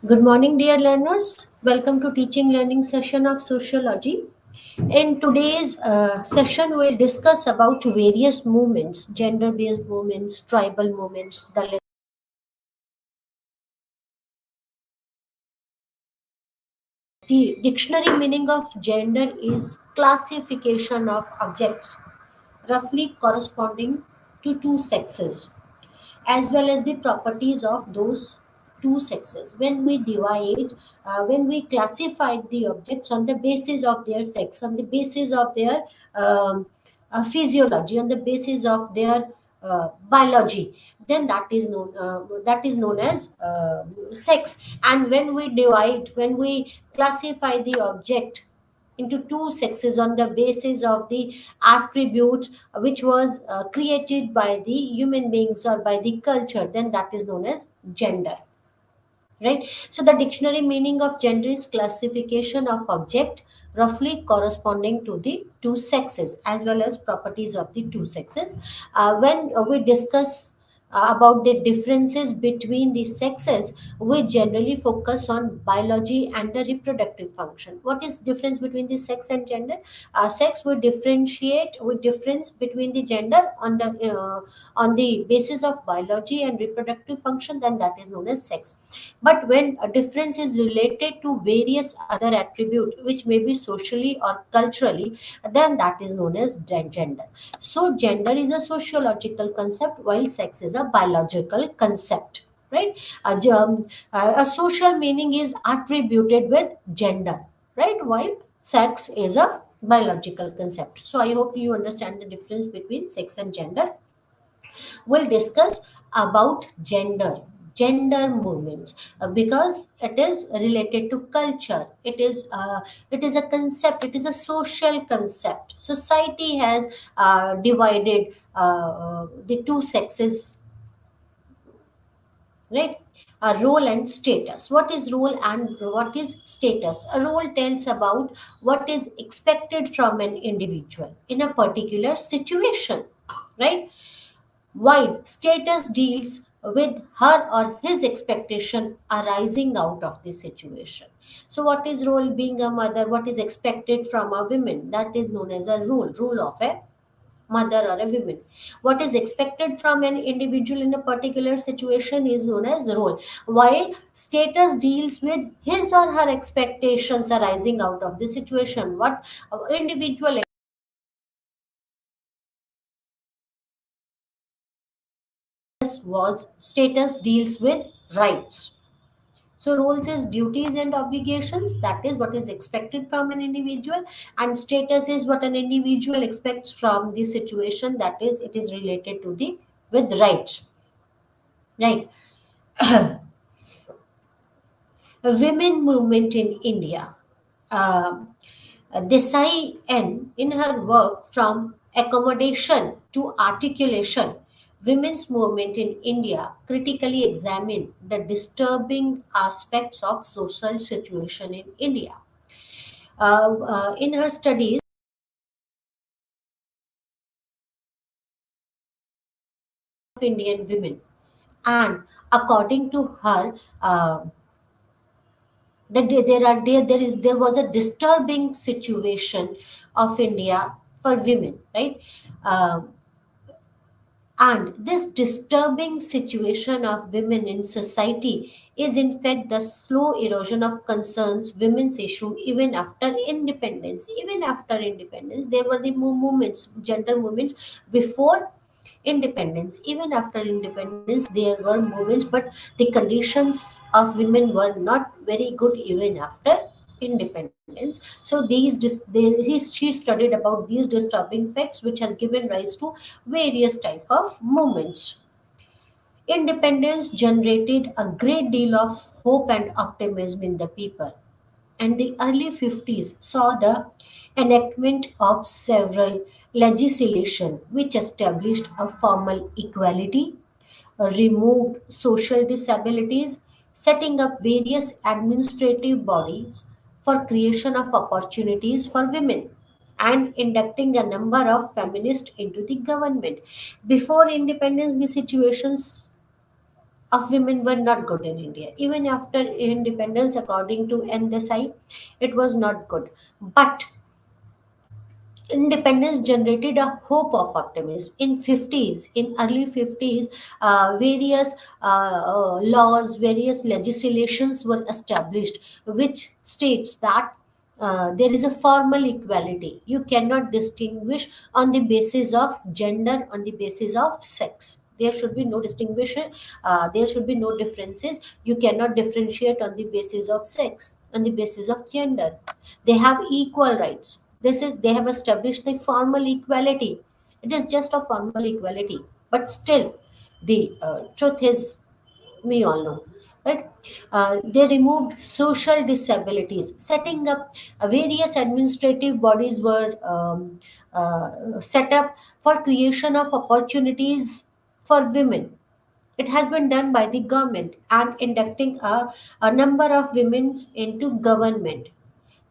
Good morning, dear learners. Welcome to teaching learning session of sociology. In today's session, we'll discuss about various movements, gender-based movements, tribal movements, Dalit. The dictionary meaning of gender is classification of objects roughly corresponding to two sexes, as well as the properties of those two sexes. When we classified the objects on the basis of their sex, on the basis of their physiology, on the basis of their biology, then that is known as sex. And when we classify the object into two sexes on the basis of the attributes which was created by the human beings or by the culture, then that is known as gender, right? So the dictionary meaning of gender is classification of object roughly corresponding to the two sexes, as well as properties of the two sexes. When we discuss about the differences between the sexes, we generally focus on biology and the reproductive function. What is difference between the sex and gender? Sex, we difference between the gender on the basis of biology and reproductive function, then that is known as sex. But when a difference is related to various other attributes which may be socially or culturally, then that is known as gender. So gender is a sociological concept while sex is a biological concept, right? A social meaning is attributed with gender, right, while sex is a biological concept. So I hope you understand the difference between sex and gender. We'll discuss about gender movements, because it is related to culture. It is a concept, it is a social concept. Society has divided the two sexes, right? A role and status. What is role and what is status? A role tells about what is expected from an individual in a particular situation, right? While status deals with her or his expectation arising out of the situation. So, what is role being a mother? What is expected from a woman? That is known as a role of a mother or a woman. What is expected from an individual in a particular situation is known as role. While status deals with his or her expectations arising out of the situation. What individual was status deals with rights. So roles is duties and obligations, that is what is expected from an individual, and status is what an individual expects from the situation, that is it is related to the with rights, right? A women movement in India. Um, Desai N, in her work From Accommodation to Articulation, Women's Movement in India, critically examined the disturbing aspects of social situation in India. In her studies of Indian women, and according to her, that there was a disturbing situation of India for women, right? Um, And this disturbing situation of women in society is, in fact, the slow erosion of concerns women's issue even after independence. Even after independence, there were the movements, gender movements before independence. Even after independence, there were movements, but the conditions of women were not very good even after independence. So she studied about these disturbing facts, which has given rise to various type of movements. Independence generated a great deal of hope and optimism in the people, and the early 50s saw the enactment of several legislation which established a formal equality, removed social disabilities, setting up various administrative bodies for creation of opportunities for women, and inducting a number of feminists into the government. Before independence, the situations of women were not good in India. Even after independence, according to NSI, it was not good. But independence generated a hope of optimism. In 50s, in early 50s, various laws, various legislations were established, which states that there is a formal equality. You cannot distinguish on the basis of gender, on the basis of sex. There should be no distinction. There should be no differences. You cannot differentiate on the basis of sex, on the basis of gender. They have equal rights. This is, they have established the formal equality. It is just a formal equality, but still, the truth is, we all know, right? They removed social disabilities, setting up various administrative bodies were set up for creation of opportunities for women. It has been done by the government and inducting a number of women into government.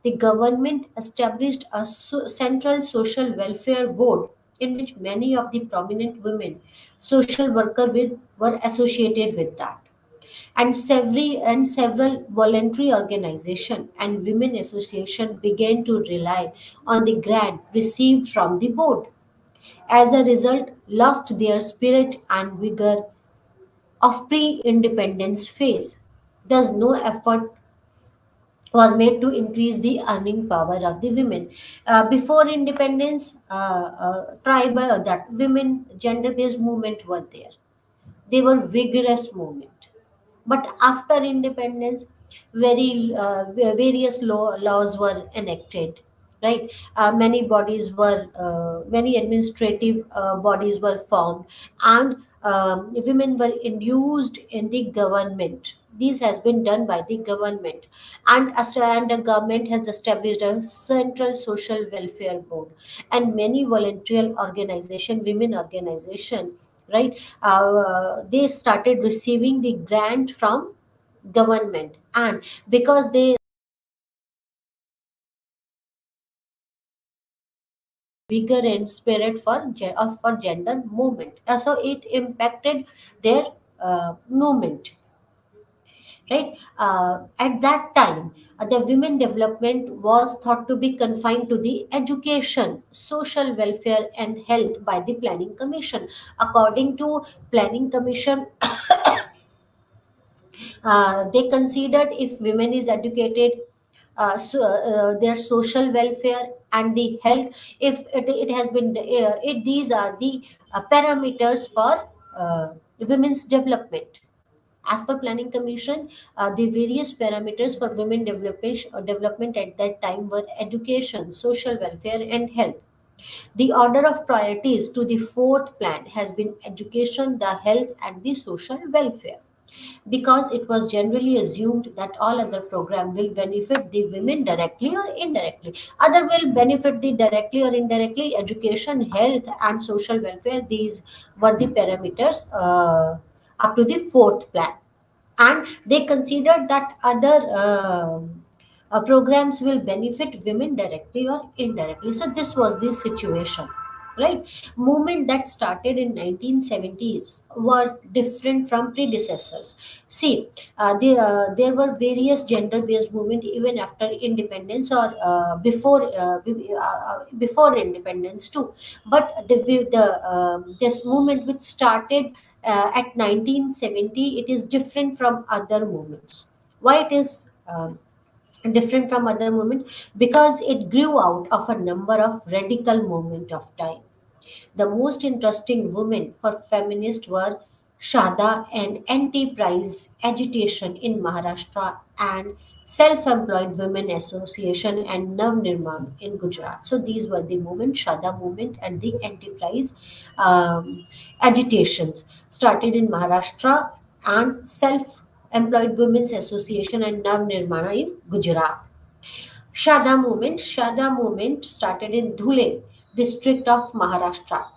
The government established a central social welfare board in which many of the prominent women social workers were associated with that. And several voluntary organizations and women associations began to rely on the grant received from the board. As a result, lost their spirit and vigor of pre-independence phase. Thus, no effort was made to increase the earning power of the women. Before independence, tribal that women gender-based movement were there. They were vigorous movement. But after independence, various laws were enacted. Right, many administrative bodies were formed, and women were induced in the government. This has been done by the government, and the government has established a central social welfare board, and many voluntary organization, women organization, right? They started receiving the grant from government, and because they vigor and spirit for gender movement, so it impacted their movement, right? At that time, the women development was thought to be confined to the education, social welfare, and health by the Planning Commission. According to Planning Commission, they considered if women is educated, their social welfare and the health, if it has been these are the parameters for women's development. As per Planning Commission, the various parameters for women development at that time were education, social welfare, and health. The order of priorities to the fourth plan has been education, the health, and the social welfare, because it was generally assumed that all other program will benefit the women directly or indirectly. Other will benefit the directly or indirectly. Education, health, and social welfare, these were the parameters up to the fourth plan. And they considered that other programs will benefit women directly or indirectly. So this was the situation, right? Movement that started in 1970s were different from predecessors. See, there were various gender-based movement even after independence, or before independence too. But this movement which started at 1970, it is different from other movements. Why it is different from other movement? Because it grew out of a number of radical movement of time. The most interesting women for feminists were Shada and anti-price agitation in Maharashtra, and Self-Employed Women Association and Nav Nirman in Gujarat. So these were the movement, Shada movement and the anti-price agitations started in Maharashtra, and Self-Employed Women's Association and Nav Nirmana in Gujarat. Shada movement started in Dhule district of Maharashtra,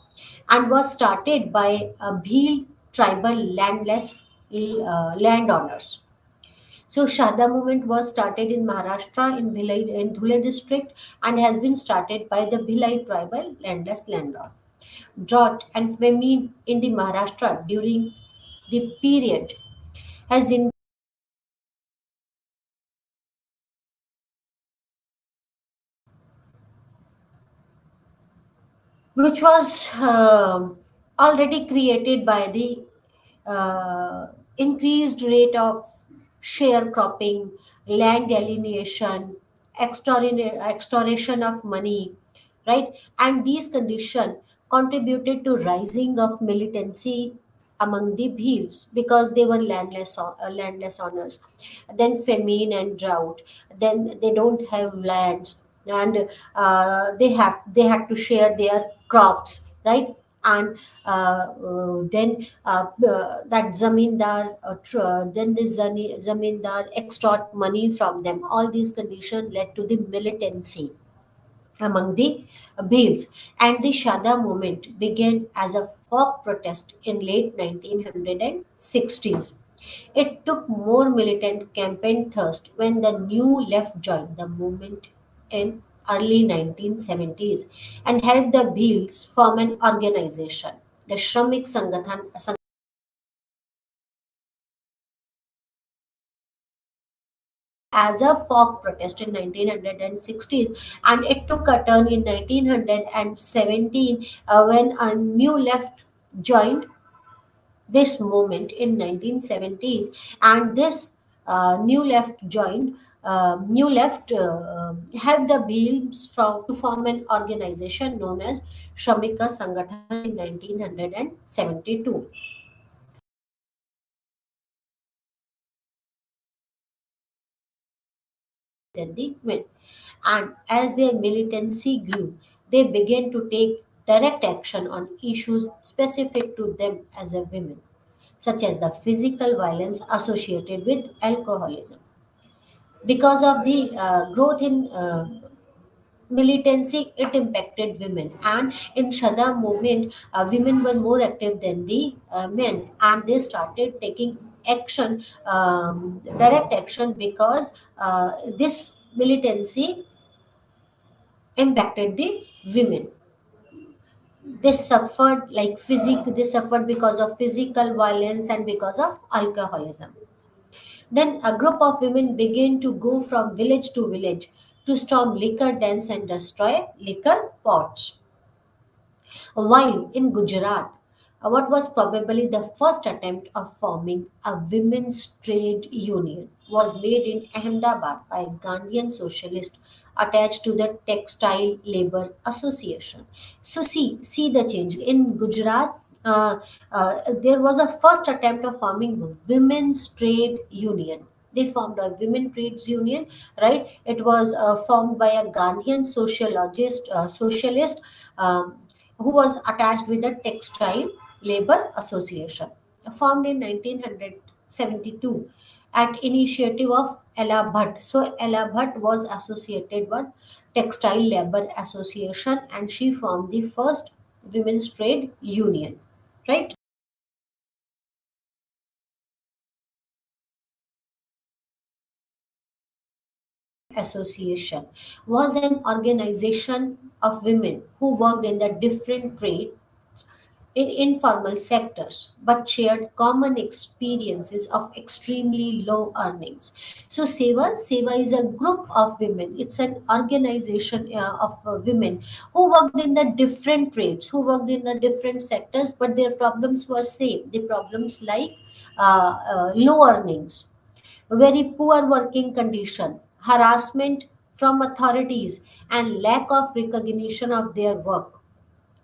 and was started by Bhil tribal landowners. So Shada movement was started in Maharashtra in Dhule district, and has been started by the Bhilai tribal landless landlord. Drought and famine in the Maharashtra during the period has in which was already created by the increased rate of sharecropping, land alienation, extortion of money, right? And these conditions contributed to rising of militancy among the Bhils because they were landless owners. Then famine and drought. Then they don't have lands, and they had to share their crops, right? And then that zamindar then the zamindar extort money from them. All these conditions led to the militancy among the Bhils, and the Shada movement began as a folk protest in late 1960s. It took more militant campaign thrust when the New Left joined the movement in early 1970s and helped the Bhils form an organization, the Shramik Sangathan, as a folk protest in 1960s, and it took a turn in 1917 when a New Left joined this movement in 1970s, and this new left helped the Beams to form an organization known as Shramika Sangathan in 1972. Then the men. And as their militancy grew, they began to take direct action on issues specific to them as a women, such as the physical violence associated with alcoholism. Because of the growth in militancy, it impacted women. And in Shada movement, women were more active than the men, and they started taking action, direct action, because this militancy impacted the women. They suffered because of physical violence and because of alcoholism. Then a group of women began to go from village to village to storm liquor dens and destroy liquor pots. While in Gujarat, what was probably the first attempt of forming a women's trade union was made in Ahmedabad by a Gandhian socialist attached to the Textile Labor Association. So see the change in Gujarat. There was a first attempt of forming women's trade union. They formed a women trades union, right? It was formed by a Gandhian socialist, who was attached with the Textile Labor Association, formed in 1972 at initiative of Ella Bhatt. So Ella Bhatt was associated with Textile Labor Association, and she formed the first women's trade union, right? Association was an organization of women who worked in the different trades in informal sectors but shared common experiences of extremely low earnings. So Seva is a group of women. It's an organization of women who worked in the different trades, who worked in the different sectors, but their problems were same. The problems like low earnings, very poor working condition, harassment from authorities, and lack of recognition of their work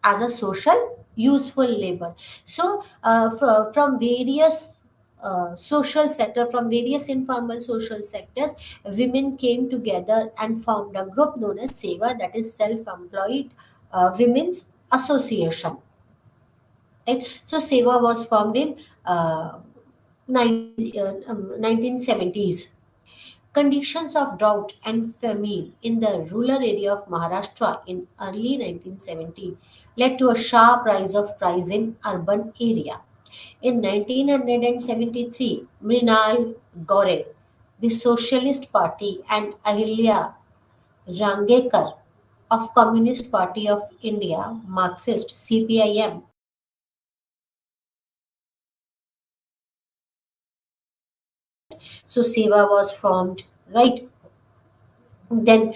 as a social useful labor. So from various social sector, from various informal social sectors, women came together and formed a group known as Seva, that is self-employed women's association, right? So Seva was formed in 1970s. Conditions of drought and famine in the rural area of Maharashtra in early 1970 led to a sharp rise of price in urban area. In 1973, Mrinal Gore, the Socialist Party, and Ahilya Rangekar of Communist Party of India, Marxist CPIM, So Seva was formed, right? Then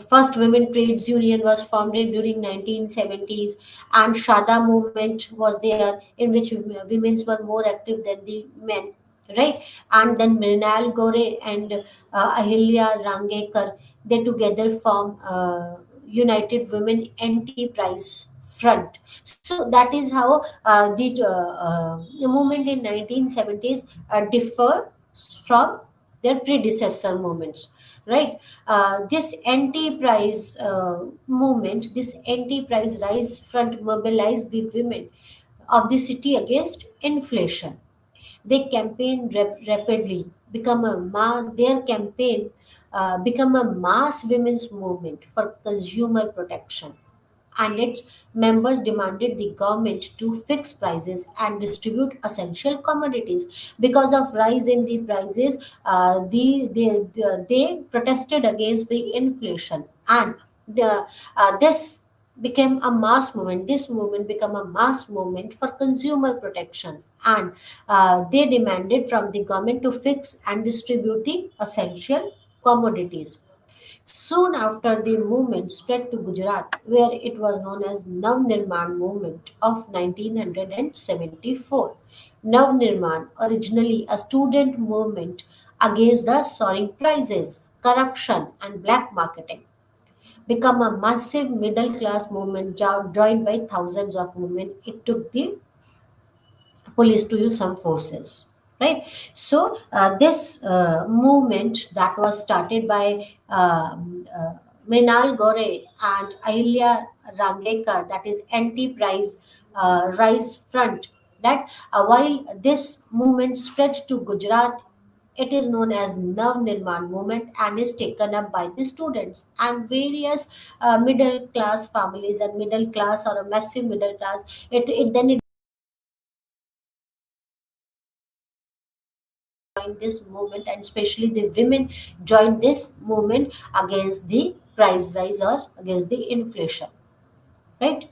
first women trades union was formed during 1970s, and Shada movement was there, in which women were more active than the men, right? And then Mrinal Gore and Ahilya Rangekar, they together form United Women Enterprise Front. So that is how the movement in 1970s differ from their predecessor movements, right? This anti-price movement, this anti-price rise front mobilized the women of the city against inflation. They campaigned rapidly, their campaign become a mass women's movement for consumer protection, and its members demanded the government to fix prices and distribute essential commodities. Because of rise in the prices, they protested against the inflation, and this became a mass movement. This movement became a mass movement for consumer protection, and they demanded from the government to fix and distribute the essential commodities. Soon after, the movement spread to Gujarat, where it was known as Navnirman movement of 1974. Navnirman, originally a student movement against the soaring prices, corruption, and black marketing, became a massive middle class movement joined by thousands of women. It took the police to use some forces, right? So this movement that was started by Mrinal Gore and Ahilya Rangekar, that is anti-price rise front, that while this movement spread to Gujarat, it is known as Nav Nirman movement and is taken up by the students and various middle class families and middle class or a massive middle class. It joined this movement, and especially the women joined this movement against the price rise or against the inflation, right?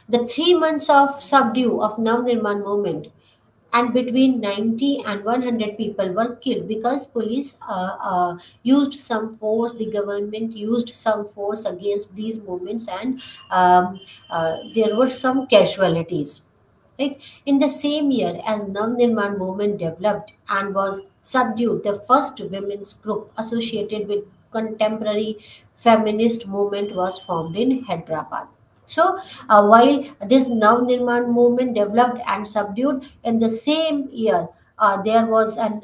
The 3 months of subdue of Navnirman movement, and between 90 and 100 people were killed because police used some force, the government used some force against these movements, and there were some casualties, right? In the same year as Navnirman movement developed and was subdued, the first women's group associated with contemporary feminist movement was formed in Hyderabad. So, while this Navnirman movement developed and subdued, in the same year, there was a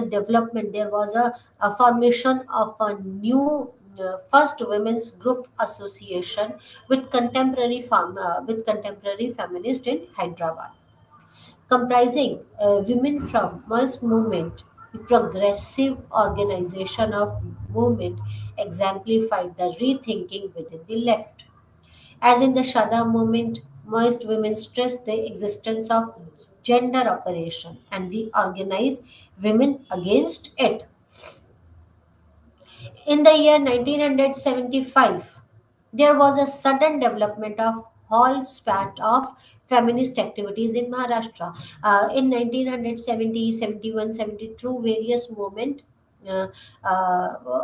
development. There was a formation of a new first women's group association with contemporary feminist in Hyderabad, comprising women from Maoist movement. The progressive organization of movement exemplified the rethinking within the left. As in the Shada movement, most women stressed the existence of gender operation and the organized women against it. In the year 1975, there was a sudden development of whole spat of feminist activities in Maharashtra. In 1970, 71, 72, various movements uh,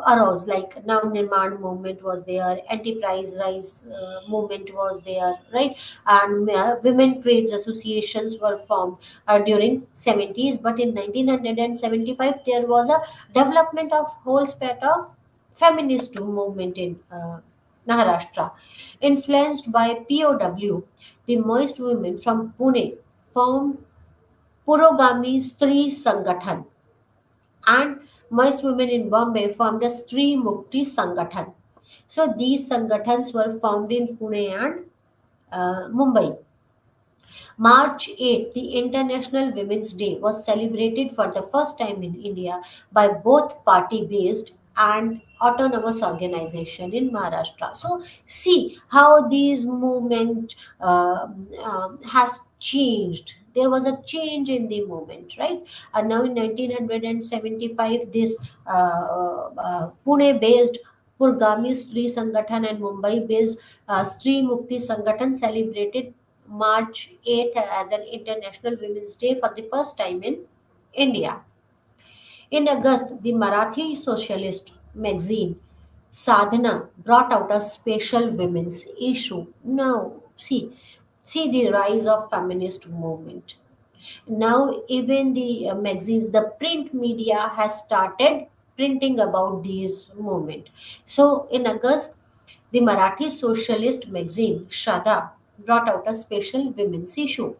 arose, like Now Nirman movement was there, anti-price rise movement was there, right? And women trades associations were formed during 70s. But in 1975, there was a development of whole spat of feminist movement in Maharashtra. Influenced by POW, the Maoist women from Pune formed Purogami Stri Sangathan, and Maoist women in Bombay formed a Stri Mukti Sangathan. So these sangathans were formed in Pune and Mumbai. March 8th, the International Women's Day, was celebrated for the first time in India by both party-based and autonomous organization in Maharashtra. So see how these movement has changed. There was a change in the movement, right? And now in 1975, this Pune-based Purgami Stri Sangathan and Mumbai-based Stri Mukti Sangathan celebrated March 8th as an International Women's Day for the first time in India. In August, the Marathi socialist magazine Sadhana brought out a special women's issue. Now, see the rise of feminist movement. Now, even the magazines, the print media has started printing about these movement. So, in August, the Marathi socialist magazine Shada brought out a special women's issue.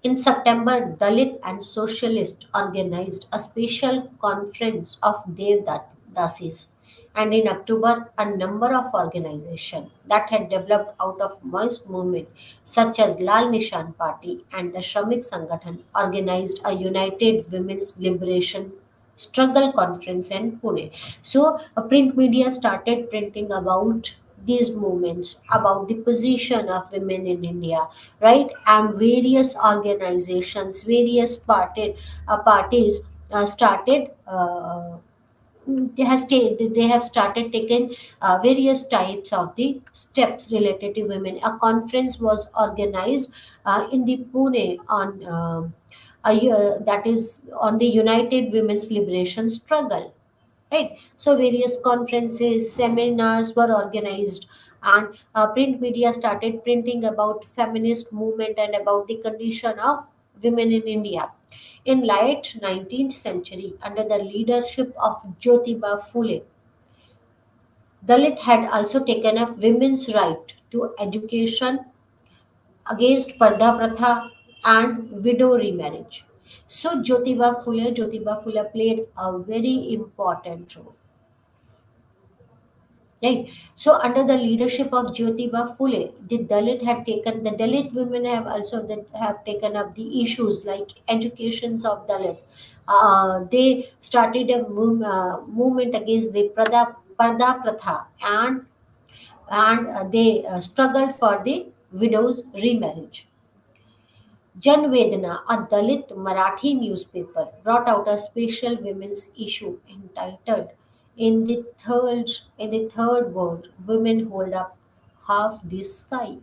In September, Dalit and Socialist organized a special conference of Devdasis, and in October, a number of organizations that had developed out of Maoist movement, such as Lal Nishan Party and the Shramik Sangathan, organized a United Women's Liberation Struggle Conference in Pune. So, a print media started printing about these movements, about the position of women in India, right? And various organizations, various parties started. They have started taking various types of the steps related to women. A conference was organized in the Pune on a year, that is on the United Women's Liberation Struggle, right? So various conferences, seminars were organized, and print media started printing about feminist movement and about the condition of women in India. In late 19th century, under the leadership of Jyotiba Phule, Dalit had also taken up women's right to education, against Parda Pratha and widow remarriage. So Jyotiba Phule played a very important role. Right. So under the leadership of Jyotiba Phule, the Dalit women have also have taken up the issues like educations of Dalit. They started a movement against the Parda Pratha, and they struggled for the widows' remarriage. Jan Vedana, a Dalit Marathi newspaper, brought out a special women's issue entitled "In the Third World, Women Hold Up Half the Sky."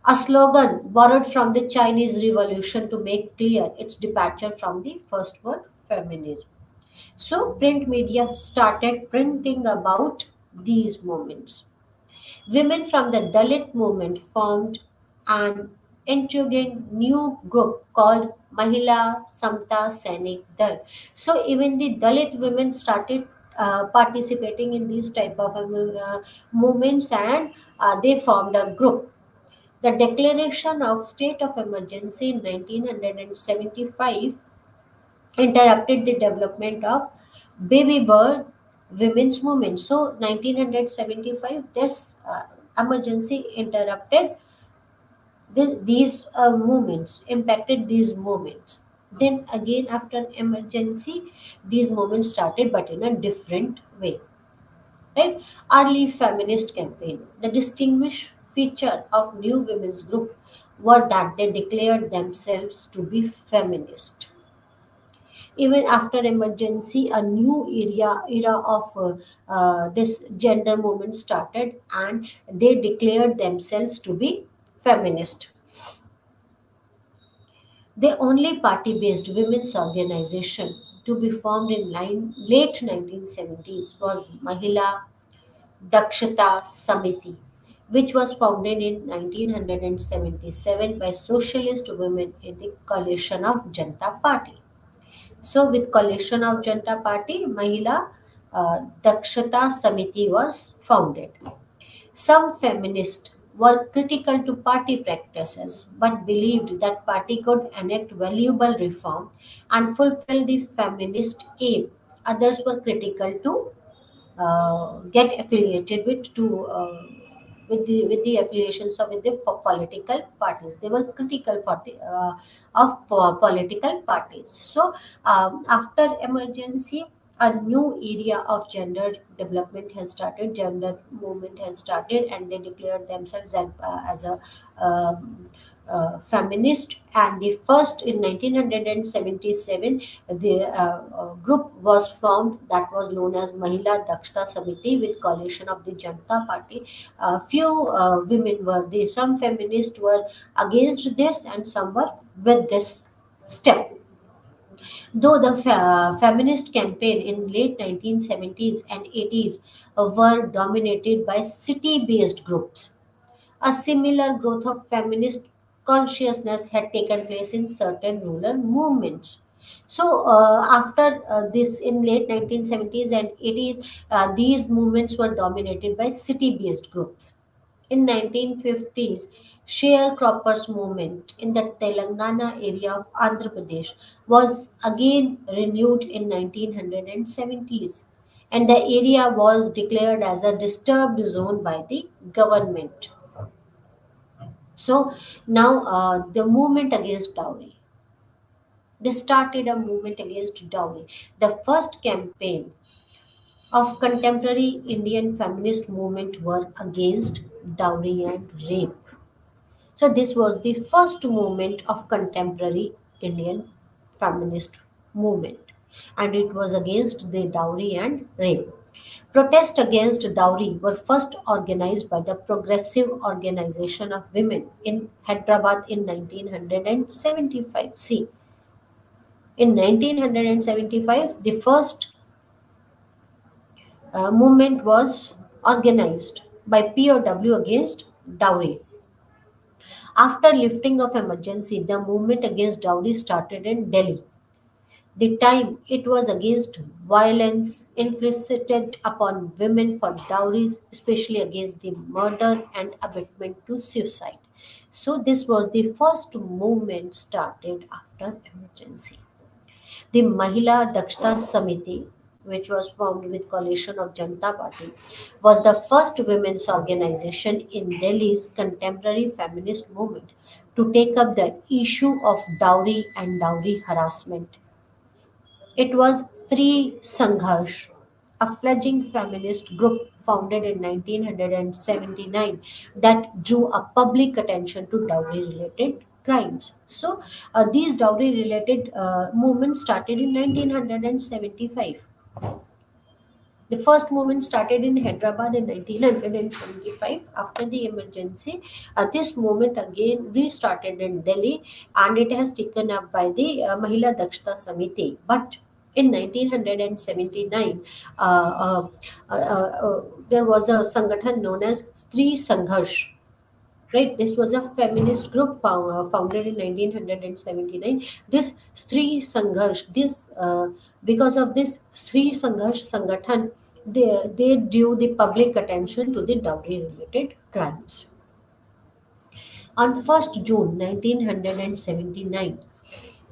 A slogan borrowed from the Chinese Revolution to make clear its departure from the First World feminism. So, print media started printing about these movements. Women from the Dalit movement formed an intriguing new group called Mahila Samta Sainik Dal. So even the Dalit women started participating in these type of movements, and they formed a group. The declaration of state of emergency in 1975 interrupted the development of baby birth women's movement. So 1975, this emergency interrupted these movements, impacted these movements. Then again, after emergency, these movements started, but in a different way. Right? Early feminist campaign. The distinguished feature of new women's group were that they declared themselves to be feminist. Even after emergency, a new era of this gender movement started, and they declared themselves to be feminist. The only party based women's organization to be formed in late 1970s was Mahila Dakshata Samiti, which was founded in 1977 by socialist women in the coalition of Janata Party. So, with coalition of Janata Party, Mahila Dakshata Samiti was founded. Some feminists were critical to party practices but believed that party could enact valuable reform and fulfill the feminist aim. Others were critical to get affiliated with the affiliations of with the political parties. They were critical for the political parties. So after emergency, a new area of gender development has started. Gender movement has started, and they declared themselves as a feminist. And the first in 1977, the group was formed that was known as Mahila Dakshta Samiti with coalition of the Janata Party. Few women were there. Some feminists were against this, and some were with this step. Though the feminist campaign in late 1970s and 80s were dominated by city-based groups, a similar growth of feminist consciousness had taken place in certain rural movements. So, after this, in late 1970s and 80s, these movements were dominated by city-based groups. In 1950s, sharecroppers movement in the Telangana area of Andhra Pradesh was again renewed in 1970s, and the area was declared as a disturbed zone by the government. So now the movement against dowry. They started a movement against dowry. The first campaign of contemporary Indian feminist movement were against dowry and rape. So this was the first movement of contemporary Indian feminist movement, and it was against the dowry and rape. Protests against dowry were first organized by the Progressive Organization of Women in Hyderabad in 1975. See, in 1975, the first movement was organized by POW against dowry. After lifting of emergency, the movement against dowry started in Delhi. The time it was against violence inflicted upon women for dowries, especially against the murder and abetment to suicide. So, this was the first movement started after emergency. The Mahila Dakshta Samiti, which was formed with coalition of Janata Party, was the first women's organization in Delhi's contemporary feminist movement to take up the issue of dowry and dowry harassment. It was Stree Sangharsh, a fledgling feminist group founded in 1979 that drew a public attention to dowry related crimes. So, these dowry related movements started in 1975. The first movement started in Hyderabad in 1975 after the emergency. This movement again restarted in Delhi, and it has taken up by the Mahila Dakshta Samiti. But in 1979, uh, uh, there was a Sangathan known as Stree Sangharsh, right? This was a feminist group founded in 1979. This Stree Sangharsh, because of this Stree Sangharsh Sangathan, they drew the public attention to the dowry related crimes. On 1st June 1979,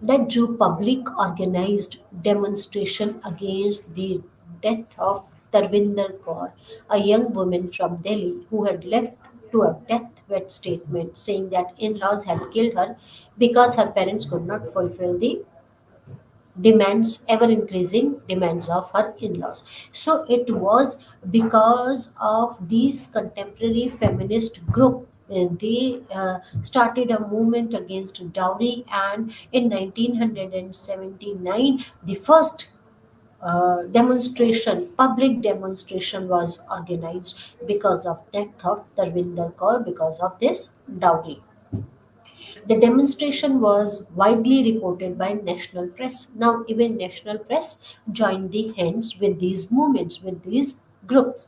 that drew public organized demonstration against the death of Tarvinder Kaur, a young woman from Delhi who had left to a deathbed statement saying that in-laws had killed her because her parents could not fulfill the demands, ever increasing demands of her in-laws. So it was because of these contemporary feminist group, they started a movement against dowry, and in 1979 the first public demonstration was organized because of death of Tarvinder Kaur because of this dowry. The demonstration was widely reported by national press. Now, even national press joined the hands with these movements, with these groups.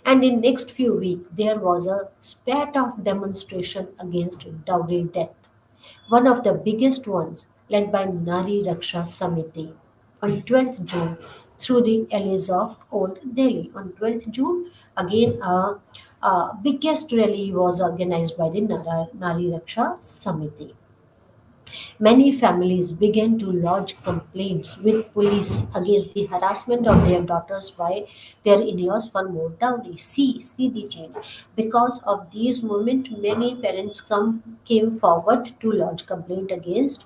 And in next few weeks, there was a spat of demonstration against dowry death. One of the biggest ones, led by Nari Raksha Samiti, on 12th June through the alleys of Old Delhi. On 12th June, again, a biggest rally was organized by the Nari Raksha Samiti. Many families began to lodge complaints with police against the harassment of their daughters by their in-laws for more dowry. See the change. Because of these movements, many parents came forward to lodge complaint against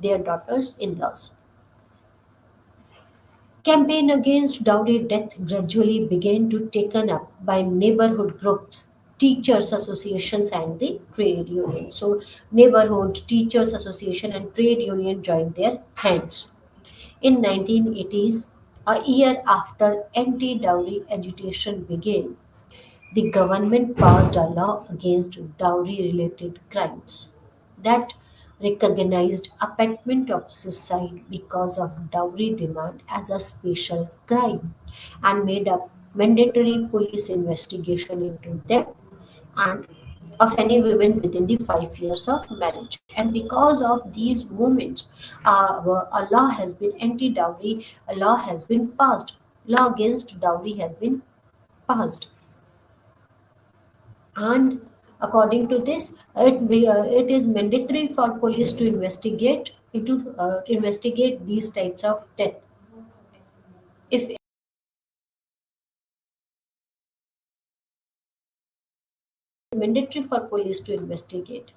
their daughters' in-laws. Campaign against dowry death gradually began to taken up by neighborhood groups, teachers associations and the trade unions. So neighborhood teachers association and trade union joined their hands. In 1980s, a year after anti-dowry agitation began, the government passed a law against dowry related crimes that recognized abetment of suicide because of dowry demand as a special crime and made a mandatory police investigation into them and of any women within the 5 years of marriage. And because of these movements, a law has been anti-dowry, a law has been passed, law against dowry has been passed. And according to this, it is mandatory for police to investigate these types of death. If mandatory for police to investigate.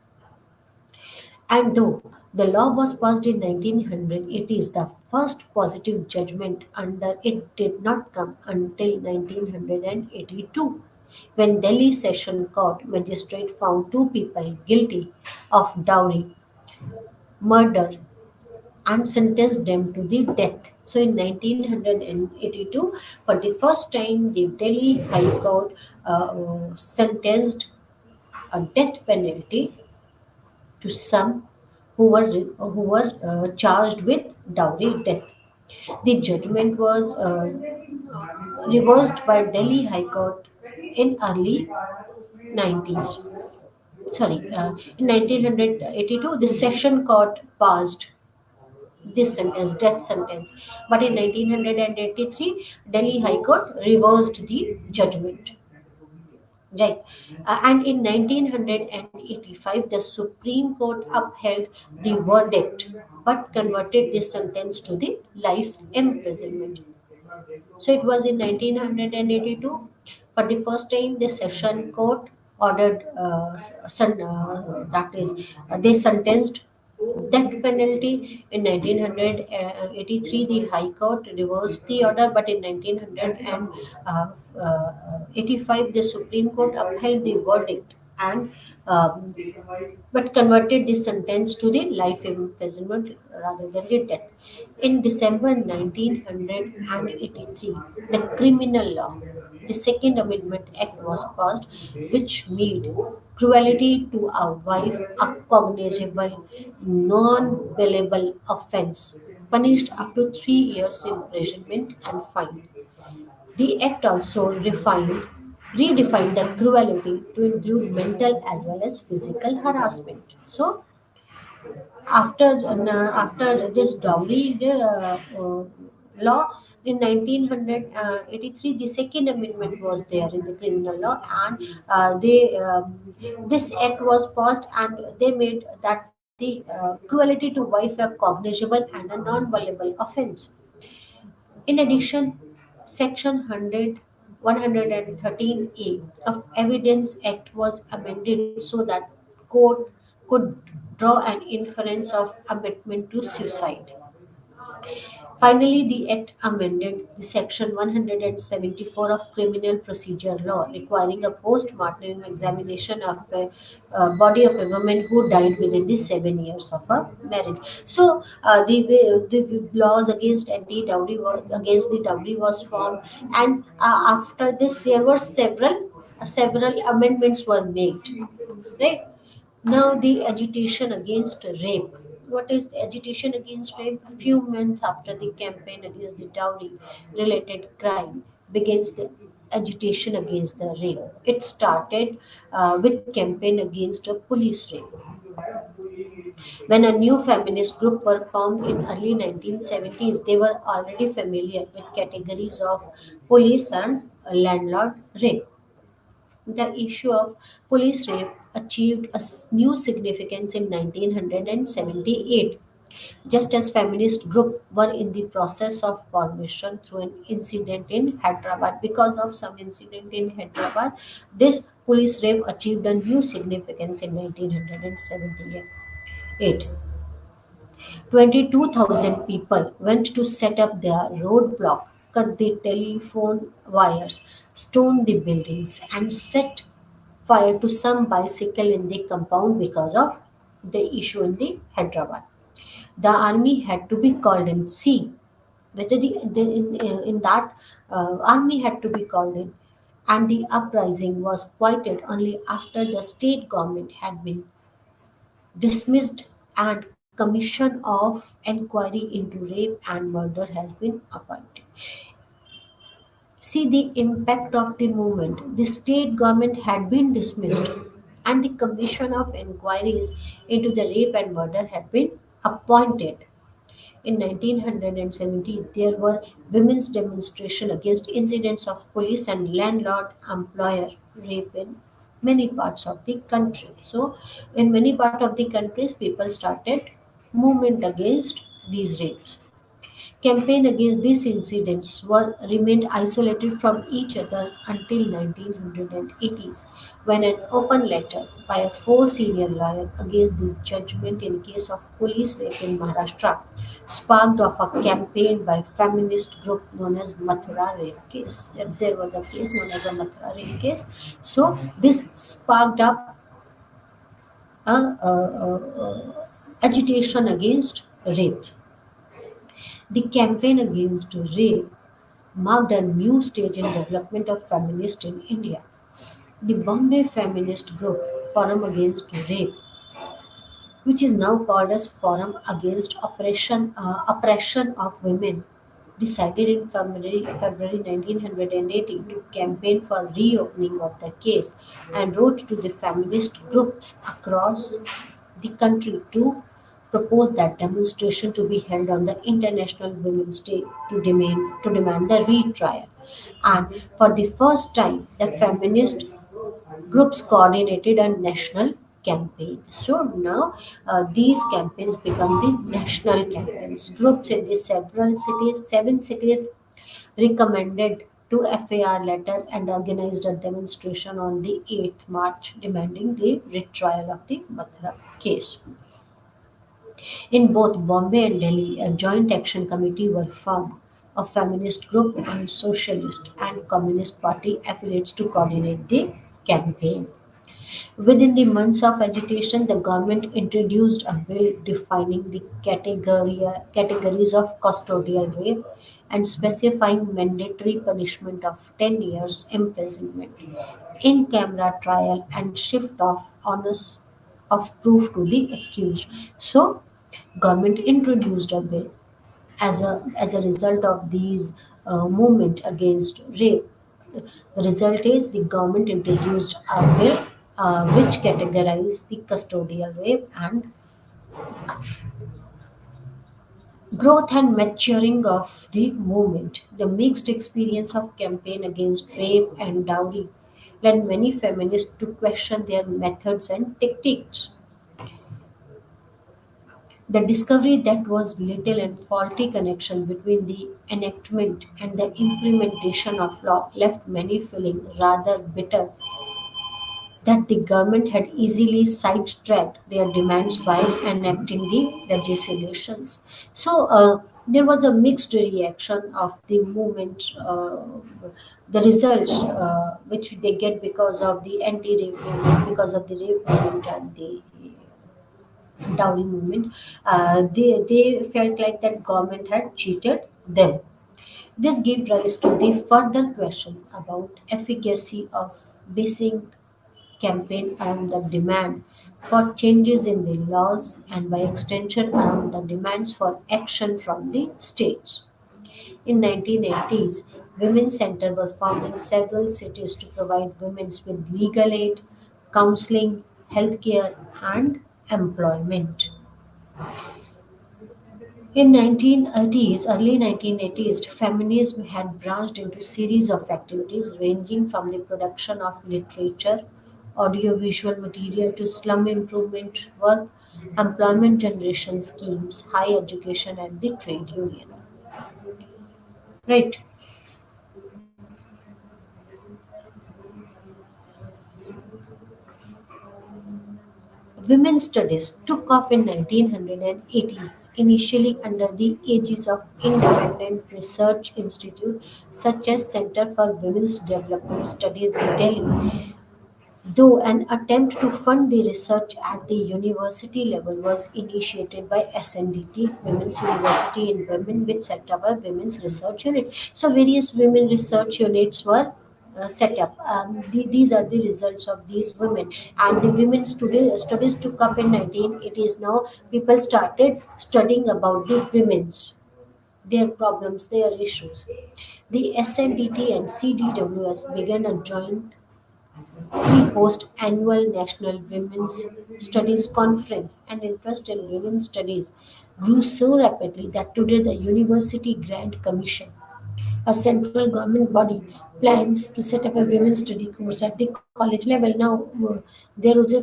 And though the law was passed in 1900, it is the first positive judgment under it did not come until 1982, when Delhi Session Court magistrate found two people guilty of dowry, murder, and sentenced them to the death. So in 1982, for the first time, the Delhi High Court sentenced a death penalty to some who were charged with dowry death. The judgment was reversed by Delhi High Court in early 90s. In 1982, the Session Court passed this sentence, death sentence. But in 1983, Delhi High Court reversed the judgment. Right. And in 1985, the Supreme Court upheld the verdict but converted this sentence to the life imprisonment. So it was in 1982. For the first time, the Session Court ordered, that is, they sentenced death penalty. In 1983, the High Court reversed the order, but in 1985, the Supreme Court upheld the verdict and um, but converted the sentence to the life imprisonment rather than the death. In December 1983, the criminal law, the Second Amendment Act was passed, which made cruelty to a wife a cognizable, non-bailable offence, punished up to 3 years imprisonment and fine. The Act also redefined the cruelty to include mental as well as physical harassment. So, after this dowry law in 1983, the Second Amendment was there in the criminal law, and this act was passed, and they made that the cruelty to wife a cognizable and a non-violable offense. In addition, Section 113A of Evidence Act was amended so that court could draw an inference of abetment to suicide. Finally, the Act amended the Section 174 of Criminal Procedure Law, requiring a post-mortem examination of the body of a woman who died within the 7 years of her marriage. So, the laws against against the dowry was formed, and after this, there were several amendments were made. Right. Now, the agitation against rape. What is the agitation against rape? A few months after the campaign against the dowry related crime begins the agitation against the rape. It started with campaign against a police rape. When a new feminist group were formed in early 1970s, they were already familiar with categories of police and landlord rape. The issue of police rape achieved a new significance in 1978, just as feminist groups were in the process of formation through an incident in Hyderabad. Because of some incident in Hyderabad, this police rape achieved a new significance in 1978. 22,000 people went to set up their roadblock, cut the telephone wires, stoned the buildings, and set fire to some bicycle in the compound because of the issue in the Hyderabad. The army had to be called in. See, whether in that army had to be called in, and the uprising was quieted only after the state government had been dismissed and commission of inquiry into rape and murder has been appointed. See the impact of the movement. The state government had been dismissed, and the commission of inquiries into the rape and murder had been appointed. In 1970, there were women's demonstrations against incidents of police and landlord-employer rape in many parts of the country. So, in many parts of the countries, people started movement against these rapes. Campaign against these incidents were remained isolated from each other until 1980s, when an open letter by a four senior lawyer against the judgment in case of police rape in Maharashtra sparked off a campaign by feminist group known as Mathura rape case. There was a case known as a Mathura rape case. So this sparked up agitation against rape. The campaign against rape marked a new stage in development of feminist in India. The Bombay feminist group Forum Against Rape, which is now called as Forum Against Oppression of Women, decided in February 1980 to campaign for reopening of the case and wrote to the feminist groups across the country to propose that demonstration to be held on the International Women's Day to demand the retrial. And for the first time, the feminist groups coordinated a national campaign. So now these campaigns become the national campaigns. Groups in the several cities, 7 cities, recommended to FAR letter and organized a demonstration on the 8th March demanding the retrial of the Mathura case. In both Bombay and Delhi, a joint action committee were formed, a feminist group and socialist and communist party affiliates to coordinate the campaign. Within the months of agitation, the government introduced a bill defining the categories of custodial rape and specifying mandatory punishment of 10 years imprisonment, in camera trial, and shift of onus of proof to the accused. So, government introduced a bill as a result of these movement against rape. The result is the government introduced a bill which categorized the custodial rape and growth and maturing of the movement. The mixed experience of campaign against rape and dowry led many feminists to question their methods and techniques. The discovery that was little and faulty connection between the enactment and the implementation of law left many feeling rather bitter that the government had easily sidetracked their demands by enacting the legislations. So there was a mixed reaction of the movement, the results which they get because of the anti-rape movement, because of the rape movement and the dowry movement. They felt like that government had cheated them. This gave rise to the further question about efficacy of basing campaign around the demand for changes in the laws and by extension around the demands for action from the states. In 1980s, women's centers were formed in several cities to provide women with legal aid, counseling, healthcare, and employment. In 1980s, early 1980s, feminism had branched into series of activities ranging from the production of literature, audiovisual material to slum improvement work, employment generation schemes, higher education, and the trade union. Right. Women's studies took off in 1980s, initially under the aegis of independent research institutes such as Center for Women's Development Studies in Delhi, though an attempt to fund the research at the university level was initiated by SNDT, Women's University in Women, which set up a women's research unit. So various women research units were set up. These are the results of these women, and the women studies took up in 19. It is now people started studying about the women's, their problems, their issues. The SNDT and CDWS began a joint pre-post annual National Women's Studies Conference, and interest in women's studies grew so rapidly that today the University Grant Commission, a central government body, plans to set up a women's study course at the college level. Now, there is a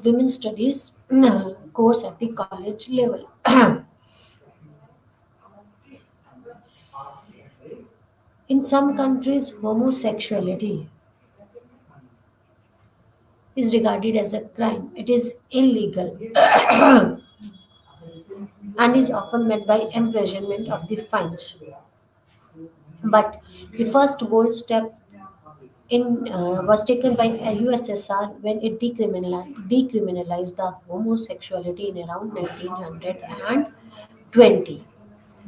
women's studies course at the college level. In some countries, homosexuality is regarded as a crime. It is illegal and is often met by imprisonment of the fines. But the first bold step in was taken by USSR when it decriminalized the homosexuality in around 1920,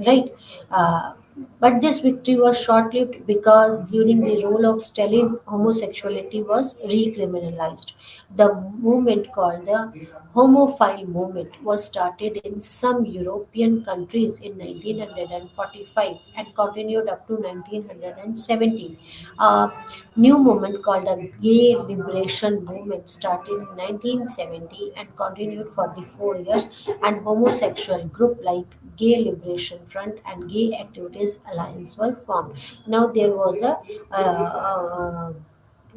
right? Uh, but this victory was short-lived because during the rule of Stalin, homosexuality was recriminalized. The movement called the Homophile movement was started in some European countries in 1945 and continued up to 1970. A new movement called the Gay Liberation Movement started in 1970 and continued for the 4 years, and homosexual group like Gay Liberation Front and Gay Activities Alliance were formed. Now there was a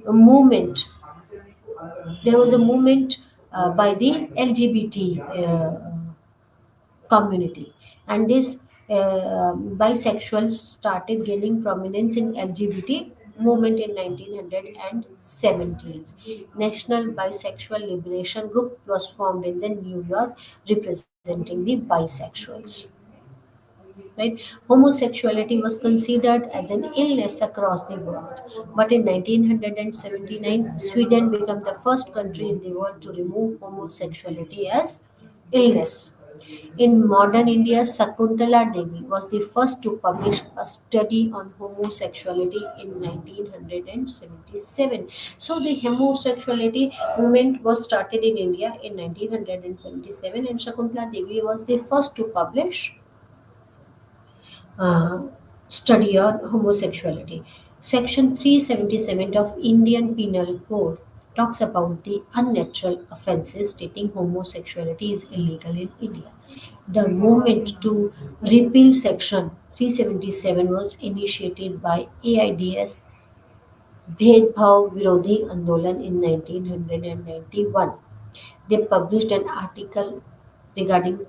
movement. There was a movement by the LGBT community, and this bisexuals started gaining prominence in LGBT movement in 1970s. National Bisexual Liberation Group was formed in the New York, representing the bisexuals, right? Homosexuality was considered as an illness across the world, but in 1979 Sweden became the first country in the world to remove homosexuality as illness. In modern India, Sakuntala Devi was the first to publish a study on homosexuality in 1977. So the homosexuality movement was started in India in 1977, and Shakuntala Devi was the first to publish uh, study on homosexuality. Section 377 of Indian Penal Code talks about the unnatural offences, stating homosexuality is illegal in India. The movement to repeal Section 377 was initiated by AIDS Bhedbhav Virodhi Andolan in 1991. They published an article regarding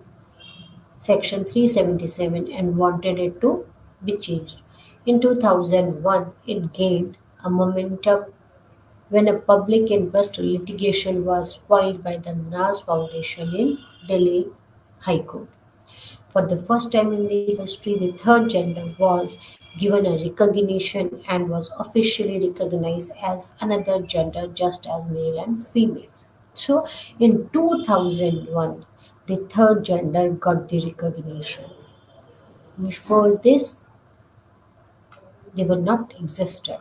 Section 377 and wanted it to be changed. In 2001, it gained a momentum when a public interest litigation was filed by the Nas Foundation in Delhi High Court. For the first time in the history, the third gender was given a recognition and was officially recognized as another gender just as male and females. So in 2001, the third gender got the recognition. Before this, they were not existed.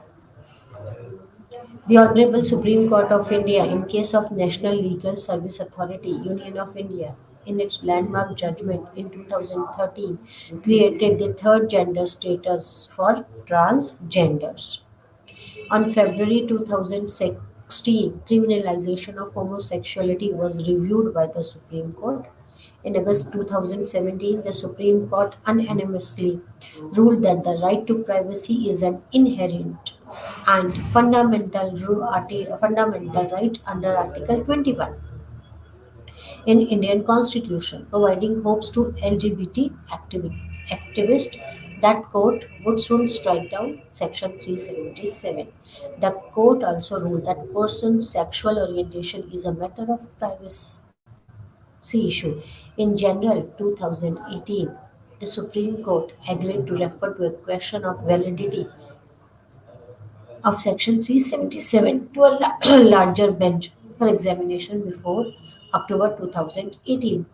The Honorable Supreme Court of India, in case of National Legal Service Authority, Union of India, in its landmark judgment in 2013, created the third gender status for transgenders. On February 2016, criminalization of homosexuality was reviewed by the Supreme Court. In August 2017, the Supreme Court unanimously ruled that the right to privacy is an inherent and fundamental right under Article 21 in Indian Constitution, providing hopes to LGBT activists. That court would soon strike down Section 377. The court also ruled that person's sexual orientation is a matter of privacy issue. In General 2018, the Supreme Court agreed to refer to a question of validity of Section 377 to a larger bench for examination before October 2018.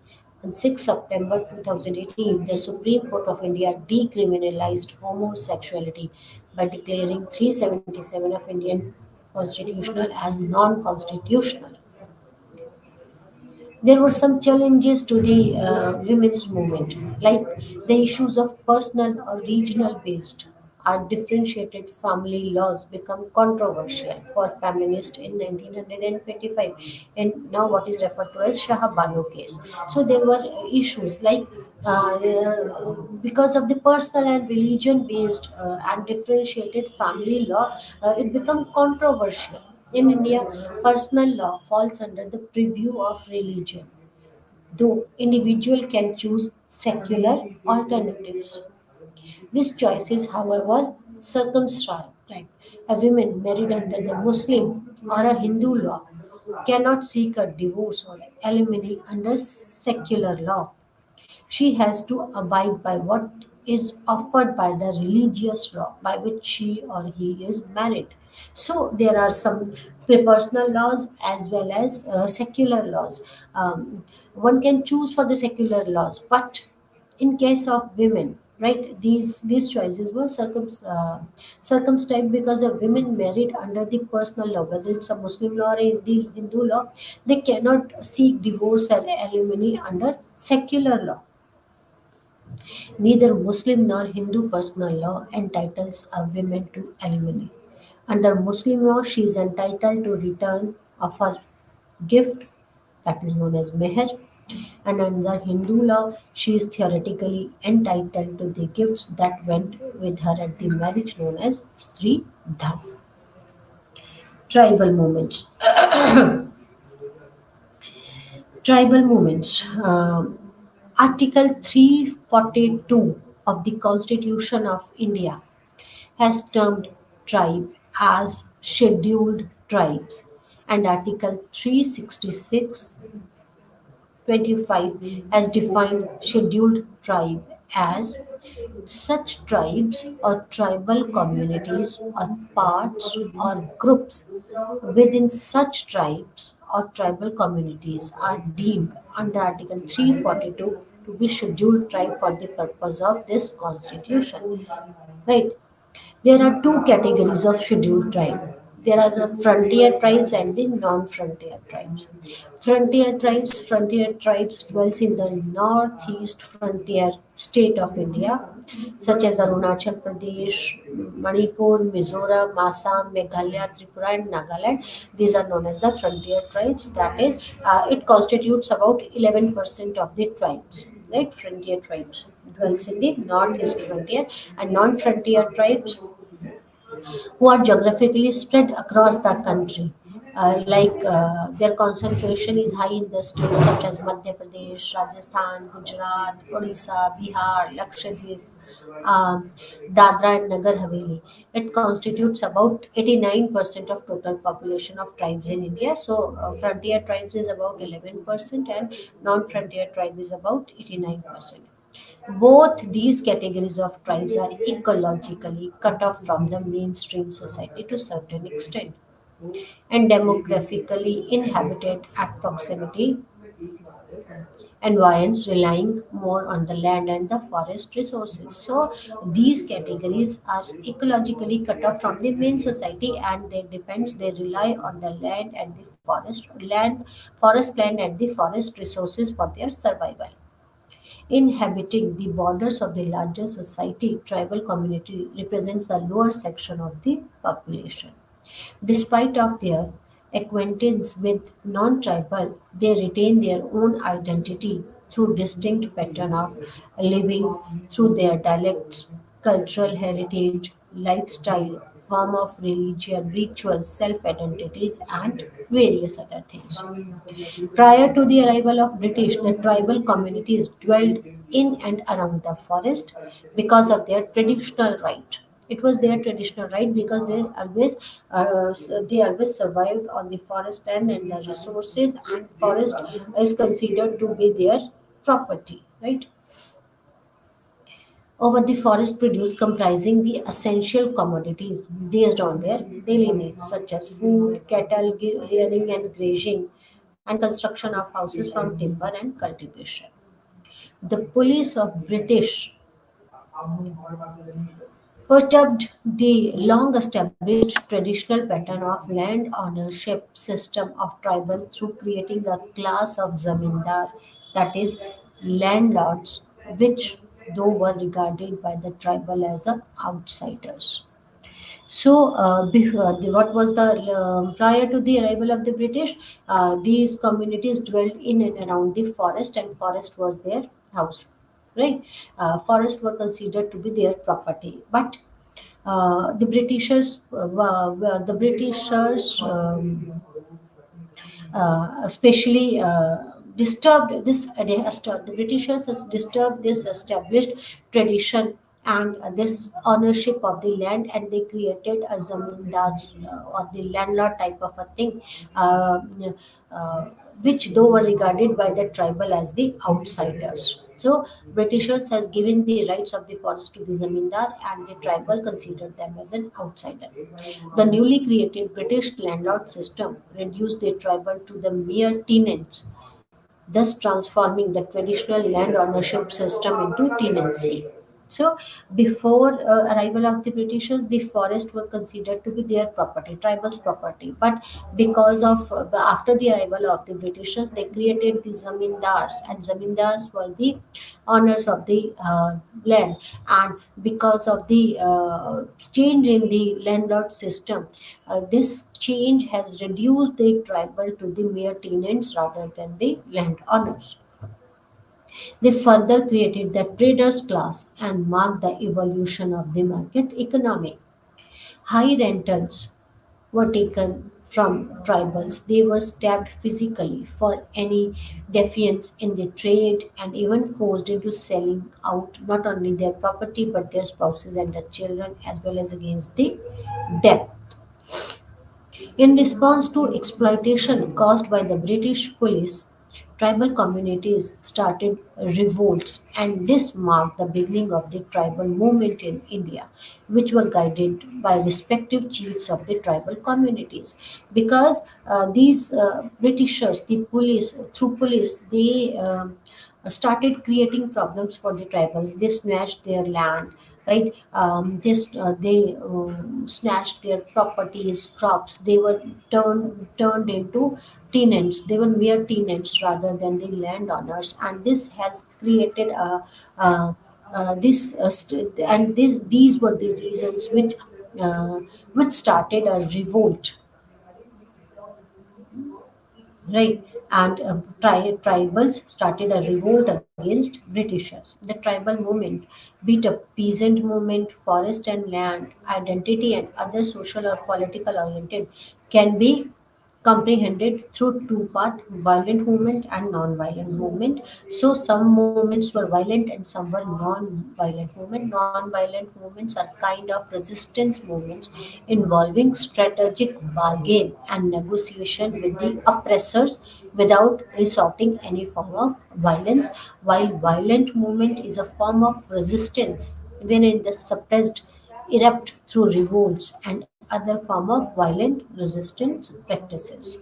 On 6 September 2018, the Supreme Court of India decriminalized homosexuality, by declaring 377 of Indian constitutional as non-constitutional. There were some challenges to the women's movement, like the issues of personal or regional based or differentiated family laws become controversial for feminists in 1925, and now what is referred to as Shah Bano case. So there were issues like because of the personal and religion based and differentiated family law, it became controversial. In India, personal law falls under the purview of religion, though individual can choose secular alternatives. This choice is, however, circumscribed. Right? A woman married under the Muslim or a Hindu law cannot seek a divorce or alimony under secular law. She has to abide by what is offered by the religious law by which she or he is married. So there are some personal laws as well as secular laws. One can choose for the secular laws, but in case of women, right, these choices were circumscribed because the women married under the personal law, whether it's a Muslim law or a Hindu law, they cannot seek divorce or alimony under secular law. Neither Muslim nor Hindu personal law entitles a woman to alimony. Under Muslim law, she is entitled to return of her gift, that is known as meher, and under Hindu law, she is theoretically entitled to the gifts that went with her at the marriage, known as Stri Dham. Tribal movements. Tribal movements. Article 342 of the Constitution of India has termed tribe as scheduled tribes, and Article 366(25) has defined scheduled tribe as such tribes or tribal communities or parts or groups within such tribes or tribal communities are deemed under Article 342 to be scheduled tribe for the purpose of this constitution. Right? There are two categories of scheduled tribe. There are the frontier tribes and the non-frontier tribes. Frontier tribes dwells in the northeast frontier state of India, such as Arunachal Pradesh, Manipur, Mizoram, Assam, Meghalaya, Tripura, and Nagaland. These are known as the frontier tribes. That is, it constitutes about 11% of the tribes. Right, frontier tribes dwells in the northeast frontier, and non-frontier tribes who are geographically spread across the country. Their concentration is high in the states such as Madhya Pradesh, Rajasthan, Gujarat, Odisha, Bihar, Lakshadweep, Dadra and Nagar Haveli. It constitutes about 89% of total population of tribes in India. So, frontier tribes is about 11% and non-frontier tribe is about 89%. Both these categories of tribes are ecologically cut off from the mainstream society to a certain extent and demographically inhabited at proximity environs relying more on the land and the forest resources. So these categories are ecologically cut off from the main society and they rely on the land and the forest land and the forest resources for their survival. Inhabiting the borders of the larger society, tribal community represents the lower section of the population. Despite of their acquaintance with non-tribal, they retain their own identity through distinct pattern of living, through their dialects, cultural heritage, lifestyle, form of religion, rituals, self-identities, and various other things. Prior to the arrival of British, the tribal communities dwelled in and around the forest because of their traditional right. It was their traditional right because they always survived on the forest land and the resources, and forest is considered to be their property, right? Over the forest produce comprising the essential commodities based on their daily needs, such as food, cattle, rearing and grazing, and construction of houses from timber and cultivation. The police of British perturbed the long established traditional pattern of land ownership system of tribal through creating a class of zamindar, that is landlords, which though were regarded by the tribal as outsiders. So, what was the prior to the arrival of the British? These communities dwelt in and around the forest, and forest was their house. Right, forests were considered to be their property, but the Britishers especially disturbed this the Britishers has disturbed this established tradition and this ownership of the land, and they created a zamindar or the landlord type of a thing, uh, uh, which though were regarded by the tribal as the outsiders. So Britishers has given the rights of the forest to the zamindar, and the tribal considered them as an outsider. The newly created British landlord system reduced the tribal to the mere tenants, thus transforming the traditional land ownership system into tenancy. So, before arrival of the Britishers, the forests were considered to be their property, tribals' property. But because of after the arrival of the Britishers, they created the zamindars, and zamindars were the owners of the land. And because of the change in the landlord system, this change has reduced the tribal to the mere tenants rather than the landowners. They further created the traders class and marked the evolution of the market economy. High rentals were taken from tribals. They were stabbed physically for any defiance in the trade and even forced into selling out not only their property but their spouses and their children, as well as against the debt. In response to exploitation caused by the British police, tribal communities started revolts, and this marked the beginning of the tribal movement in India, which were guided by respective chiefs of the tribal communities. Because these Britishers, the police, through police, they started creating problems for the tribals. They snatched their land, right? They snatched their properties, crops. They were turned into tenants. They were mere tenants rather than the landowners, and this has created these were the reasons uh, which started a revolt, right? And tribals started a revolt against Britishers. The tribal movement, be it a peasant movement, forest and land, identity, and other social or political oriented, can be comprehended through two paths: violent movement and non-violent movement. So some movements were violent and some were non-violent movement. Non-violent movements are kind of resistance movements involving strategic bargain and negotiation with the oppressors without resorting any form of violence, while violent movement is a form of resistance when in the suppressed erupt through revolts and other form of violent resistance practices.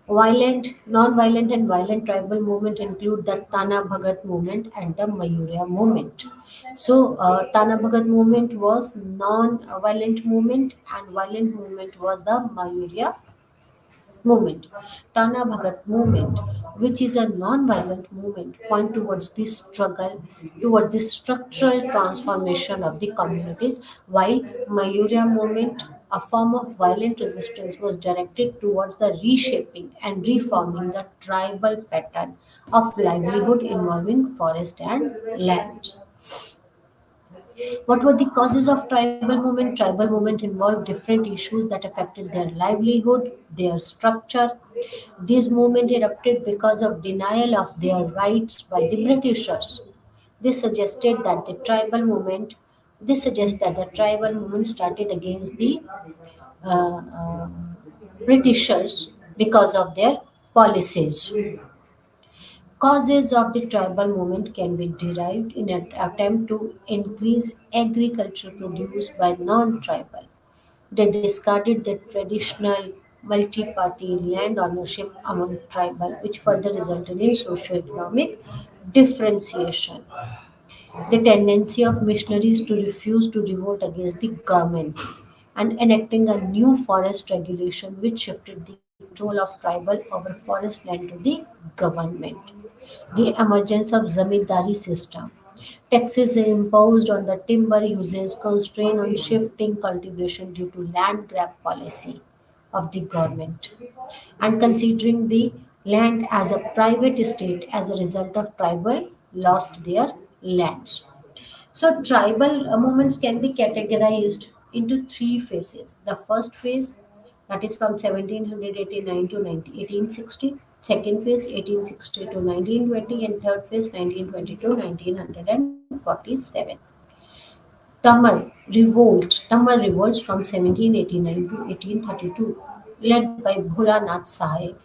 Violent, non-violent, and violent tribal movement include the Tana Bhagat movement and the Mayurya movement. So, Tana Bhagat movement was non-violent movement, and violent movement was the Mayurya movement. Tana Bhagat movement, which is a non-violent movement, point towards the struggle, towards the structural transformation of the communities, while Mayurya movement, a form of violent resistance, was directed towards the reshaping and reforming the tribal pattern of livelihood involving forest and land. What were the causes of tribal movement? Tribal movement involved different issues that affected their livelihood, their structure. This movement erupted because of denial of their rights by the Britishers. This suggested that the tribal movement this suggests that the tribal movement started against the uh, uh, Britishers because of their policies. Causes of the tribal movement can be derived in an attempt to increase agriculture produce by non-tribal. They discarded the traditional multi-party land ownership among tribal, which further resulted in socio-economic differentiation. the tendency of missionaries to refuse to revolt against the government, and enacting a new forest regulation which shifted the control of tribal over forest land to the government. The emergence of zamindari system. Taxes imposed on the timber uses constraint on shifting cultivation due to land grab policy of the government, and considering the land as a private estate as a result of tribal lost their lands. So tribal movements can be categorized into three phases. The first phase, that is from 1789 to 1860. Second phase 1860 to 1920, and third phase 1920 to 1947. Tamar revolts from 1789 to 1832, led by Bholanath Sahay.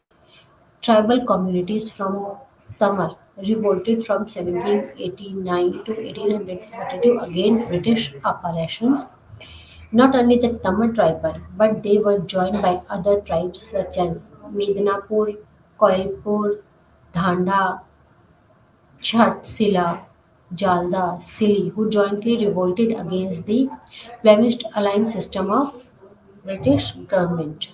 Tribal communities from Tamar revolted from 1789 to 1832 against British operations. Not only the Tamar tribe, but they were joined by other tribes such as Medinapur, Koilpur, Dhanda, Chatsila, Jalda, Sili, who jointly revolted against the Flemish alliance system of British government.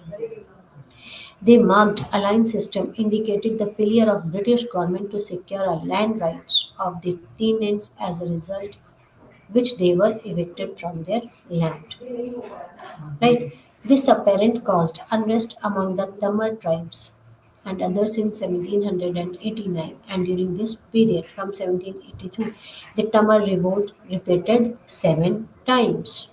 The marked alliance system indicated the failure of British government to secure a land rights of the tenants, as a result which they were evicted from their land. Right? This apparent caused unrest among the Tamar tribes and others in 1789, and during this period from 1782 the Tamar revolt repeated 7 times.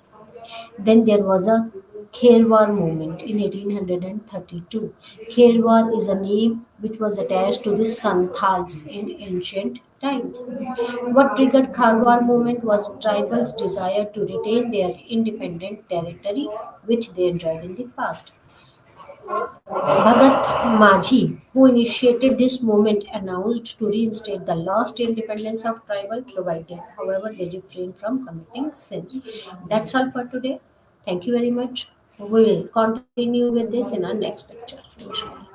Then there was a Kherwar movement in 1832. Kherwar is a name which was attached to the Santhals in ancient times. What triggered Kharwar movement was tribals' desire to retain their independent territory which they enjoyed in the past. Bhagat Majhi, who initiated this movement, announced to reinstate the lost independence of tribal, provided, however, they refrain from committing sins. That's all for today. Thank you very much. We'll continue with this in our next lecture. Namaskar.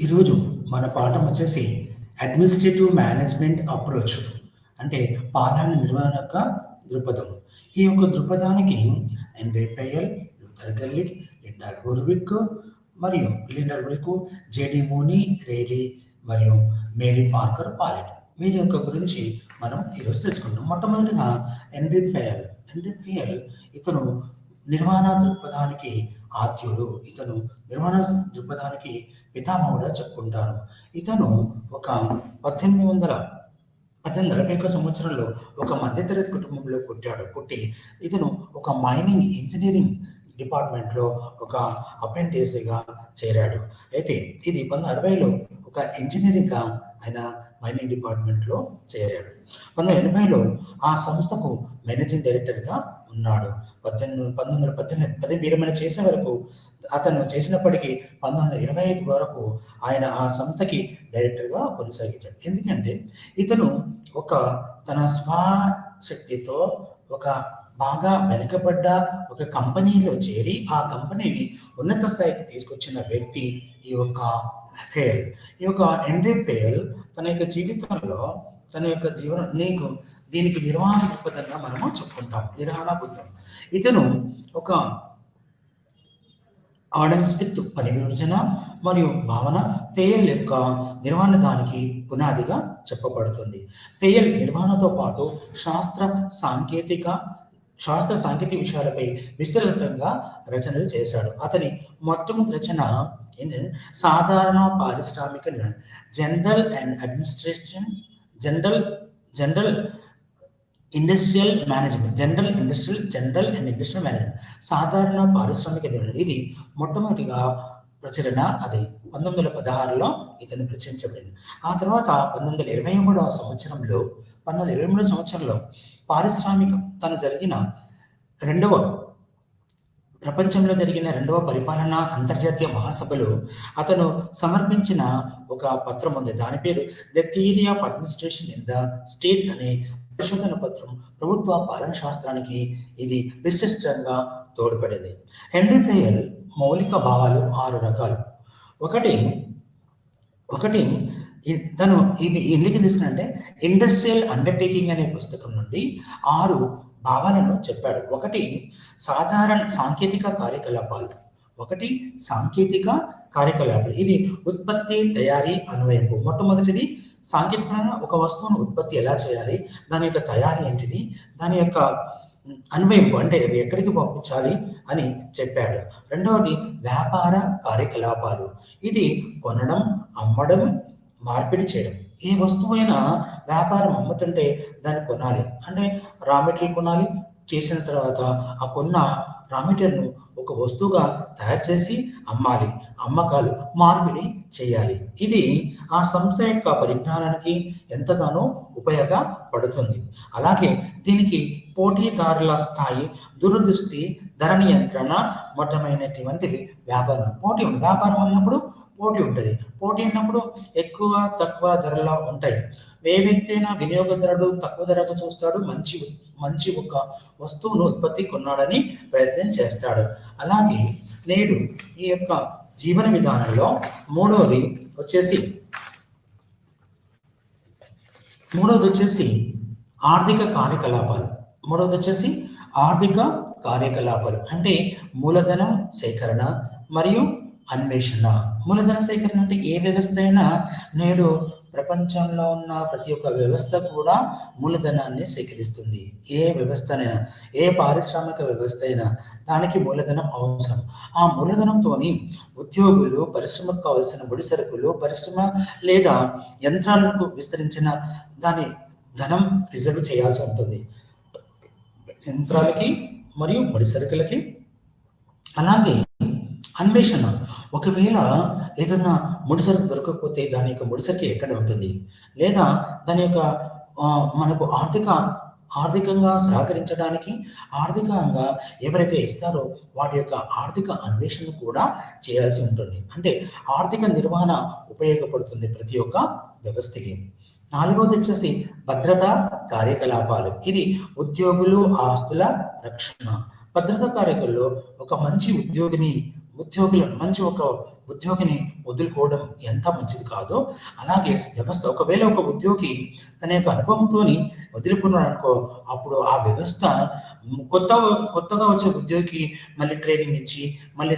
ఈరోజు మన పాఠం వచ్చేసి administrative management approach, అంటే పాలన నిర్వహణ యొక్క దృక్పథం. ఈ యొక్క దృక్పథానికి Henry Fayol, Luther Gulick, Lyndall Urwick, J D Mooney, Reiley మరియు మేరీ పార్కర్ పాలెట్ వీరి యొక్క గురించి మనం ఈరోజు తెలుసుకుంటాం. మొట్టమొదటిగా హెన్రీ ఫెయల్ ఇతను నిర్వహణ దృక్పథానికి ఆద్యుడు. ఇతను నిర్వహణ దృక్పథానికి పితామహుడుగా చెప్పుకుంటారు. ఇతను ఒక 1841 సంవత్సరంలో ఒక మధ్యతరగతి కుటుంబంలో పుట్టి ఇతను ఒక మైనింగ్ ఇంజనీరింగ్ డిపార్ట్మెంట్లో ఒక అప్రెంటిస్గా చేరాడు. అయితే ఇది 1960లో ఒక ఇంజనీరింగ్గా ఆయన మైనింగ్ డిపార్ట్మెంట్లో చేరాడు. 1980లో ఆ సంస్థకు మేనేజింగ్ డైరెక్టర్గా ఉన్నాడు. 1918 విరమణ చేసే వరకు అతను చేసినప్పటికీ 1925 వరకు ఆయన ఆ సంస్థకి డైరెక్టర్గా కొనసాగించాడు. ఎందుకంటే ఇతను తన స్వశక్తితో ఒక బాగా వెనుకబడ్డ ఒక కంపెనీలో చేరి ఆ కంపెనీని ఉన్నత స్థాయికి తీసుకొచ్చిన వ్యక్తి ఈ యొక్క ఫెయల్. ఈ యొక్క హెన్రీ ఫెయల్ తన యొక్క జీవితంలో తన యొక్క దీనికి నిర్వహణ దృక్పథంగా మనము చెప్పుకుంటాం. నిర్వహణ బుద్ధం. ఇతను ఒక ఆడమ్ స్మిత్ పని విభజన మరియు భావన ఫెయల్ యొక్క నిర్వహణ దానికి పునాదిగా చెప్పబడుతుంది. ఫెయల్ నిర్వహణతో పాటు శాస్త్ర సాంకేతిక విషయాలపై విస్తృతంగా రచనలు చేశాడు. అతని మొట్టమొదటి రచన సాధారణ పారిశ్రామిక జనరల్ ఇండస్ట్రియల్ మేనేజ్మెంట్, సాధారణ పారిశ్రామిక నిర్వహణ. ఇది మొట్టమొదటిగా ప్రచురణ అది 1916లో ఇతను ప్రచురించబడింది. ఆ తర్వాత 1923 సంవత్సరంలో ప్రపంచంలో జరిగిన రెండవ పరిపాలన అంతర్జాతీయ మహాసభలో అతను సమర్పించిన ఒక పత్రం ఉంది. దాని పేరు the theory of administration in the state అనే పరిశోధన పత్రం ప్రభుత్వ పాలన శాస్త్రానికి ఇది విశిష్టంగా తోడ్పడింది. హెన్రీ ఫెయల్ మౌలిక భావాలు 6 రకాలు. ఒకటి తను ఇది ఎందుకు తీసుకున్నంటే ఇండస్ట్రియల్ అండర్టేకింగ్ అనే పుస్తకం నుండి 6 భావాలను చెప్పాడు. ఒకటి సాంకేతిక కార్యకలాపాలు. ఇది ఉత్పత్తి, తయారీ, అన్వయింపు. మొట్టమొదటిది సాంకేతికంగా ఒక వస్తువును ఉత్పత్తి ఎలా చేయాలి, దాని యొక్క తయారీ ఏంటిది, దాని యొక్క అన్వయింపు అంటే అది ఎక్కడికి పంపించాలి అని చెప్పాడు. రెండవది వ్యాపార కార్యకలాపాలు. ఇది కొనడం, అమ్మడం, మార్పిడి చేయడం. ఏ వస్తువైనా వ్యాపారం అమ్ముతుంటే దాన్ని కొనాలి అంటే రా మెటీరియల్ కొనాలి. చేసిన తర్వాత ఆ కొన్న రా మెటీరియల్ను ఒక వస్తువుగా తయారు చేసి అమ్మాలి. అమ్మకాలు, మార్పిడి చేయాలి. ఇది ఆ సంస్థ యొక్క పరిజ్ఞానానికి ఎంతగానో ఉపయోగపడుతుంది. అలాగే దీనికి పోటీదారుల స్థాయి, దూరదృష్టి, ధర నియంత్రణ మొదలైనటువంటివి వ్యాపారం అన్నప్పుడు పోటీ ఉంటుంది. పోటీ అన్నప్పుడు ఎక్కువ తక్కువ ధరలో ఉంటాయి. ఏ వ్యక్తి అయినా వినియోగదారుడు తక్కువ ధరకు చూస్తాడు, మంచి ఒక వస్తువును ఉత్పత్తి కొన్నాడని ప్రయత్నం చేస్తాడు. అలాగే నేడు ఈ యొక్క జీవన విధానంలో మూడవది వచ్చేసి ఆర్థిక కార్యకలాపాలు. అంటే మూలధనం సేకరణ మరియు అన్వేషణ. మూలధన సేకరణ అంటే ఏ వ్యవస్థ అయినా నేడు ప్రపంచంలో ఉన్న ప్రతి ఒక్క వ్యవస్థ కూడా మూలధనాన్ని సేకరిస్తుంది. ఏ వ్యవస్థనైనా, ఏ పారిశ్రామిక వ్యవస్థ అయినా దానికి మూలధనం అవసరం. ఆ మూలధనంతోని ఉద్యోగులు, పరిశ్రమకు కావలసిన ముడి సరుకులు, పరిశ్రమ లేదా యంత్రాలకు విస్తరించిన దాని ధనం రిజర్వ్ చేయాల్సి ఉంటుంది, యంత్రాలకి మరియు ముడి సరుకులకి. అలాగే అన్వేషణ. ఒకవేళ ఏదన్నా ముడిసరుకు దొరకకపోతే దాని యొక్క ముడిసరికి ఎక్కడ ఉంటుంది, లేదా దాని యొక్క మనకు ఆర్థికంగా సహకరించడానికి ఆర్థికంగా ఎవరైతే ఇస్తారో వాటి యొక్క ఆర్థిక అన్వేషణ కూడా చేయాల్సి ఉంటుంది. అంటే ఆర్థిక నిర్వహణ ఉపయోగపడుతుంది ప్రతి ఒక్క వ్యవస్థకి. 4వది వచ్చేసి భద్రతా కార్యకలాపాలు. ఇది ఉద్యోగులు, ఆస్తుల రక్షణ. భద్రతా కార్యకలాపాల్లో ఒక మంచి ఉద్యోగులను మంచి ఒక ఉద్యోగిని వదులుకోవడం ఎంత మంచిది కాదో, అలాగే వ్యవస్థ ఒకవేళ ఒక ఉద్యోగి తన యొక్క అనుభవంతోని వదులుకున్నాడు అనుకో, అప్పుడు ఆ వ్యవస్థ కొత్త కొత్తగా వచ్చే ఉద్యోగికి మళ్ళీ ట్రైనింగ్ ఇచ్చి మళ్ళీ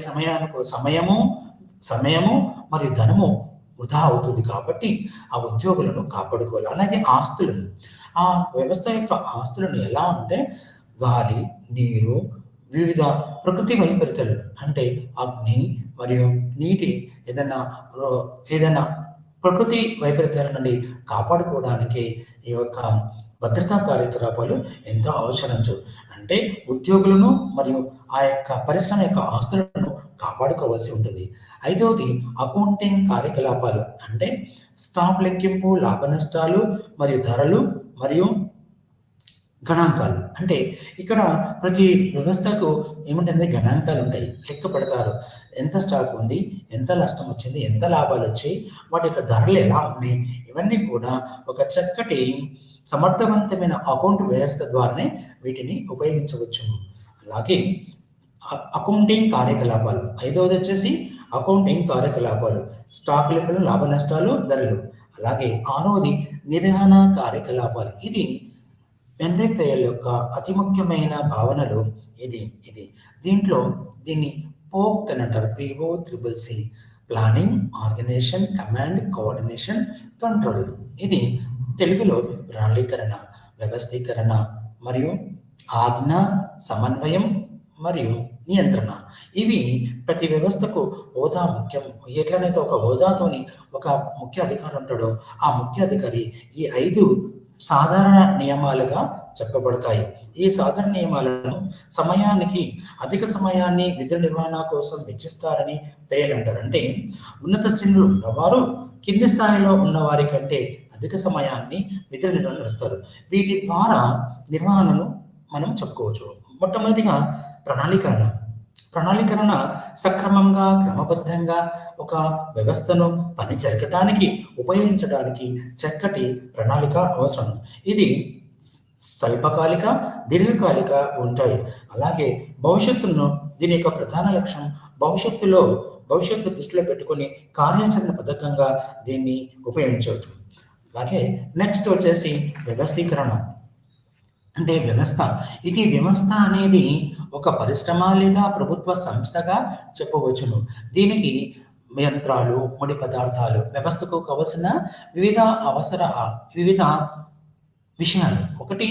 సమయము మరియు ధనము వృధా అవుతుంది. కాబట్టి ఆ ఉద్యోగులను కాపాడుకోవాలి. అలాగే ఆస్తులను, ఆ వ్యవస్థ యొక్క ఆస్తులను ఎలా అంటే గాలి, నీరు, వివిధ ప్రకృతి వైపరీత్యాలు అంటే అగ్ని మరియు నీటి ఏదైనా ప్రకృతి వైపరీత్యాల నుండి కాపాడుకోవడానికి ఈ యొక్క భద్రతా కార్యకలాపాలు ఎంతో అవసరం. అంటే ఉద్యోగులను మరియు ఆ యొక్క పరిశ్రమ యొక్క ఆస్తులను కాపాడుకోవాల్సి ఉంటుంది. ఐదవది అకౌంటింగ్ కార్యకలాపాలు అంటే స్టాక్ లెక్కింపు, లాభ నష్టాలు మరియు ధరలు మరియు గణాంకాలు. అంటే ఇక్కడ ప్రతి వ్యవస్థకు ఏమిటంటే గణాంకాలు ఉంటాయి, లెక్క పెడతారు. ఎంత స్టాక్ ఉంది, ఎంత నష్టం వచ్చింది, ఎంత లాభాలు వచ్చాయి, వాటి యొక్క ధరలు ఎలా ఉన్నాయి, ఇవన్నీ కూడా ఒక చక్కటి సమర్థవంతమైన అకౌంట్ వ్యవస్థ ద్వారానే వీటిని ఉపయోగించవచ్చు. అలాగే అకౌంటింగ్ కార్యకలాపాలు, ఐదవది వచ్చేసి అకౌంటింగ్ కార్యకలాపాలు, స్టాక్ లెక్కలు, లాభ నష్టాలు, ధరలు. అలాగే ఆరవది నిర్వహణ కార్యకలాపాలు. ఇది ఎన్ఎఫ్ఐఎల్ యొక్క అతి ముఖ్యమైన భావనలు ఇది దీన్ని పోక్ అని అంటారు. POCCC, planning, organisation, command, coordination, control. ఇది తెలుగులో ప్రణాళీకరణ, వ్యవస్థీకరణ మరియు ఆజ్ఞ, సమన్వయం మరియు నియంత్రణ. ఇవి ప్రతి వ్యవస్థకు హోదా ముఖ్యం. ఎట్లనైతే ఒక హోదాతోని ఒక ముఖ్య అధికారి ఉంటాడో, ఆ ముఖ్య అధికారి ఈ 5 సాధారణ నియమాలుగా చెప్పబడతాయి. ఈ సాధారణ నియమాలను అధిక సమయాన్ని విధుల నిర్వహణ కోసం వెచ్చిస్తారని పేర్లంటారు. అంటే ఉన్నత శ్రేణులు ఉన్నవారు కింది స్థాయిలో ఉన్న వారి కంటే అధిక సమయాన్ని విధుల నిర్వహణ ఇస్తారు. వీటి ద్వారా నిర్వహణను మనం చెప్పుకోవచ్చు. మొట్టమొదటిగా ప్రణాళీకరణ సక్రమంగా, క్రమబద్ధంగా ఒక వ్యవస్థను పని జరగటానికి ఉపయోగించడానికి చక్కటి ప్రణాళిక అవసరం. ఇది స్వల్పకాలిక, దీర్ఘకాలిక ఉంటాయి. అలాగే దీని యొక్క ప్రధాన లక్ష్యం భవిష్యత్తు దృష్టిలో పెట్టుకొని కార్యాచరణ పథకంగా దీన్ని ఉపయోగించవచ్చు. అలాగే నెక్స్ట్ వచ్చేసి వ్యవస్థీకరణ అంటే వ్యవస్థ అనేది ఒక పరిశ్రమ లేదా ప్రభుత్వ సంస్థగా చెప్పవచ్చును. దీనికి యంత్రాలు, ముడి పదార్థాలు, వ్యవస్థకు కావలసిన వివిధ విషయాలు. ఒకటి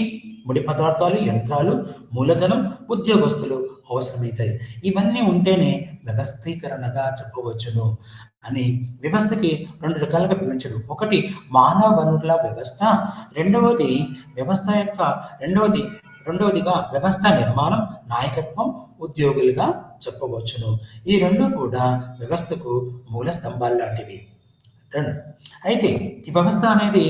ముడి పదార్థాలు, యంత్రాలు, మూలధనం, ఉద్యోగస్తులు అవసరమవుతాయి. ఇవన్నీ ఉంటేనే వ్యవస్థీకరణగా చెప్పవచ్చును అని వ్యవస్థకి 2 రకాలుగా విభజించడు. ఒకటి మానవ వనరుల వ్యవస్థ, రెండవదిగా వ్యవస్థ నిర్మాణం, నాయకత్వం, ఉద్యోగులుగా చెప్పవచ్చును. ఈ 2 కూడా వ్యవస్థకు మూల స్తంభాలు లాంటివి. అయితే ఈ వ్యవస్థ అనేది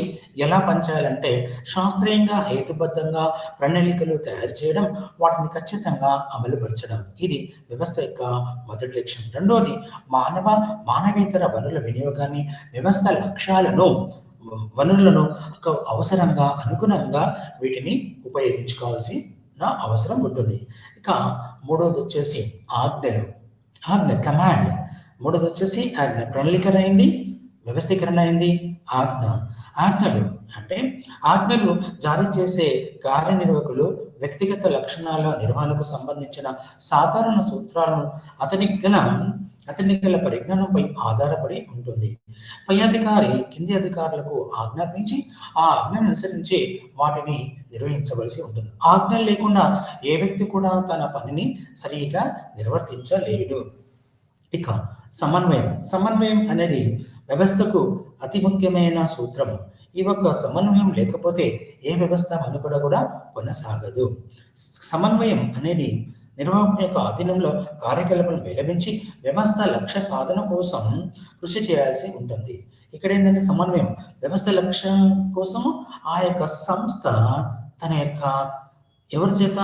ఎలా పనిచేయాలంటే శాస్త్రీయంగా, హేతుబద్ధంగా ప్రణాళికలు తయారు చేయడం, వాటిని ఖచ్చితంగా అమలుపరచడం. ఇది వ్యవస్థ యొక్క మొదటి లక్ష్యం. రెండవది మానవేతర వనరుల వినియోగాన్ని, వ్యవస్థ వనరులను అవసరంగా, అనుగుణంగా వీటిని ఉపయోగించుకోవాల్సిన అవసరం ఉంటుంది. ఇక మూడవది వచ్చేసి కమాండ్. మూడవది వచ్చేసి ప్రణాళికరణ అయింది, వ్యవస్థీకరణ అయింది, ఆజ్ఞలు జారీ చేసే కార్యనిర్వాహకులు వ్యక్తిగత లక్షణాల నిర్వహణకు సంబంధించిన సాధారణ సూత్రాలను అతనికి గల పరిజ్ఞానంపై ఆధారపడి ఉంటుంది. పై అధికారి కింది అధికారులకు ఆజ్ఞాపించి ఆ ఆజ్ఞను అనుసరించి వాటిని నిర్వహించవలసి ఉంటుంది. ఆజ్ఞలు లేకుండా ఏ వ్యక్తి కూడా తన పనిని సరిగా నిర్వర్తించలేడు. ఇక సమన్వయం అనేది వ్యవస్థకు అతి ముఖ్యమైన సూత్రం. ఈ యొక్క సమన్వయం లేకపోతే ఏ వ్యవస్థ మనుగడ కూడా కొనసాగదు. సమన్వయం అనేది నిర్వాహకుని యొక్క ఆధీనంలో కార్యకలాపాలను మేళవించి వ్యవస్థ లక్ష్య సాధన కోసం కృషి చేయాల్సి ఉంటుంది. ఇక్కడ ఏంటంటే సమన్వయం వ్యవస్థ లక్ష్యం కోసము ఆ యొక్క సంస్థ తన యొక్క ఎవరి చేత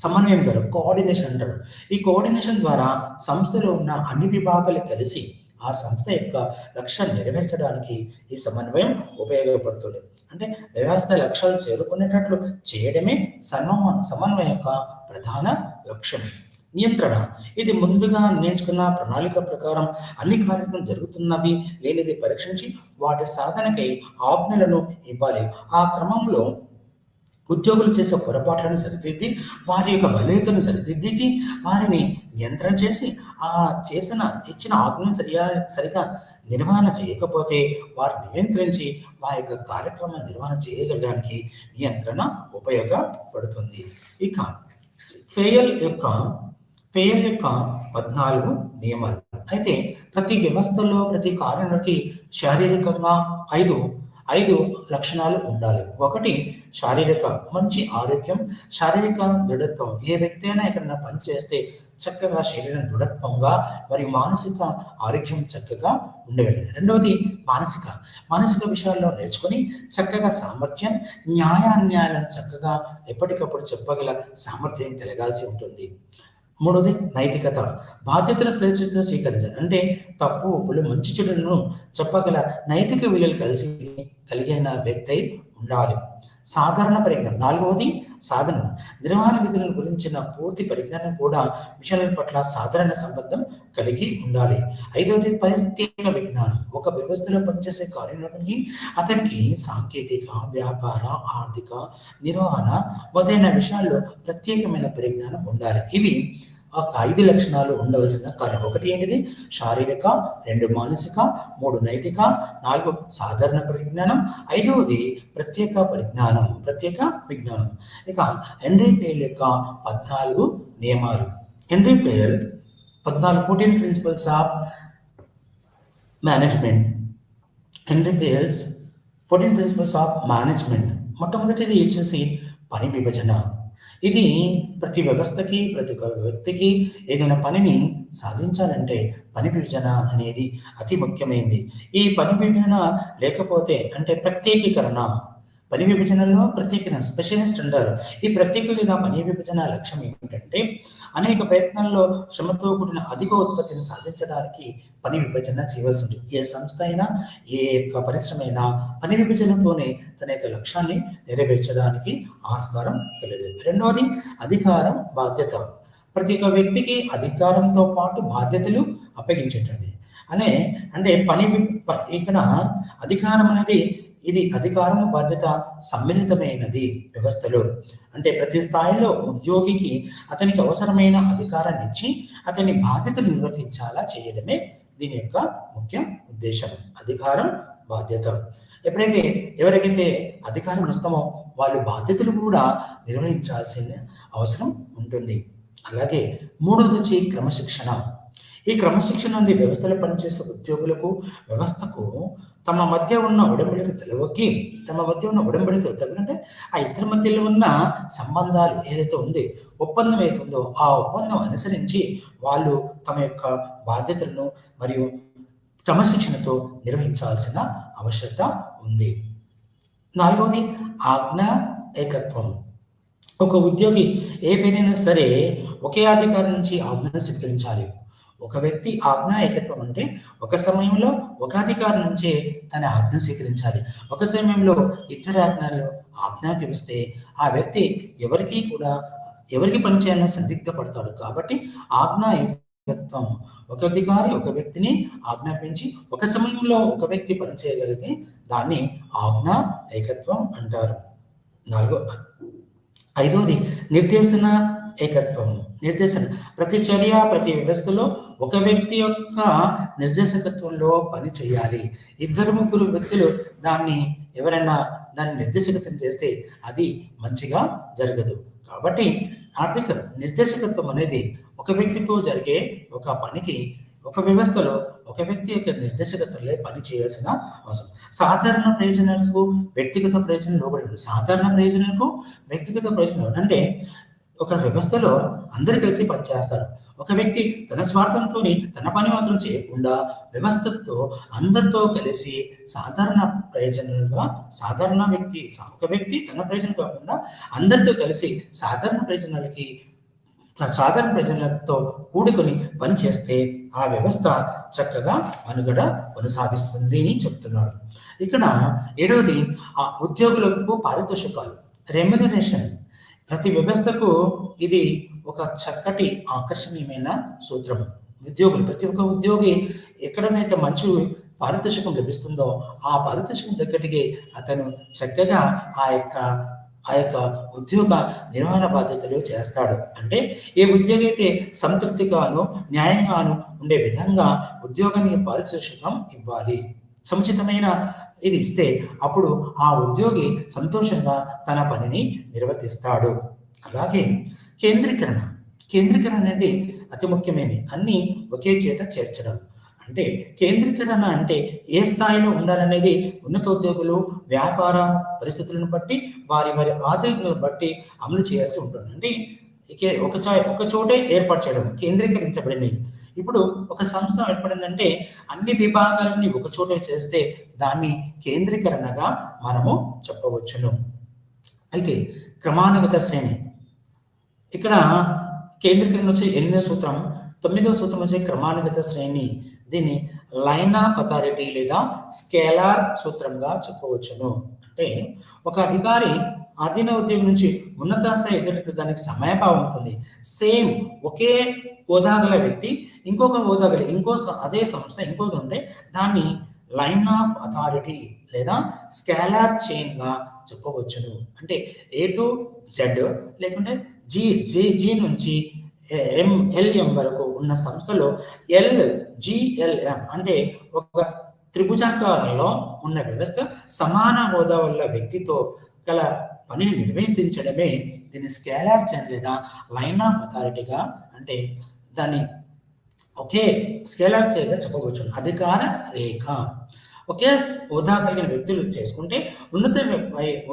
సమన్వయం ద్వారా కోఆర్డినేషన్ అంటారు. ఈ కోఆర్డినేషన్ ద్వారా సంస్థలో ఉన్న అన్ని విభాగాలు కలిసి ఆ సంస్థ యొక్క లక్ష్యాన్ని నెరవేర్చడానికి ఈ సమన్వయం ఉపయోగపడుతుంది. అంటే వ్యవస్థ లక్ష్యాలు చేరుకునేటట్లు చేయడమే సమన్వయం యొక్క ప్రధాన లక్ష్యం. నియంత్రణ, ఇది ముందుగా నిర్ణయించుకున్న ప్రణాళిక ప్రకారం అన్ని కార్యక్రమాలు జరుగుతున్నవి లేనిది పరీక్షించి వాటి సాధనకై ఆజ్ఞలను ఇవ్వాలి. ఆ క్రమంలో ఉద్యోగులు చేసే పొరపాట్లను సరిదిద్ది వారి యొక్క బలహీనతను సరిదిద్ది వారిని నియంత్రణ చేసి ఆ ఇచ్చిన ఆజ్ఞను సరిగా నిర్వహణ చేయకపోతే వారు నియంత్రించి వారి యొక్క కార్యక్రమం నిర్వహణ చేయగలడానికి నియంత్రణ ఉపయోగపడుతుంది. ఇక ఫెయిల్ యొక్క 14 నియమాలు. అయితే ప్రతి వ్యవస్థలో ప్రతి కార్యానికి శారీరకంగా ఐదు లక్షణాలు ఉండాలి. ఒకటి శారీరక మంచి ఆరోగ్యం, శారీరక దృఢత్వం. ఏ వ్యక్తి అయినా ఎక్కడైనా పని చేస్తే చక్కగా శరీరం దృఢత్వంగా మరియు మానసిక ఆరోగ్యం చక్కగా ఉండేవి. రెండవది మానసిక విషయాల్లో నేర్చుకొని చక్కగా సామర్థ్యం, న్యాయాన్యాయాలను చక్కగా ఎప్పటికప్పుడు చెప్పగల సామర్థ్యం కలగాల్సి ఉంటుంది. మూడవది నైతికత, బాధ్యతల స్వేచ్ఛతో స్వీకరించాలి. అంటే తప్పు ఒప్పులు మంచి చెడులను చెప్పగల నైతిక విలువలు కలిగిన వ్యక్తి ఉండాలి. సాధారణ పరిజ్ఞానం. నాలుగవది సాధన, నిర్వహణ విధులను గురించిన పూర్తి పరిజ్ఞానం కూడా విషయాల పట్ల సాధారణ సంబంధం కలిగి ఉండాలి. ఐదవది ప్రత్యేక విజ్ఞానం, ఒక వ్యవస్థలో పనిచేసే కార్యాలయానికి అతనికి సాంకేతిక, వ్యాపార, ఆర్థిక, నిర్వహణ మొదలైన విషయాల్లో ప్రత్యేకమైన పరిజ్ఞానం ఉండాలి. ఇవి 5 లక్షణాలు ఉండవలసిన కార్యం. ఒకటి ఏంటిది? శారీరక, 2 మానసిక, 3 నైతిక, 4 సాధారణ పరిజ్ఞానం, 5వది ప్రత్యేక విజ్ఞానం. ఇక హెన్రీ ఫెయిల్ యొక్క 14 నియమాలు. Henri Fayol 14 principles of management. Henri Fayol's 14 principles of management. మొట్టమొదటిది వచ్చేసి పని విభజన. ఇది ప్రతి వ్యవస్థకి, ప్రతి ఒక్క వ్యక్తికి ఏదైనా పనిని సాధించాలంటే పని విభజన అనేది అతి ముఖ్యమైనది. ఈ పని విభజన లేకపోతే అంటే ప్రత్యేకీకరణ, పని విభజనలో ప్రత్యేకన స్పెషలిస్ట్ అంటారు. ఈ ప్రత్యేక పని విభజన లక్ష్యం ఏమిటంటే అనేక ప్రయత్నాల్లో శ్రమతో కూడిన అధిక ఉత్పత్తిని సాధించడానికి పని విభజన చేయవలసి ఉంటుంది. ఏ సంస్థ అయినా, ఏ యొక్క పరిశ్రమ అయినా పని విభజనతోనే తన యొక్క లక్ష్యాన్ని నెరవేర్చడానికి ఆస్కారం కలదు. రెండవది అధికారం, బాధ్యత. ప్రతి ఒక్క వ్యక్తికి అధికారంతో పాటు బాధ్యతలు అప్పగించేటది అంటే ఇక్కడ అధికారం అనేది ఇది అధికారము బాధ్యత సమ్మిళితమైనది వ్యవస్థలో. అంటే ప్రతి స్థాయిలో ఉద్యోగికి అతనికి అవసరమైన అధికారాన్ని ఇచ్చి అతని బాధ్యతలు నిర్వర్తించాలా చేయడమే దీని యొక్క ముఖ్య ఉద్దేశం. అధికారం, బాధ్యత. ఎప్పుడైతే ఎవరికైతే అధికారం ఇస్తామో వాళ్ళు బాధ్యతలు కూడా నిర్వహించాల్సిన అవసరం ఉంటుంది. అలాగే మూడవది వచ్చి క్రమశిక్షణ. ఈ క్రమశిక్షణ అనేది వ్యవస్థలో పనిచేసే ఉద్యోగులకు, వ్యవస్థకు తమ మధ్య ఉన్న ఒడంబడిక తెలవకి తగినంటే ఆ ఇద్దరి మధ్యలో ఉన్న సంబంధాలు ఏదైతే ఉంది, ఒప్పందం అవుతుందో ఆ ఒప్పందం అనుసరించి వాళ్ళు తమ యొక్క బాధ్యతలను మరియు క్రమశిక్షణతో నిర్వహించాల్సిన ఆవశ్యకత ఉంది. నాలుగవది ఆజ్ఞా ఏకత్వం. ఒక ఉద్యోగి ఏ పనైనా సరే ఒకే అధికారి నుంచి ఆజ్ఞను స్వీకరించాలి. ఒక వ్యక్తి ఆజ్ఞా ఏకత్వం అంటే ఒక సమయంలో ఒక అధికారి నుంచే తన ఆజ్ఞ స్వీకరించాలి. ఒక సమయంలో ఇద్దరు ఆజ్ఞలు ఆజ్ఞాపిస్తే ఆ వ్యక్తి ఎవరికి పనిచేయాలని సందిగ్ధపడతాడు. కాబట్టి ఆజ్ఞా ఏకత్వం, ఒక అధికారి ఒక వ్యక్తిని ఆజ్ఞాపించి ఒక సమయంలో ఒక వ్యక్తి పనిచేయగలిగే దాన్ని ఆజ్ఞా ఏకత్వం అంటారు. ఐదవది నిర్దేశన ఏకత్వం. ప్రతి చర్య, ప్రతి వ్యవస్థలో ఒక వ్యక్తి యొక్క నిర్దేశకత్వంలో పని చేయాలి. 2-3 వ్యక్తులు ఎవరైనా దాన్ని నిర్దేశకత్వం చేస్తే అది మంచిగా జరగదు. కాబట్టి ఆర్థిక నిర్దేశకత్వం అనేది ఒక వ్యక్తితో జరిగే ఒక పనికి ఒక వ్యవస్థలో ఒక వ్యక్తి యొక్క నిర్దేశకత్వంలో పని చేయాల్సిన అవసరం. సాధారణ ప్రయోజనాలకు వ్యక్తిగత ప్రయోజనం లోబడి ఉంది. సాధారణ ప్రయోజనాలకు వ్యక్తిగత ప్రయోజనం అంటే ఒక వ్యవస్థలో అందరూ కలిసి పనిచేస్తారు. ఒక వ్యక్తి తన స్వార్థంతో తన పని మాత్రం చేయకుండా వ్యవస్థతో అందరితో కలిసి సాధారణ ప్రయోజనాలుగా ఒక వ్యక్తి తన ప్రయోజనం కాకుండా అందరితో కలిసి సాధారణ ప్రయోజనాలతో కూడుకొని పనిచేస్తే ఆ వ్యవస్థ చక్కగా మనుగడ కొనసాగిస్తుంది అని చెప్తున్నాడు. ఇక్కడ 7వది ఆ ఉద్యోగులకు పారితోషికాలు, రెమ్యునరేషన్. ప్రతి వ్యవస్థకు ఇది ఒక చక్కటి ఆకర్షణీయమైన సూత్రం. ఉద్యోగులు, ప్రతి ఒక్క ఉద్యోగి ఎక్కడనైతే మంచి పారితోషికం లభిస్తుందో ఆ పారితోషికం దగ్గరికి అతను చక్కగా ఆ యొక్క ఆ యొక్క ఉద్యోగ నిర్వహణ బాధ్యతలు చేస్తాడు. అంటే ఏ ఉద్యోగి అయితే సంతృప్తిగాను న్యాయంగాను ఉండే విధంగా ఉద్యోగానికి పారితోషికం ఇవ్వాలి. సముచితమైన ఇది ఇస్తే అప్పుడు ఆ ఉద్యోగి సంతోషంగా తన పనిని నిర్వర్తిస్తాడు. అలాగే కేంద్రీకరణ. కేంద్రీకరణ అనేది అతి ముఖ్యమైనది. అన్నీ ఒకే చేత చేర్చడం. అంటే కేంద్రీకరణ అంటే ఏ స్థాయిలో ఉండాలనేది ఉన్నతోద్యోగులు వ్యాపార పరిస్థితులను బట్టి వారి వారి ఆదాయాలను బట్టి అమలు చేయాల్సి ఉంటుంది. అంటే ఒక చోటే ఏర్పాటు చేయడం కేంద్రీకరించబడినవి. ఇప్పుడు ఒక సంస్థ ఏర్పడిందంటే అన్ని విభాగాలని ఒక చోటే చేస్తే దాన్ని కేంద్రీకరణగా మనము చెప్పవచ్చును. అయితే క్రమానుగత శ్రేణి. ఇక్కడ కేంద్రీకరణ వచ్చే 8వ సూత్రం, 9వ సూత్రం వచ్చే క్రమానుగత శ్రేణి. దీన్ని లైన్ ఆఫ్ అథారిటీ లేదా స్కేలార్ సూత్రంగా చెప్పవచ్చును. అంటే ఒక అధికారి అధీన ఉద్యోగి నుంచి ఉన్నత స్థాయి ఎదుటి దానికి సమయభావం ఉంటుంది. సేమ్ ఒకే హోదా గల వ్యక్తి ఇంకొక హోదా గల అదే సంస్థ ఇంకోటి ఉంటే దాన్ని లైన్ ఆఫ్ అథారిటీ లేదా స్కేలార్ చైన్ గా చెప్పవచ్చును. అంటే A to Z లేకుంటే జీ నుంచి LM వరకు ఉన్న సంస్థలో GLM అంటే ఒక త్రిభుజాకారంలో ఉన్న వ్యవస్థ సమాన హోదా వల్ల వ్యక్తితో గల పనిని నిర్వర్తించడమే దీన్ని స్కేలార్ చైన్ లేదా లైన్ ఆఫ్ అథారిటీగా, అంటే దాన్ని ఒకే స్కేలార్ చైన్గా చెప్పవచ్చు. అధికార రేఖ. ఒకే హోదా కలిగిన వ్యక్తులు చేసుకుంటే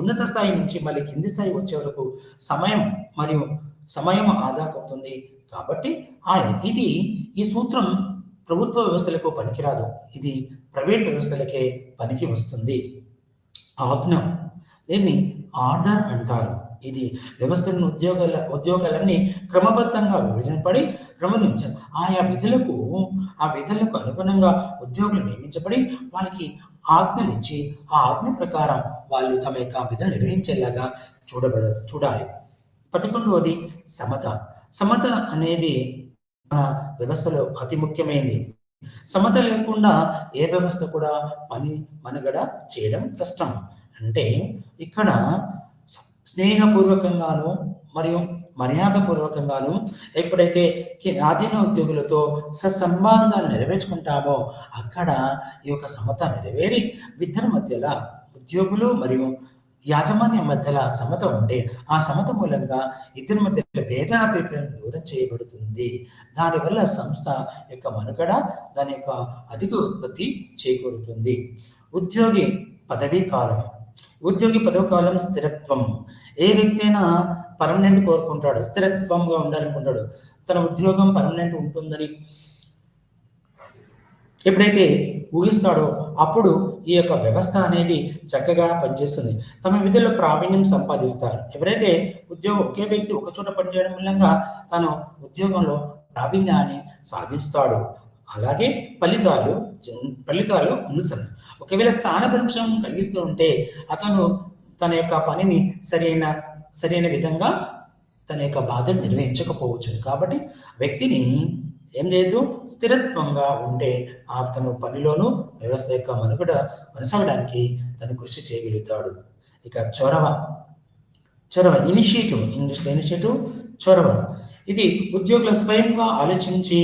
ఉన్నత స్థాయి నుంచి మళ్ళీ కింది స్థాయి వచ్చే వరకు సమయం ఆదా అవుతుంది. కాబట్టి ఈ సూత్రం ప్రభుత్వ వ్యవస్థలకు పనికిరాదు. ఇది ప్రైవేట్ వ్యవస్థలకే పనికి వస్తుంది. ఆజ్ఞ, దీన్ని ఆర్డర్ అంటారు. ఇది వ్యవస్థలను ఉద్యోగాలన్నీ క్రమబద్ధంగా విభజించబడి ఆయా విధులకు అనుగుణంగా ఉద్యోగులు నియమించబడి వాళ్ళకి ఆజ్ఞలు ఇచ్చి ఆ ఆజ్ఞ ప్రకారం వాళ్ళు తమ యొక్క విధులు నిర్వహించేలాగా చూడాలి. 11వది సమత. సమత అనేది మన వ్యవస్థలో అతి ముఖ్యమైనది. సమత లేకుండా ఏ వ్యవస్థ కూడా మనుగడ చేయడం కష్టం. అంటే ఇక్కడ స్నేహపూర్వకంగాను మరియు మర్యాదపూర్వకంగాను ఎప్పుడైతే ఆధీన ఉద్యోగులతో సత్సంబంధాలు నెరవేర్చుకుంటామో అక్కడ ఈ యొక్క సమత నెరవేరి ఇద్దరి మధ్యలో ఉద్యోగులు మరియు యాజమాన్యం మధ్యలో సమత ఉండే ఆ సమత మూలంగా ఇద్దరి మధ్య భేదాభిప్రాయం దూరం చేయబడుతుంది. దానివల్ల సంస్థ యొక్క మనుగడ దాని యొక్క అధిక ఉత్పత్తి చేకూరుతుంది. ఉద్యోగి పదవీ కాలం స్థిరత్వం. ఏ వ్యక్తి అయినా పర్మనెంట్ కోరుకుంటాడు, స్థిరత్వంగా ఉండాలనుకుంటాడు. తన ఉద్యోగం పర్మనెంట్ ఉంటుందని ఎప్పుడైతే ఊహిస్తాడో అప్పుడు ఈ యొక్క వ్యవస్థ అనేది చక్కగా పనిచేస్తుంది. తమ విధుల్లో ప్రావీణ్యం సంపాదిస్తారు. ఎవరైతే ఒకే వ్యక్తి ఒక చోట పనిచేయడం మూలంగా తను ఉద్యోగంలో ప్రావీణ్యాన్ని సాధిస్తాడు. అలాగే ఫలితాలు ఉన్నతం. ఒకవేళ స్థానభ్రంశం కలిగిస్తూ ఉంటే అతను తన యొక్క పనిని సరైన విధంగా తన యొక్క బాధ్యతను నిర్వహించకపోవచ్చు. కాబట్టి వ్యక్తిని ఏం లేదు, స్థిరత్వంగా ఉంటే తను పనిలోనూ వ్యవస్థ యొక్క మనుగడ కొనసాగడానికి తను కృషి చేయగలుగుతాడు. ఇక చొరవ ఇనిషియేటివ్, ఇంగ్లీష్లో ఇనిషియేటివ్, చొరవ. ఇది ఉద్యోగుల స్వయంగా ఆలోచించి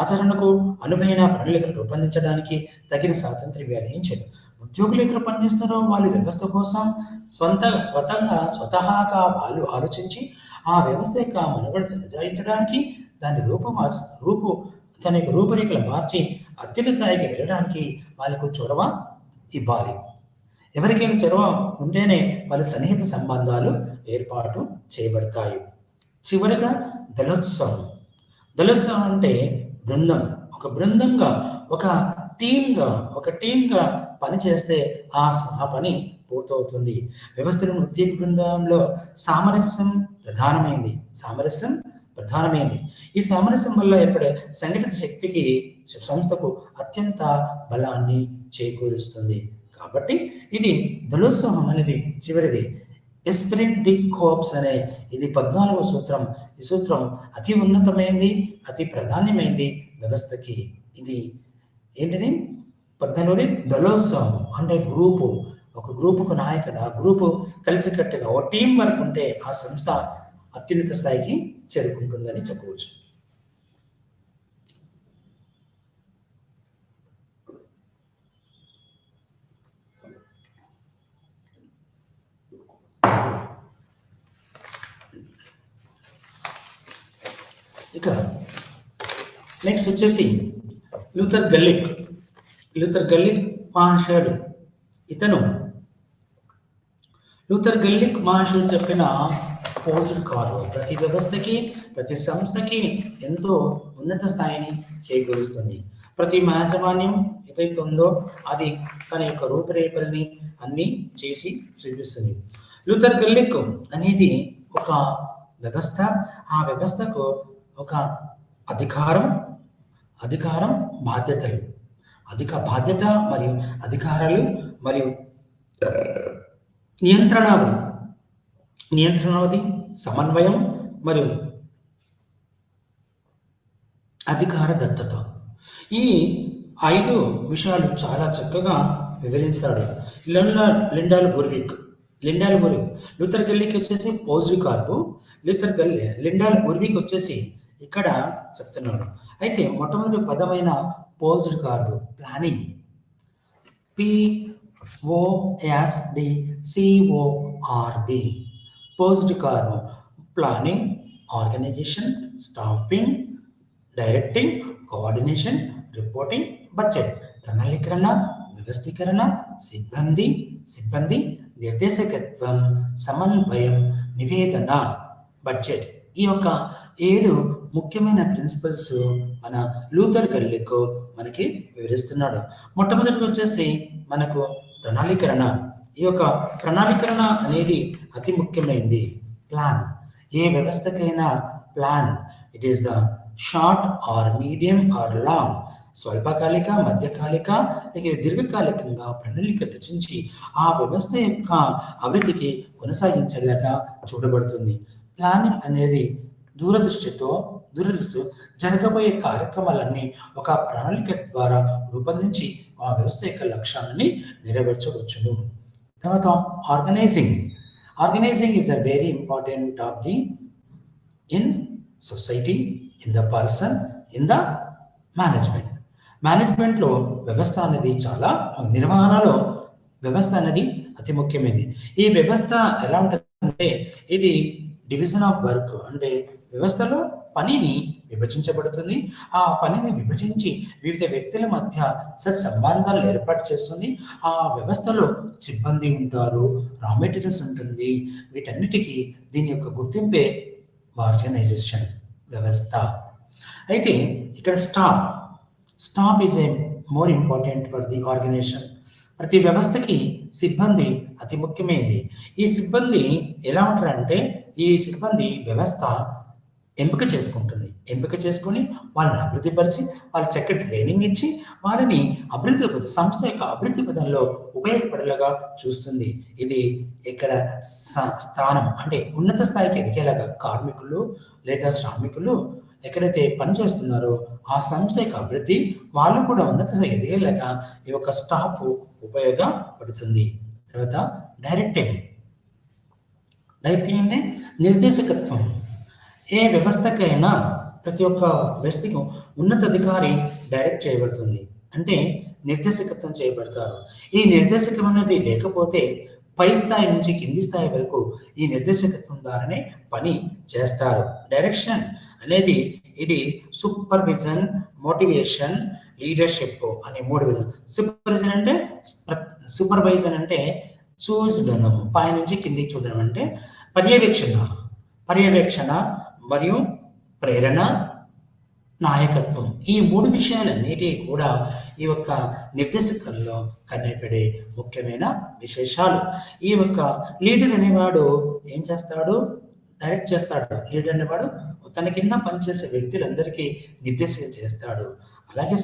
ఆచరణకు అనువైన ప్రణాళికను రూపొందించడానికి తగిన స్వాతంత్ర్యం ఇవ్వాలి. ఉద్యోగులు ఎక్కడ పనిచేస్తారో వాళ్ళు వ్యవస్థ కోసం స్వతహాగా వాళ్ళు ఆలోచించి ఆ వ్యవస్థ యొక్క మనుగడ సరిచేయించడానికి దాని తన యొక్క రూపురేఖలు మార్చి అత్యున్నత స్థాయికి వెళ్ళడానికి వాళ్ళకు చొరవ ఇవ్వాలి. ఎవరికైనా చొరవ ఉంటేనే వాళ్ళ సన్నిహిత సంబంధాలు ఏర్పాటు చేయబడతాయి. చివరిగా దళోత్సవం అంటే బృందం. ఒక బృందంగా ఒక టీంగా పనిచేస్తే ఆ పని పూర్తవుతుంది. వ్యవస్థలో ఉద్యోగ బృందంలో సామరస్యం ప్రధానమైంది. ఈ సామరస్యం వల్ల ఏర్పడే సంఘటిత శక్తికి సంస్థకు అత్యంత బలాన్ని చేకూరుస్తుంది. కాబట్టి ఇది దళోత్సవం అనేది చివరిది. ఎస్పిరిట్ డి కోప్స్ అనే ఇది 14వ సూత్రం. ఈ సూత్రం అతి ఉన్నతమైంది, అతి ప్రాధాన్యమైంది వ్యవస్థకి. ఇది ఏంటిది? 14వది దళోత్సవం అంటే గ్రూపు. ఒక గ్రూపుకు నాయకుడు, ఆ గ్రూపు కలిసికట్టుగా ఒక టీం వర్క్ ఉంటే ఆ సంస్థ అత్యున్నత స్థాయికి చేరుకుంటుందని చెప్పవచ్చు. ఇక నెక్స్ట్ వచ్చేసి లూథర్ గల్లిక్ మహాశయుడు. ఇతను లూథర్ గల్లిక్ మహాశయుడు చెప్పిన పోర్చుడ్ కారు ప్రతి వ్యవస్థకి, ప్రతి సంస్థకి ఎంతో ఉన్నత స్థాయిని చేకూరుస్తుంది. ప్రతి యాజమాన్యం ఏదైతే ఉందో అది తన యొక్క రూపురేఖల్ని అన్ని చేసి చూపిస్తుంది. లూథర్ గల్లిక్ అనేది ఒక వ్యవస్థ. ఆ వ్యవస్థకు ఒక అధికారం, బాధ్యతలు, బాధ్యత మరియు అధికారాలు మరియు నియంత్రణావధి, సమన్వయం మరియు అధికార దత్తత. ఈ 5 విషయాలు చాలా చక్కగా వివరిస్తాడు లిండాల్ బుర్విక్. లూథర్ గల్లిక్ వచ్చేసి పోజిటివ్ కార్పు, లిండాల్ బుర్విక్ వచ్చేసి ఇక్కడ చెప్తున్నాడు. అయితే మొట్టమొదటి పదమైన POSDCORB planning, POSDCORB, POSDCORB planning, organization, staffing, directing, coordination, reporting, budget, ప్రణాళీకరణ, వ్యవస్థీకరణ, సిబ్బంది నిర్దేశకత్వం, సమన్వయం, నివేదన, బడ్జెట్. ఈ యొక్క 7 ముఖ్యమైన ప్రిన్సిపల్స్ మన లూథర్ గల్లిక్ మనకి వివరిస్తున్నాడు. మొట్టమొదటిగా వచ్చేసి మనకు ప్రణాళీకరణ. ఈ యొక్క ప్రణాళీకరణ అనేది అతి ముఖ్యమైనది. ప్లాన్, ఏ వ్యవస్థకైనా plan, it is the short are medium are long, స్వల్పకాలిక, మధ్యకాలిక లేక దీర్ఘకాలికంగా ప్రణాళిక రచించి ఆ వ్యవస్థ యొక్క అభివృద్ధికి కొనసాగించేలాగా చూడబడుతుంది. ప్లానింగ్ అనేది దూరదృష్టి జరగబోయే కార్యక్రమాలన్నీ ఒక ప్రణాళిక ద్వారా రూపొందించి ఆ వ్యవస్థ యొక్క లక్ష్యాలని నెరవేర్చవచ్చును. తర్వాత organising is a very important of the in society, in the person, in the మేనేజ్మెంట్లో వ్యవస్థ అనేది చాలా, నిర్వహణలో వ్యవస్థ అనేది అతి ముఖ్యమైనది. ఈ వ్యవస్థ ఎలా ఉంటుందంటే ఇది డివిజన్ ఆఫ్ వర్క్, అంటే వ్యవస్థలో పనిని విభజించబడుతుంది. ఆ పనిని విభజించి వివిధ వ్యక్తుల మధ్య సత్సంబంధాలు ఏర్పాటు చేస్తుంది. ఆ వ్యవస్థలో సిబ్బంది ఉంటారు, రా మెటీరియల్స్ ఉంటుంది. వీటన్నిటికీ దీని యొక్క గుర్తింపే ఆర్గనైజేషన్ వ్యవస్థ. అయితే ఇక్కడ staff is a more important for the organisation. ప్రతి వ్యవస్థకి సిబ్బంది అతి ముఖ్యమైనది. ఈ సిబ్బంది ఎలా ఉంటారంటే ఈ సిబ్బంది వ్యవస్థ ఎంపిక చేసుకుని వాళ్ళని అభివృద్ధిపరిచి వాళ్ళ చక్కటి ట్రైనింగ్ ఇచ్చి వారిని సంస్థ యొక్క అభివృద్ధి పదంలో ఉపయోగపడేలాగా చూస్తుంది. ఇది ఇక్కడ స్థానం అంటే ఉన్నత స్థాయికి ఎదిగేలాగా కార్మికులు లేదా శ్రామికులు ఎక్కడైతే పనిచేస్తున్నారో ఆ సంస్థ యొక్క అభివృద్ధి వాళ్ళు కూడా ఉన్నత స్థాయి ఎదిగేలాగా ఈ యొక్క స్టాఫ్ ఉపయోగపడుతుంది. తర్వాత డైరెక్టింగ్ అంటే నిర్దేశకత్వం. ఏ వ్యవస్థకైనా ప్రతి ఒక్క వ్యక్తికి ఉన్నతాధికారి డైరెక్ట్ చేయబడుతుంది, అంటే నిర్దేశకత్వం చేయబడతారు. ఈ నిర్దేశకం అనేది లేకపోతే పై స్థాయి నుంచి కింది స్థాయి వరకు ఈ నిర్దేశకత్వం ద్వారానే పని చేస్తారు. డైరెక్షన్ అనేది ఇది సూపర్విజన్, మోటివేషన్, లీడర్షిప్ అనే 3 విధాలు. సూపర్వైజన్ అంటే చూడడం, పై నుంచి కిందికి చూడడం, అంటే పర్యవేక్షణ మరియు ప్రేరణ, నాయకత్వం. ఈ 3 విషయాలన్నిటి కూడా ఈ యొక్క నిర్దేశకంలో కనిపడే ముఖ్యమైన విశేషాలు. ఈ యొక్క లీడర్ అనేవాడు ఏం చేస్తాడు? డైరెక్ట్ చేస్తాడు. లీడర్ అనేవాడు తన కింద పనిచేసే వ్యక్తులందరికీ నిర్దేశం చేస్తాడు. అలాగే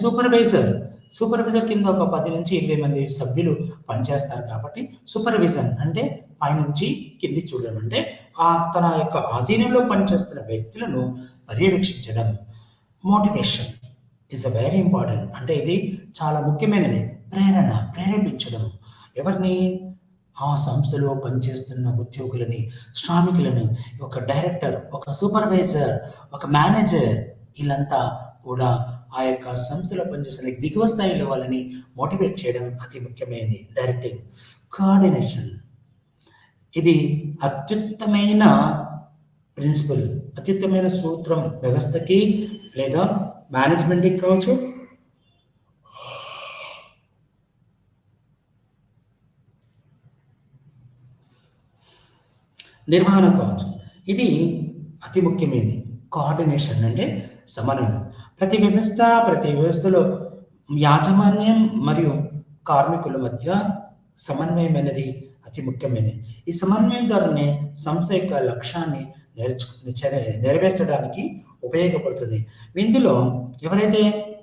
సూపర్వైజర్ కింద ఒక 10 నుంచి 20 మంది సభ్యులు పనిచేస్తారు కాబట్టి సూపర్విజన్ అంటే పైనుంచి కింది చూడడం, అంటే తన యొక్క ఆధీనంలో పనిచేస్తున్న వ్యక్తులను పర్యవేక్షించడం. Motivation is a very important, అంటే ఇది చాలా ముఖ్యమైనది. ప్రేరేపించడం. ఎవరిని? ఆ సంస్థలో పనిచేస్తున్న ఉద్యోగులని, శ్రామికులను. ఒక డైరెక్టర్, ఒక సూపర్వైజర్, ఒక మేనేజర్, వీళ్ళంతా కూడా ఆ యొక్క సంస్థలో పనిచేస్తున్న దిగువ స్థాయిలో వాళ్ళని మోటివేట్ చేయడం అతి ముఖ్యమైనది. డైరెక్టింగ్. కోఆర్డినేషన్, ఇది అత్యుత్తమైన ప్రిన్సిపల్, అత్యుత్తమైన సూత్రం వ్యవస్థకి లేదా మేనేజ్మెంట్కి కావచ్చు, నిర్వహణ కావచ్చు. ఇది అతి ముఖ్యమైనది. కోఆర్డినేషన్ అంటే సమన్వయం. ప్రతి వ్యవస్థలో యాజమాన్యం మరియు కార్మికుల మధ్య సమన్వయం అనేది అతి ముఖ్యమైనది. ఈ సమన్వయం ద్వారానే సంస్థ యొక్క లక్ష్యాన్ని నెరవేర్చడానికి ఉపయోగపడుతుంది. ఇందులో ఎవరైతే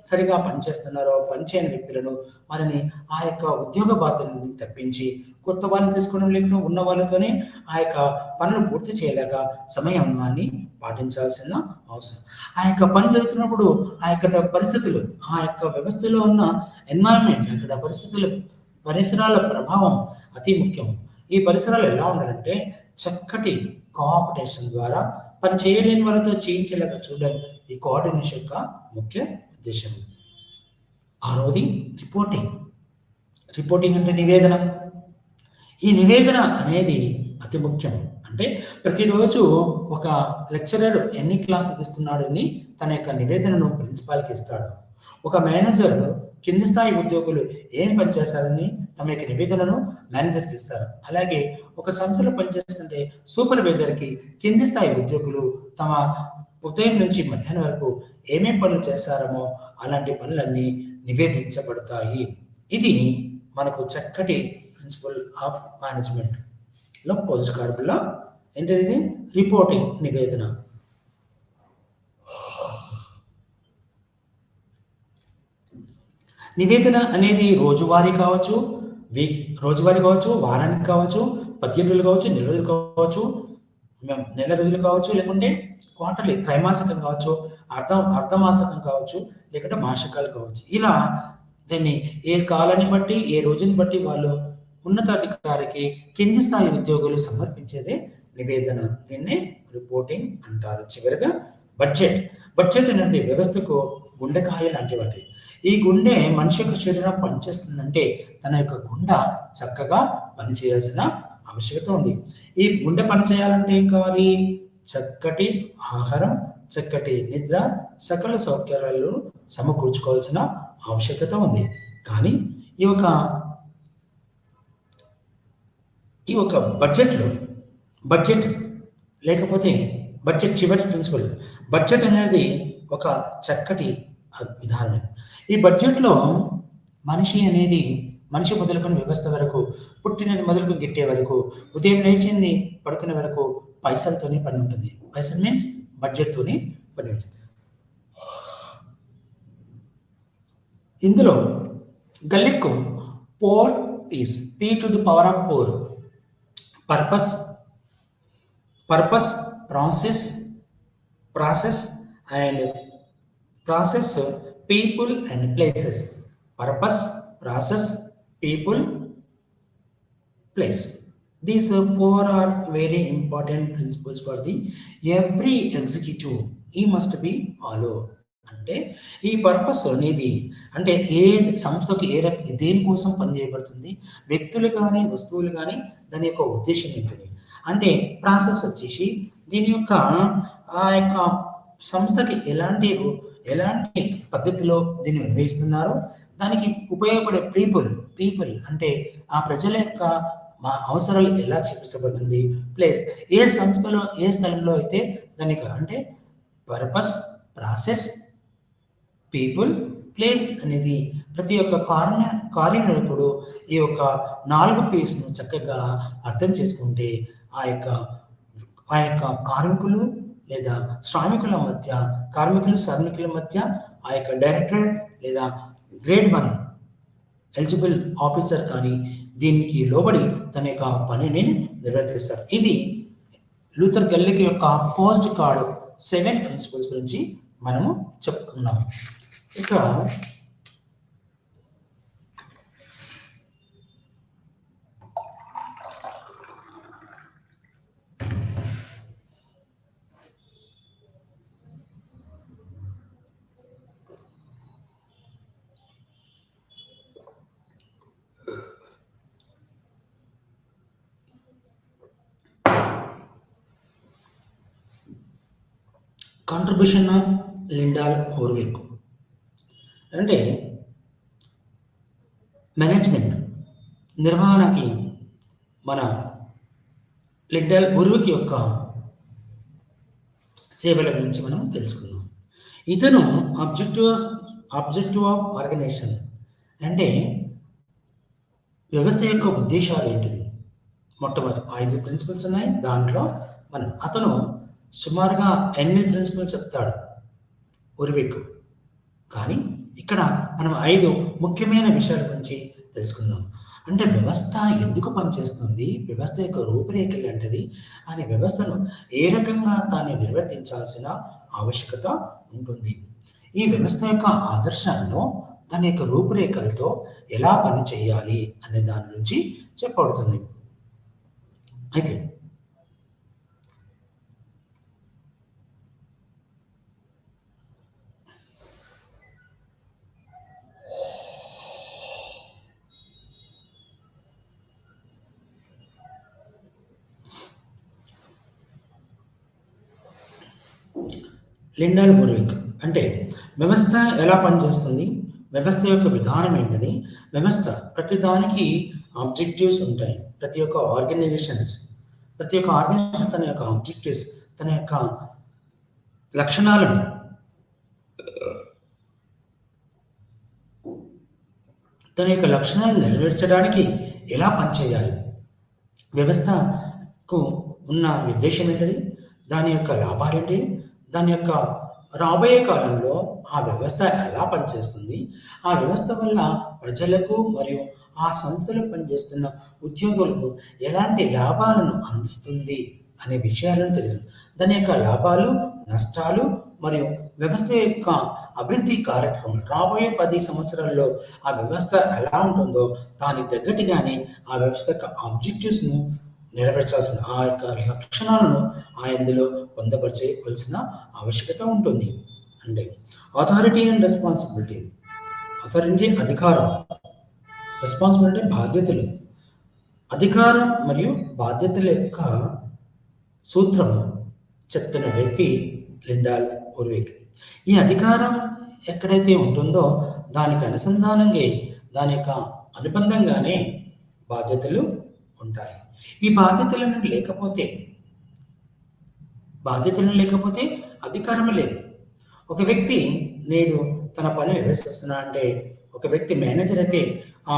సరిగా పనిచేస్తున్నారో పనిచేయని వ్యక్తులను వారిని ఆ యొక్క ఉద్యోగ బాధ్యతలను తప్పించి కొత్త వాళ్ళని తీసుకోవడం, లేకుండా ఉన్న వాళ్ళతోనే ఆ యొక్క పనులు పూర్తి చేయలేక సమయాన్ని పాటించాల్సిన అవసరం. ఆ యొక్క పని జరుగుతున్నప్పుడు ఆ యొక్క పరిస్థితులు, ఆ యొక్క వ్యవస్థలో ఉన్న ఎన్వైరన్మెంట్, అక్కడ పరిసరాల ప్రభావం అతి ముఖ్యం. ఈ పరిసరాలు ఎలా ఉండాలంటే చక్కటి కోఆపరేషన్ ద్వారా పని చేయలేని వాళ్ళతో చేయించలేక చూడడం ఈ కోఆర్డినేషన్ యొక్క ముఖ్య ఉద్దేశం. ఆరోది రిపోర్టింగ్ అంటే నివేదన. ఈ నివేదన అనేది అతి ముఖ్యం. అంటే ప్రతిరోజు ఒక లెక్చరర్ ఎన్ని క్లాసులు తీసుకున్నాడని తన యొక్క నివేదనను ప్రిన్సిపాల్కి ఇస్తాడు. ఒక మేనేజర్ కింది స్థాయి ఉద్యోగులు ఏం పనిచేస్తారని తమ యొక్క నివేదనను మేనేజర్కి ఇస్తారు. అలాగే ఒక సంస్థలో పనిచేస్తుంటే సూపర్వైజర్కి కింది స్థాయి ఉద్యోగులు తమ ఉదయం నుంచి మధ్యాహ్నం వరకు ఏమేం పనులు చేస్తారమో అలాంటి పనులన్నీ నివేదించబడతాయి. ఇది మనకు చక్కటి ప్రిన్సిపల్ ఆఫ్ మేనేజ్మెంట్లో పోస్ట్ కార్బుల్లో ఏంటది? రిపోర్టింగ్, నివేదన. నివేదన అనేది రోజువారీ కావచ్చు, వారానికి కావచ్చు, 15 రోజులు కావచ్చు, నెల రోజులు కావచ్చు, నెల రోజులు కావచ్చు, లేకుంటే క్వార్టర్లీ త్రైమాసికం కావచ్చు, అర్ధమాసకం కావచ్చు, లేకుంటే మాసికాలు కావచ్చు. ఇలా దీన్ని ఏ కాలాన్ని బట్టి, ఏ రోజుని బట్టి వాళ్ళు ఉన్నతాధికారికి కింది స్థాయి ఉద్యోగులు సమర్పించేదే నివేదన. దీన్ని రిపోర్టింగ్ అంటారు. చివరిగా బడ్జెట్ అనేది వ్యవస్థకు గుండెకాయ లాంటివంటి. ఈ గుండె మనిషి యొక్క శరీరం పనిచేస్తుందంటే తన యొక్క గుండె చక్కగా పనిచేయాల్సిన ఆవశ్యకత ఉంది. ఈ గుండె పనిచేయాలంటే ఏం కావాలి? చక్కటి ఆహారం, చక్కటి నిద్ర, సకల సౌకర్యాలు సమకూర్చుకోవాల్సిన ఆవశ్యకత ఉంది. కానీ ఈ ఒక బడ్జెట్ లేకపోతే చివరి ప్రిన్సిపల్. బడ్జెట్ అనేది ఒక చక్కటి విధానం. ఈ బడ్జెట్లో మనిషి మొదలుకొని వ్యవస్థ వరకు, పుట్టినది మొదలుకొని గిట్టే వరకు, ఉదయం లేచింది పడుకునే వరకు పైసలతోనే పని ఉంటుంది. పైసలు మీన్స్ బడ్జెట్తోనే పని ఉంటుంది. ఇందులో గల్లిక్కు 4 P's, P to the power of 4. Purpose, process, people and places. Purpose, process, people, place. These 4 are very important principles for every executive. He must be followed. అంటే ఈ పర్పస్ అనేది అంటే ఏ సంస్థకు దేనికోసం పనిచేయబడుతుంది, వ్యక్తులు కానీ వస్తువులు కానీ దాని యొక్క ఉద్దేశం ఏంటిది. అంటే ప్రాసెస్ వచ్చేసి దీని యొక్క ఆ యొక్క సంస్థకి ఎలాంటి పద్ధతిలో దీన్ని నిర్వహిస్తున్నారో దానికి ఉపయోగపడే పీపుల్ అంటే ఆ ప్రజల యొక్క అవసరాలు ఎలా చూపించబడుతుంది. ప్లేస్ ఏ సంస్థలో ఏ స్థలంలో అయితే దానికి అంటే పర్పస్, ప్రాసెస్, పీపుల్, ప్లేస్ అనేది ప్రతి ఒక్క కార్యనిర్వాహకుడు ఈ యొక్క 4 P'sను చక్కగా అర్థం చేసుకుంటే ఆ యొక్క కార్మికులు లేదా శ్రామికుల మధ్య, శ్రామికుల మధ్య ఆ యొక్క డైరెక్టర్ లేదా గ్రేడ్ 1 ఎలిజిబుల్ ఆఫీసర్ కానీ దీనికి లోబడి తన యొక్క పనిని నిర్వర్తిస్తారు. ఇది లూథర్ గెల్లిక్ యొక్క పోస్ట్ కార్డ్ 7 ప్రిన్సిపల్స్ గురించి మనము చెప్పుకున్నాం. ఇక కాంట్రిబ్యూషన్ ఆఫ్ లిండాల్ ఓర్విక్ అంటే మేనేజ్మెంట్ నిర్వహణకి మన లిండాల్ ఓర్విక్ యొక్క సేవల గురించి మనం తెలుసుకుందాం. ఇతను ఆబ్జెక్టివ్ ఆఫ్ ఆర్గనైజేషన్ అంటే వ్యవస్థ యొక్క ఉద్దేశాలు ఏంటిది, మొట్టమొదటి 5 ప్రిన్సిపల్స్ ఉన్నాయి. దాంట్లో అతను సుమారుగా 8 ప్రిన్సిపల్స్ చెప్తాడు ఓర్విక్. కానీ ఇక్కడ మనం 5 ముఖ్యమైన విషయాల గురించి తెలుసుకుందాం. అంటే వ్యవస్థ ఎందుకు పనిచేస్తుంది, వ్యవస్థ యొక్క రూపురేఖలు ఏంటిది, అనే వ్యవస్థను ఏ రకంగా తాను నిర్వర్తించాల్సిన ఆవశ్యకత ఉంటుంది. ఈ వ్యవస్థ యొక్క ఆదర్శాల్లో తన యొక్క రూపురేఖలతో ఎలా పని చేయాలి అనే దాని గురించి చెప్పబడుతుంది. అయితే లిండాల్ ఓర్విక్ అంటే వ్యవస్థ ఎలా పనిచేస్తుంది, వ్యవస్థ యొక్క విధానం ఏంటిది, వ్యవస్థ ప్రతిదానికి ఆబ్జెక్టివ్స్ ఉంటాయి. ప్రతి ఒక్క ఆర్గనైజేషన్ తన యొక్క ఆబ్జెక్టివ్స్, తన యొక్క లక్షణాలను నెరవేర్చడానికి ఎలా పనిచేయాలి, వ్యవస్థకు ఉన్న ఉద్దేశం ఏంటిది, దాని యొక్క లాభాలేంటి, దాని యొక్క రాబోయే కాలంలో ఆ వ్యవస్థ ఎలా పనిచేస్తుంది, ఆ వ్యవస్థ వల్ల ప్రజలకు మరియు ఆ సంస్థలో పనిచేస్తున్న ఉద్యోగులకు ఎలాంటి లాభాలను అందిస్తుంది అనే విషయాలను తెలుసు. దాని యొక్క లాభాలు, నష్టాలు మరియు వ్యవస్థ యొక్క అభివృద్ధి కార్యక్రమం రాబోయే 10 సంవత్సరాల్లో ఆ వ్యవస్థ ఎలా ఉంటుందో దానికి తగ్గట్టుగానే ఆ వ్యవస్థ యొక్క ఆబ్జెక్టివ్స్ను నెరవేర్చాల్సిన ఆ యొక్క లక్షణాలను ఇందులో పొందపరచవలసిన ఆవశ్యకత ఉంటుంది. అంటే అథారిటీ అండ్ రెస్పాన్సిబిలిటీ. అథారిటీ అధికారం, రెస్పాన్సిబిలిటీ బాధ్యతలు. అధికారం మరియు బాధ్యతల యొక్క సూత్రం చెప్తున్న వ్యక్తి లిండాల్ ఓర్విక్. ఈ అధికారం ఎక్కడైతే ఉంటుందో దానికి అనుబంధంగానే బాధ్యతలు ఉంటాయి. ఈ బాధ్యతలను లేకపోతే అధికారం లేదు. ఒక వ్యక్తి నేడు తన పని నిర్వహిస్తున్నా అంటే ఒక వ్యక్తి మేనేజర్ అయితే ఆ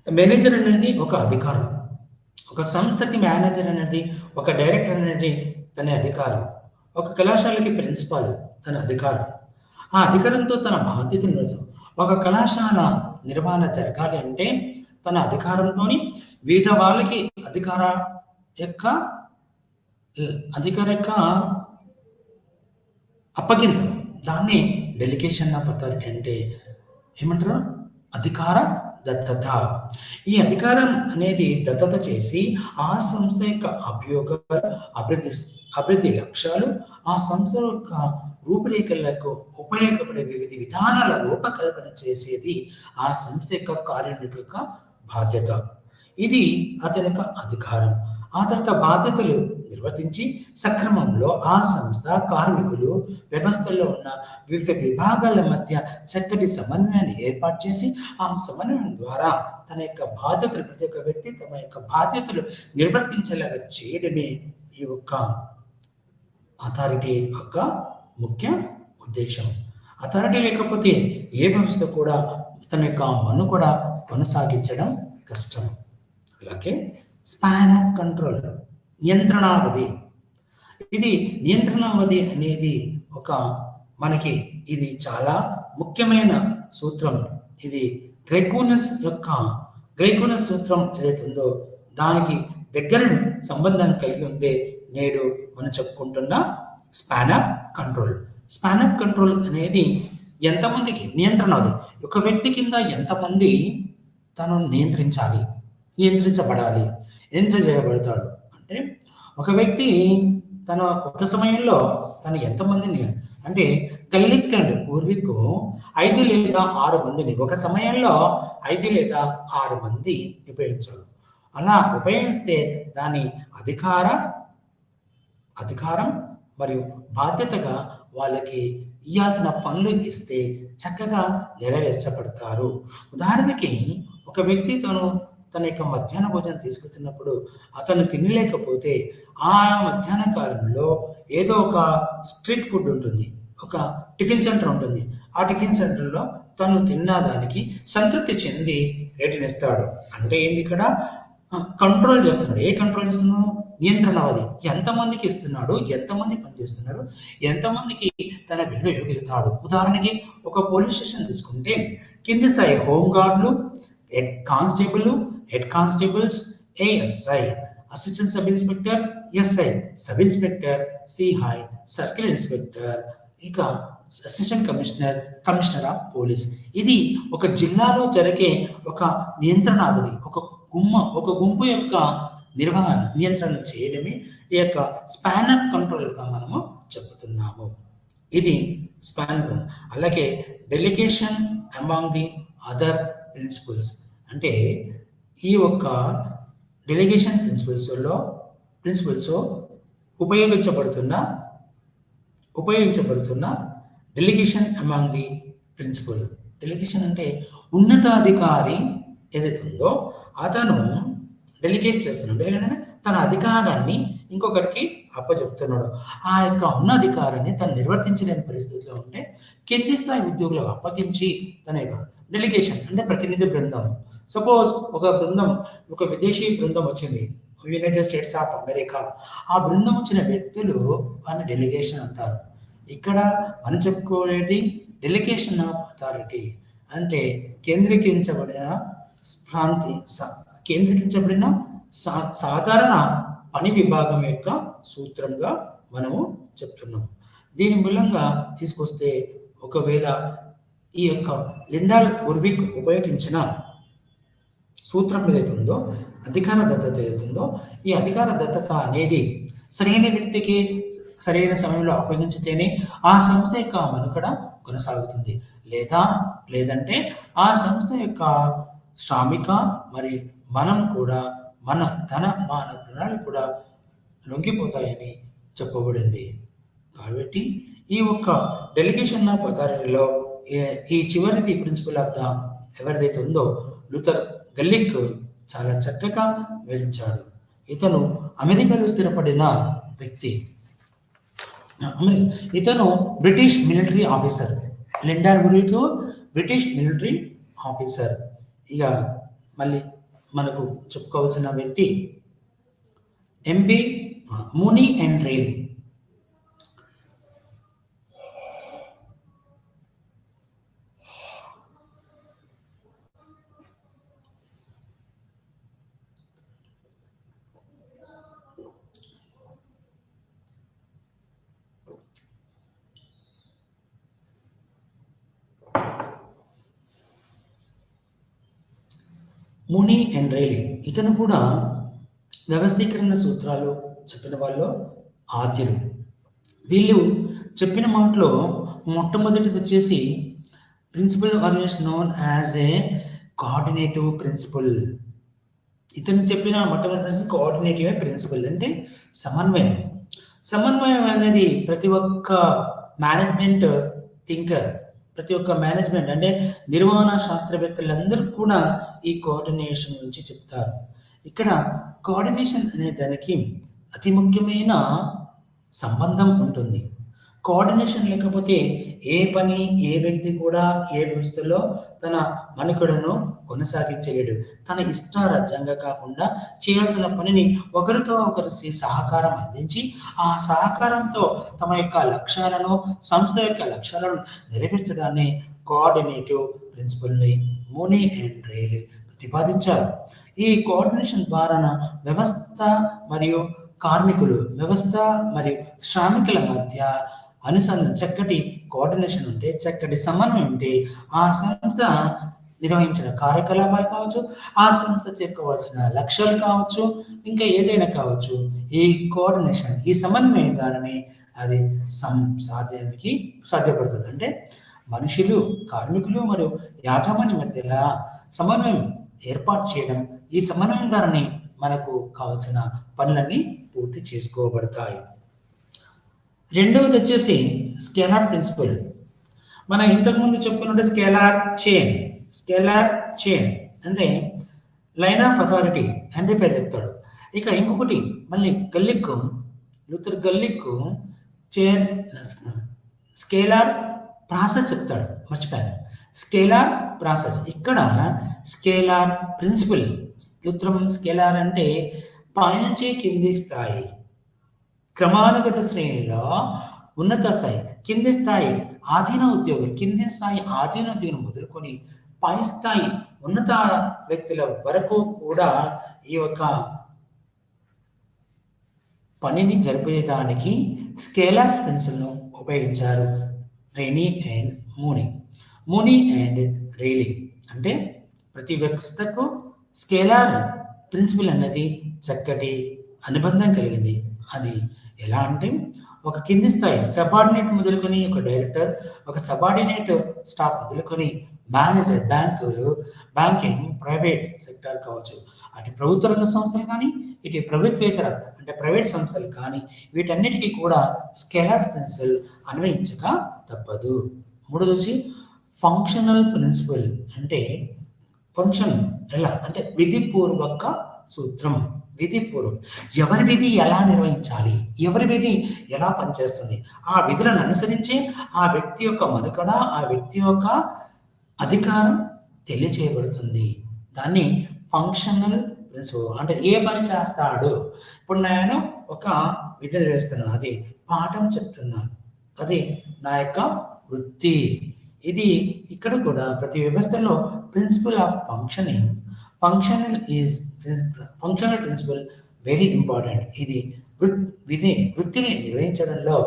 మేనేజర్ అనేది ఒక అధికారం. ఒక సంస్థకి మేనేజర్ అనేది, ఒక డైరెక్టర్ అనేది తన అధికారం. ఒక కళాశాలకి ప్రిన్సిపాల్ తన అధికారం. ఆ అధికారంతో తన బాధ్యతను ఒక కళాశాల నిర్వహణ జరగాలి అంటే తన అధికారంతోని వివిధ వాళ్ళకి అధికార యొక్క అప్పగింత, దాన్ని డెలిగేషన్ ఆఫ్ అథారిటీ అంటే ఏమంటారు, అధికార దత్తత. ఈ అధికారం అనేది దత్తత చేసి ఆ సంస్థ యొక్క అభివృద్ధి లక్ష్యాలు, ఆ సంస్థ యొక్క రూపురేఖలకు ఉపయోగపడే వివిధ విధానాల రూపకల్పన చేసేది ఆ సంస్థ యొక్క కార్యనిర్వహణ యొక్క బాధ్యత. ఇది అతని యొక్క అధికారం. ఆ తర్వాత బాధ్యతలు నిర్వర్తించి సక్రమంలో ఆ సంస్థ కార్మికులు వ్యవస్థలో ఉన్న వివిధ విభాగాల మధ్య చక్కటి సమన్వయాన్ని ఏర్పాటు చేసి ఆ సమన్వయం ద్వారా తన యొక్క బాధ్యతలు, ప్రతి ఒక్క వ్యక్తి తమ యొక్క బాధ్యతలు నిర్వర్తించేలాగా చేయడమే ఈ యొక్క అథారిటీ యొక్క ముఖ్య ఉద్దేశం. అథారిటీ లేకపోతే ఏ వ్యవస్థ కూడా తన యొక్క మనుగడ కొనసాగించడం కష్టం. అలాగే స్పాన్ ఆఫ్ కంట్రోల్, నియంత్రణావధి. ఇది నియంత్రణావధి అనేది ఒక మనకి ఇది చాలా ముఖ్యమైన సూత్రం. ఇది గ్రైకోనస్ సూత్రం ఏదైతే ఉందో దానికి దగ్గర సంబంధం కలిగి ఉంది. నేడు మనం చెప్పుకుంటున్న span of control. Span of control అనేది ఎంతమందికి నియంత్రణావధి, ఒక వ్యక్తి కింద ఎంతమంది తను నియంత్రించబడాలి, చేయబడతాడు అంటే ఒక వ్యక్తి తన ఒక సమయంలో తను ఎంతమందిని అంటే గల్లిక్ అండ్ పూర్వీకు 5 లేదా 6 మందిని ఒక సమయంలో 5 లేదా 6 మంది ఉపయోగించాడు. అలా ఉపయోగిస్తే దాని అధికారం మరియు బాధ్యతగా వాళ్ళకి ఇవ్వాల్సిన పనులు ఇస్తే చక్కగా నెరవేర్చబడతారు. ఉదాహరణకి ఒక వ్యక్తి తన యొక్క మధ్యాహ్న భోజనం తీసుకుతున్నప్పుడు అతను తినలేకపోతే ఆ మధ్యాహ్న కాలంలో ఏదో ఒక స్ట్రీట్ ఫుడ్ ఉంటుంది, ఒక టిఫిన్ సెంటర్ ఉంటుంది. ఆ టిఫిన్ సెంటర్లో తను తిన్న దానికి సంతృప్తి చెంది రేటింగ్ ఇస్తాడు. అంటే ఏంటి ఇక్కడ కంట్రోల్ చేస్తున్నాడు. కంట్రోల్ చేస్తున్నాడు? నియంత్రణావధి. ఎంతమందికి ఇస్తున్నాడు, ఎంతమంది పనిచేస్తున్నారు, ఎంతమందికి తన విలువ ఇవ్వగలుగుతాడు. ఉదాహరణకి ఒక పోలీస్ స్టేషన్ తీసుకుంటే కింది స్థాయి హోంగార్డులు, head constables, ASI, assistant sub inspector, SI, sub inspector, CI, circle inspector, ఇక అసిస్టెంట్ కమిషనర్ ఆఫ్ పోలీస్. ఇది ఒక జిల్లాలో జరిగే ఒక నియంత్రణావధి. ఒక గుంపు యొక్క నియంత్రణ చేయడమే ఈ యొక్క స్పాన్ ఆఫ్ కంట్రోల్గా మనము చెబుతున్నాము. ఇది స్పాన్. అలాగే delegation among the other principles అంటే ఈ యొక్క డెలిగేషన్ ప్రిన్సిపల్స్ ఉపయోగించబడుతున్న delegation among the principle. Delegation అంటే ఉన్నతాధికారి ఏదైతే ఉందో అతను డెలిగేట్ చేస్తున్నాడు. ఎందుకంటే తన అధికారాన్ని ఇంకొకరికి అప్పచెప్తున్నాడు. ఆ యొక్క ఉన్న అధికారాన్ని తను నిర్వర్తించలేని పరిస్థితిలో ఉంటే కింది స్థాయి ఉద్యోగులకు అప్పగించి తన యొక్క డెలిగేషన్ అంటే ప్రతినిధి బృందం. సపోజ్ ఒక విదేశీ బృందం వచ్చింది, యునైటెడ్ స్టేట్స్ ఆఫ్ అమెరికా. ఆ బృందం వచ్చిన వ్యక్తులు వారిని డెలిగేషన్ అంటారు. ఇక్కడ మనం చెప్పుకోలేది డెలిగేషన్ ఆఫ్ అథారిటీ అంటే కేంద్రీకరించబడిన సాధారణ పని విభాగం యొక్క సూత్రంగా మనము చెప్తున్నాం. దీని మూలంగా తీసుకొస్తే ఒకవేళ ఈ యొక్క లిండాల్ ఉర్విక్ ఉపయోగించిన సూత్రం ఏదైతే ఉందో, అధికార దత్తత ఏదైతుందో, ఈ అధికార దత్తత అనేది సరైన వ్యక్తికి సరైన సమయంలో అప్పగించితేనే ఆ సంస్థ యొక్క మనుగడ కొనసాగుతుంది. లేదంటే ఆ సంస్థ యొక్క శ్రామిక మరి మనం కూడా మన ప్రణాళిక కూడా లొంగిపోతాయని చెప్పబడింది. కాబట్టి ఈ ఒక్క డెలిగేషన్ ఆఫ్ అథారిటీలో ఈ చివరిది ప్రిన్సిపల్ ఆఫ్ ద ఎవరిదైతే ఉందో లూథర్ గల్లిక్ చాలా చక్కగా వివరించాడు. ఇతను అమెరికాలో స్థిరపడిన వ్యక్తి. ఇతను British military officer. Lyndall Urwick British military officer. ఇక మళ్ళీ మనకు చెప్పుకోవాల్సిన వ్యక్తి MP Mooney and Reiley. Mooney and Reiley ఇతను కూడా వ్యవస్థీకరణ సూత్రాలు చెప్పిన వాళ్ళు ఆద్యులు. వీళ్ళు చెప్పిన మాటలో మొట్టమొదటిది వచ్చేసి principle are known as a coordinative principle. ఇతను చెప్పిన మొట్టమొదటి కోఆర్డినేటివ్ ప్రిన్సిపల్ అంటే సమన్వయం అనేది ప్రతి ఒక్క మేనేజ్మెంట్ థింకర్, ప్రతి ఒక్క మేనేజ్మెంట్ అంటే నిర్వహణ శాస్త్రవేత్తలందరూ కూడా ఈ కోఆర్డినేషన్ గురించి చెప్తారు. ఇక్కడ కోఆర్డినేషన్ అనే దానికి అతి ముఖ్యమైన సంబంధం ఉంటుంది. కోఆర్డినేషన్ లేకపోతే ఏ పని, ఏ వ్యక్తి కూడా ఏ వ్యవస్థలో తన మనుగడను కొనసాగించలేడు. తన ఇష్టారాజ్యంగా కాకుండా చేయాల్సిన పనిని ఒకరితో ఒకరు సహకారం అందించి, ఆ సహకారంతో తమ యొక్క లక్ష్యాలను, సంస్థ యొక్క లక్ష్యాలను నెరవేర్చడాన్ని కోఆర్డినేటివ్ ప్రిన్సిపల్ని మూనీ అండ్ రైలీ ప్రతిపాదించారు. ఈ కోఆర్డినేషన్ ద్వారా వ్యవస్థ మరియు కార్మికులు, వ్యవస్థ మరియు శ్రామికుల మధ్య చక్కటి కోఆర్డినేషన్ ఉంటే, చక్కటి సమన్వయం ఉంటే, ఆ సంస్థ నిర్వహించిన కార్యకలాపాలు కావచ్చు, ఆ సంస్థ చేరుకోవాల్సిన లక్ష్యాలు కావచ్చు, ఇంకా ఏదైనా కావచ్చు, ఈ కోఆర్డినేషన్, ఈ సమన్వయం ద్వారానే అది సాధ్యానికి సాధ్యపడుతుంది. అంటే మనుషులు, కార్మికులు మరియు యాజమాన్య మధ్యలో సమన్వయం ఏర్పాటు చేయడం, ఈ సమన్వయం ద్వారానే మనకు కావాల్సిన పనులన్నీ పూర్తి చేసుకోబడతాయి. రెండవది వచ్చేసి స్కేలార్ ప్రిన్సిపల్. మనం ఇంతకుముందు చెప్పుకున్నట్టు స్కేలార్ చైన్ అంటే line of authority henry fair చెప్తాడు. ఇక ఇంకొకటి మళ్ళీ Luther gallic chain scalar process చెప్తాడు, మర్చిపోయాను. స్కేలార్ ప్రాసెస్, ఇక్కడ స్కేలార్ ప్రిన్సిపల్. సూత్రం స్కేలార్ అంటే పైనుంచి కింది స్థాయి, క్రమానుగత శ్రేణిలో ఉన్నత స్థాయి, కింది స్థాయి ఆధీన ఉద్యోగులు, కింది స్థాయి ఆధీన ఉద్యోగులు మొదలుకొని పై స్థాయి ఉన్నత వ్యక్తుల వరకు కూడా ఈ యొక్క పనిని జరిపేయడానికి స్కేలార్ ప్రిన్సిపల్ను ఉపయోగించారు రైనీ అండ్ మూనీ అండ్ రైలీ. అంటే ప్రతి వ్యవస్థకు స్కేలార్ ప్రిన్సిపల్ అన్నది చక్కటి అనుబంధం కలిగింది. అది ఎలా అంటే, ఒక కింది స్థాయి సబార్డినేట్ మొదలుకొని ఒక డైరెక్టర్, ఒక సబార్డినేట్ స్టాఫ్ మొదలుకొని మేనేజర్, బ్యాంకింగ్, ప్రైవేట్ సెక్టర్ కావచ్చు, అటు ప్రభుత్వ రంగ సంస్థలు కానీ, ఇటు ప్రభుత్వేతర అంటే ప్రైవేట్ సంస్థలు కానీ, వీటన్నిటికీ కూడా స్కేలార్ ప్రిన్సిపల్ అన్వయించక తప్పదు. మూడోది ఫంక్షనల్ ప్రిన్సిపల్. అంటే ఫంక్షన్ ఎలా అంటే విధిపూర్వక సూత్రం. విధిపూర్వక, ఎవరి విధి ఎలా నిర్వహించాలి, ఎవరి విధి ఎలా పనిచేస్తుంది, ఆ విధులను అనుసరించి ఆ వ్యక్తి యొక్క మనుగడ, ఆ వ్యక్తి యొక్క అధికారం తెలియచేయబడుతుంది. దాన్ని ఫంక్షనల్ ప్రిన్సిపల్. అంటే ఏ పని చేస్తాడు, ఇప్పుడు నేను ఒక విధి నిర్వహిస్తున్నాను, అది పాఠం చెప్తున్నాను, అది నా యొక్క వృత్తి. ఇది ఇక్కడ కూడా ప్రతి వ్యవస్థలో principle of functioning, functional principle very important. ఇది వృత్తిని నిర్వహించడంలో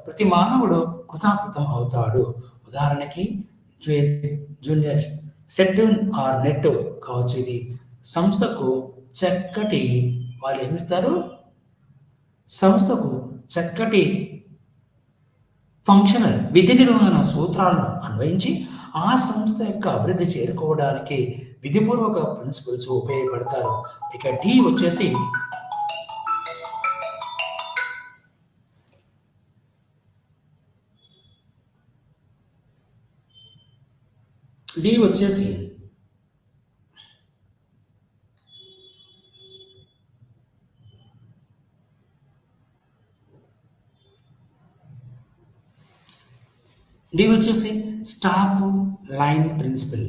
ప్రతి మానవుడు కృతాకృతం అవుతాడు. ఉదాహరణకి జూనియర్ సెట్ ఆర్ నెట్ కావచ్చు. ఇది సంస్థకు చక్కటి వాళ్ళు ఏమిస్తారు, సంస్థకు చక్కటి ఫంక్షనల్ విధి నిర్వహణ సూత్రాలను అన్వయించి ఆ సంస్థ యొక్క అభివృద్ధి చేరుకోవడానికి విధిపూర్వక ప్రిన్సిపల్స్ ఉపయోగపడతారు. ఇక డి వచ్చేసి staff line principle.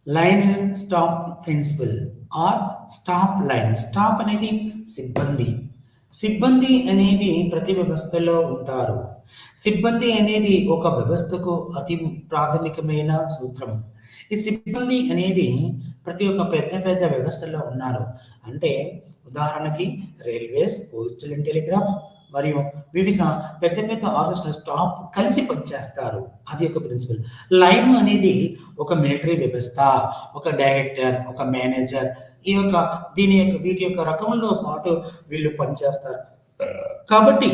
Line staff principle or staff line. Staff అనేది సిబ్బంది అనేది ప్రతి వ్యవస్థలో ఉంటారు. సిబ్బంది అనేది ఒక వ్యవస్థకు అతి ప్రాథమికమైన సూత్రం. ఈ సిబ్బంది అనేది ప్రతి ఒక్క పెద్ద వ్యవస్థలో ఉన్నారు. అంటే ఉదాహరణకి రైల్వేస్, పోస్టల్ అండ్ టెలిగ్రాఫ్ మరియు వివిధ పెద్ద ఆఫీసుల స్టాఫ్ కలిసి పనిచేస్తారు. అది ఒక ప్రిన్సిపల్. లైన్ అనేది ఒక మిలిటరీ వ్యవస్థ, ఒక డైరెక్టర్, ఒక మేనేజర్, వీటి యొక్క రకములతో పాటు వీళ్ళు పనిచేస్తారు. కాబట్టి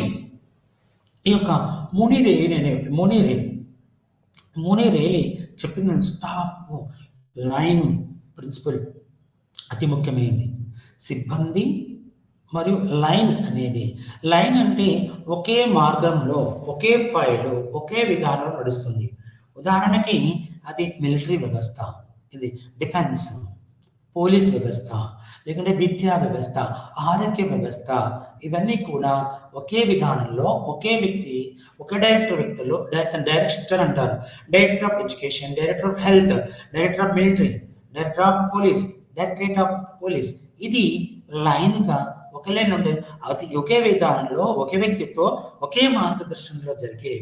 ఈ యొక్క మూనీ రైలీ చెప్పిన స్టాఫ్ లైన్ ప్రిన్సిపల్ అతి ముఖ్యమైనది. సిబ్బంది మరియు లైన్ అంటే ఒకే మార్గంలో, ఒకే ఫైలు, ఒకే విధానంలో నడుస్తుంది. ఉదాహరణకి అది మిలిటరీ వ్యవస్థ, ఇది డిఫెన్స్, పోలీస్ వ్యవస్థ, లేకుంటే విద్యా వ్యవస్థ, ఆరోగ్య వ్యవస్థ, ఇవన్నీ కూడా ఒకే విధానంలో ఒకే వ్యక్తి, ఒక వ్యక్తులు డైరెక్టర్ అంటారు. Director of education, director of health, director of military, director of police, directorate of police. ఇది లైన్గా ఒక లైన్ ఉండే అది ఒకే విధానంలో ఒకే వ్యక్తితో ఒకే మార్గదర్శనంలో జరిగే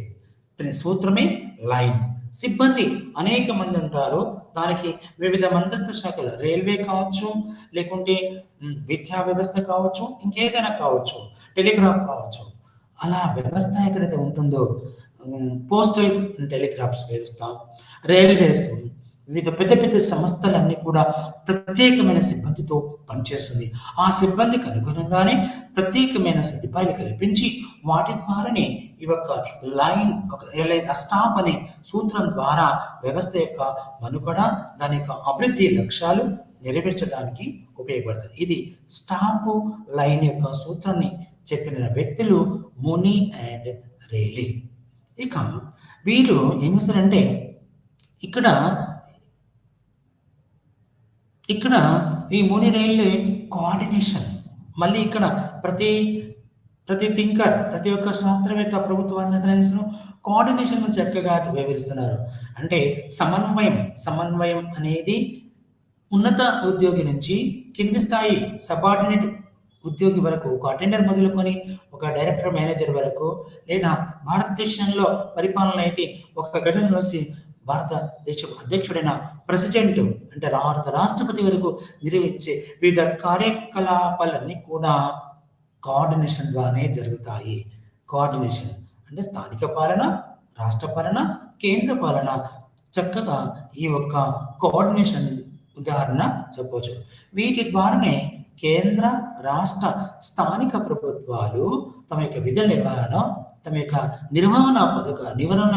సూత్రమే లైన్. సిబ్బంది అనేక మంది ఉంటారు. దానికి వివిధ మంత్రిత్వ శాఖలు, రైల్వే కావచ్చు, లేకుంటే విద్యా వ్యవస్థ కావచ్చు, ఇంకేదైనా కావచ్చు, టెలిగ్రాఫ్ కావచ్చు. అలా వ్యవస్థ ఎక్కడైతే ఉంటుందో పోస్టల్ టెలిగ్రాఫ్స్ వ్యవస్థ, రైల్వేస్, వివిధ పెద్ద పెద్ద సంస్థలన్నీ కూడా ప్రత్యేకమైన సిబ్బందితో పనిచేస్తుంది. ఆ సిబ్బందికి అనుగుణంగానే ప్రత్యేకమైన సదుపాయాలు కల్పించి వాటి ద్వారానే ఈ యొక్క లైన్ స్టాప్ అనే సూత్రం ద్వారా వ్యవస్థ యొక్క మనుగడ, దాని యొక్క అభివృద్ధి లక్ష్యాలు నెరవేర్చడానికి ఉపయోగపడుతుంది. ఇది స్టాప్ లైన్ యొక్క సూత్రాన్ని చెప్పిన వ్యక్తులు ముని అండ్ రేలీ. ఇక వీరు ఏం చేస్తారంటే ఇక్కడ ఈ ముని రైల్వే కోఆర్డినేషన్, మళ్ళీ ఇక్కడ ప్రతి థింకర్, ప్రతి ఒక్క శాస్త్రవేత్త, ప్రభుత్వ కోఆర్డినేషన్ చక్కగా వివరిస్తున్నారు. అంటే సమన్వయం అనేది ఉన్నత ఉద్యోగి నుంచి కింది స్థాయి సబార్డినేట్ ఉద్యోగి వరకు, ఒక అటెండర్ మొదలుకొని ఒక డైరెక్టర్, మేనేజర్ వరకు, లేదా భారతదేశంలో పరిపాలన అయితే ఒక గడువులోసి భారతదేశ అధ్యక్షుడైన ప్రెసిడెంట్ అంటే భారత రాష్ట్రపతి వరకు నిర్వహించే వివిధ కార్యకలాపాలన్నీ కూడా కోఆర్డినేషన్ ద్వారానే జరుగుతాయి. కోఆర్డినేషన్ అంటే స్థానిక పాలన, రాష్ట్ర పాలన, కేంద్ర పాలన చక్కగా ఈ యొక్క కోఆర్డినేషన్ ఉదాహరణ చెప్పవచ్చు. వీటి ద్వారానే కేంద్ర, రాష్ట్ర, స్థానిక ప్రభుత్వాలు తమ యొక్క విధుల నిర్వహణ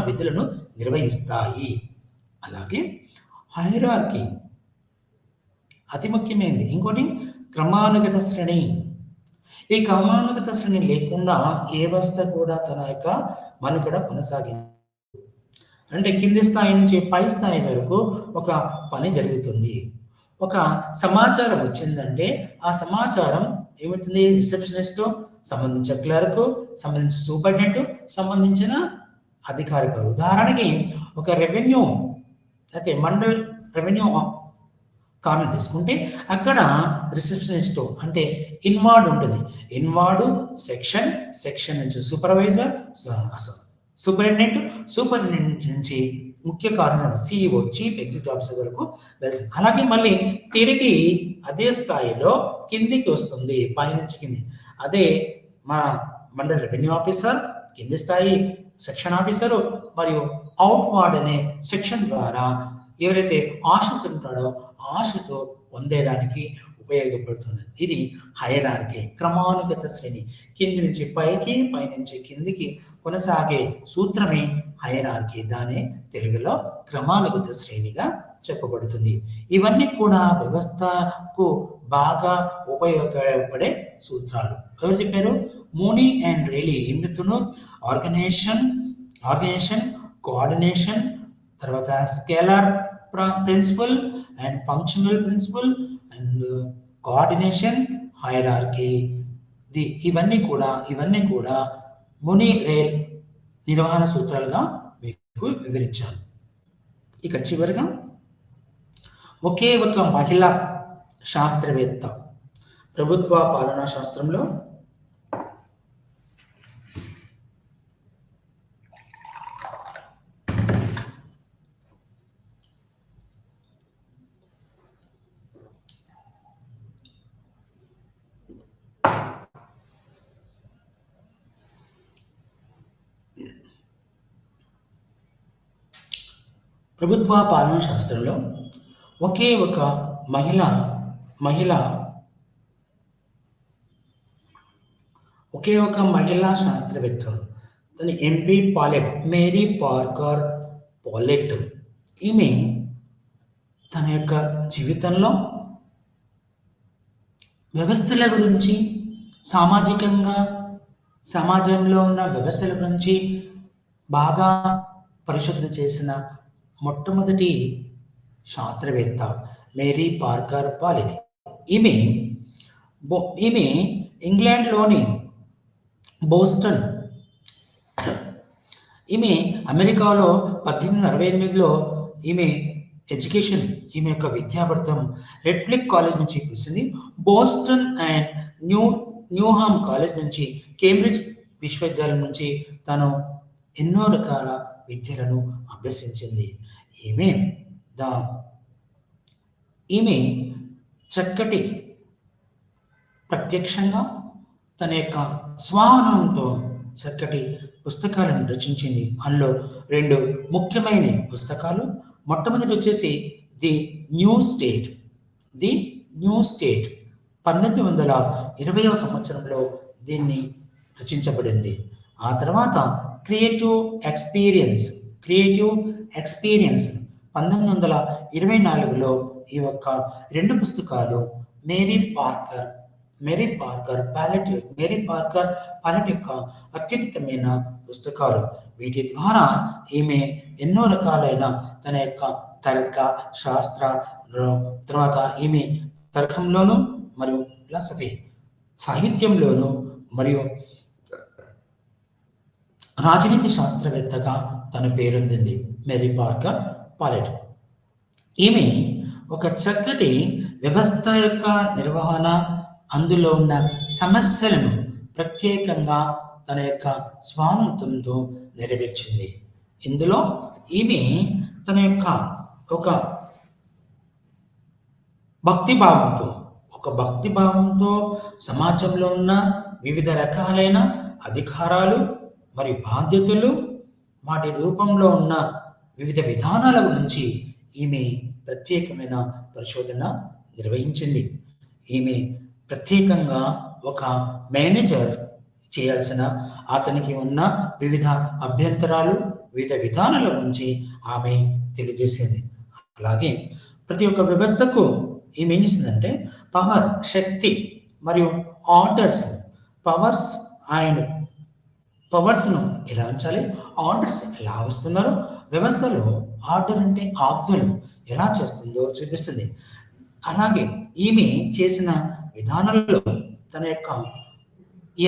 విధులను నిర్వహిస్తాయి. అలాగే హైరార్కీ అతి ముఖ్యమైనది. ఇంకోటి క్రమానుగత శ్రేణి. ఈ క్రమానుగత శ్రేణి లేకుండా ఏ వ్యవస్థ కూడా తన యొక్క మనుగడ కొనసాగింది. అంటే కింది స్థాయి నుంచి పై స్థాయి వరకు ఒక పని జరుగుతుంది. ఒక సమాచారం వచ్చిందంటే ఆ సమాచారం ఏమవుతుంది? రిసెప్షనిస్ట్, సంబంధించిన క్లర్క్, సంబంధించిన సూపరింటెండెంట్, సంబంధించిన అధికారిక. ఉదాహరణకి ఒక రెవెన్యూ అయితే మండల్ రెవెన్యూ కారణం తీసుకుంటే అక్కడ రిసెప్షనిస్ట్ అంటే ఇన్వార్డ్ ఉంటుంది. ఇన్వార్డు సెక్షన్ నుంచి సూపర్వైజర్, సూపరింటెండెంట్ నుంచి ముఖ్య కారణం సిఇఓ, చీఫ్ ఎగ్జిక్యూటివ్ ఆఫీసర్ వరకు వెళ్తుంది. అలాగే మళ్ళీ తిరిగి అదే స్థాయిలో కిందికి వస్తుంది, పైనుంచి కింది. అదే మన మండల రెవెన్యూ ఆఫీసర్ కింది స్థాయి సెక్షన్ ఆఫీసరు మరియు అవుట్వార్డ్ అనే సెక్షన్ ద్వారా ఎవరైతే ఆశతో ఉంటాడో ఆశతో పొందేదానికి ఉపయోగపడుతుంది. ఇది హైరార్కీ, క్రమానుగత శ్రేణి. కింది నుంచి పైకి, పై నుంచి కిందికి కొనసాగే సూత్రమే హైరార్కీ. దానే తెలుగులో క్రమానుగత శ్రేణిగా చెప్పబడుతుంది. ఇవన్నీ కూడా వ్యవస్థకు బాగా ఉపయోగపడే సూత్రాలు. ఎవరు చెప్పారు? ముని అండ్ రేలీ. ఏం చెప్తున్నావు? ఆర్గనైజేషన్, కోఆర్డినేషన్, తర్వాత scalar principle and functional principle and coordination, hierarchy. ఇవన్నీ కూడా ముని రేల్ నిర్వహణ సూత్రాలుగా మీకు వివరించాను. ఇక చివరిగా ఒకే ఒక మహిళా శాస్త్రవేత్త ప్రభుత్వ పాలనా శాస్త్రంలో ఒకే ఒక మహిళా శాస్త్రవేత్త, దాని MP Follett, Mary Parker Follett. ఈమె తన యొక్క జీవితంలో వ్యవస్థల గురించి, సమాజంలో ఉన్న వ్యవస్థల గురించి బాగా పరిశోధన చేసిన మొట్టమొదటి శాస్త్రవేత్త మేరీ పార్కర్ పాలెట్. ఈమె ఈమె ఇంగ్లాండ్లోని బోస్టన్, ఈమె అమెరికాలో 1868లో ఈమె ఎడ్యుకేషన్, ఈమె యొక్క విద్యాభర్తం రెడ్క్లిఫ్ కాలేజ్ నుంచి చేసింది. బోస్టన్ అండ్ న్యూహామ్ కాలేజ్ నుంచి, కేంబ్రిడ్జ్ విశ్వవిద్యాలయం నుంచి తను ఎన్నో రకాల విద్యలను అభ్యసించింది. ఈమె ఈమె చక్కటి ప్రత్యక్షంగా తన యొక్క స్వానంతో చక్కటి పుస్తకాలను రచించింది. అందులో 2 ముఖ్యమైన పుస్తకాలు. మొట్టమొదటి వచ్చేసి ది న్యూ స్టేట్. 1920వ సంవత్సరంలో దీన్ని రచించబడింది. ఆ తర్వాత క్రియేటివ్ ఎక్స్పీరియన్స్ 1924లో ఈ యొక్క 2 పుస్తకాలు మేరీ పార్కర్ పాలెట్ యొక్క అత్యున్నతమైన పుస్తకాలు. వీటి ద్వారా ఈమె ఎన్నో రకాలైన తన యొక్క తర్క శాస్త్ర, తర్వాత ఈమె తర్కంలోను మరియు ఫిలాసఫీ సాహిత్యంలోను మరియు రాజనీతి శాస్త్రవేత్తగా తన పేరొందింది మేరీ పార్కర్ పాలెట్. ఈమె ఒక చక్కటి వ్యవస్థ యొక్క నిర్వహణ, అందులో ఉన్న సమస్యలను ప్రత్యేకంగా తన యొక్క స్వానంతంతో నెరవేర్చింది. ఇందులో ఈమె తన యొక్క ఒక భక్తిభావంతో సమాజంలో ఉన్న వివిధ రకాలైన అధికారాలు మరియు బాధ్యతలు, వాటి రూపంలో ఉన్న వివిధ విధానాల గురించి ఈమె ప్రత్యేకమైన పరిశోధన నిర్వహించింది. ఈమె ప్రత్యేకంగా ఒక మేనేజర్ చేయాల్సిన అతనికి ఉన్న వివిధ అభ్యంతరాలు, వివిధ విధానాల గురించి ఆమె తెలియజేసింది. అలాగే ప్రతి ఒక్క వ్యవస్థకు ఈమె ఏం చేసిందంటే పవర్, శక్తి మరియు పవర్స్ను ఎలా ఉంచాలి, ఆర్డర్స్ ఎలా వస్తున్నారు, వ్యవస్థలో ఆర్డర్ అంటే ఆజ్ఞలు ఎలా చేస్తుందో చూపిస్తుంది. అలాగే ఈమె చేసిన విధానాల్లో తన యొక్క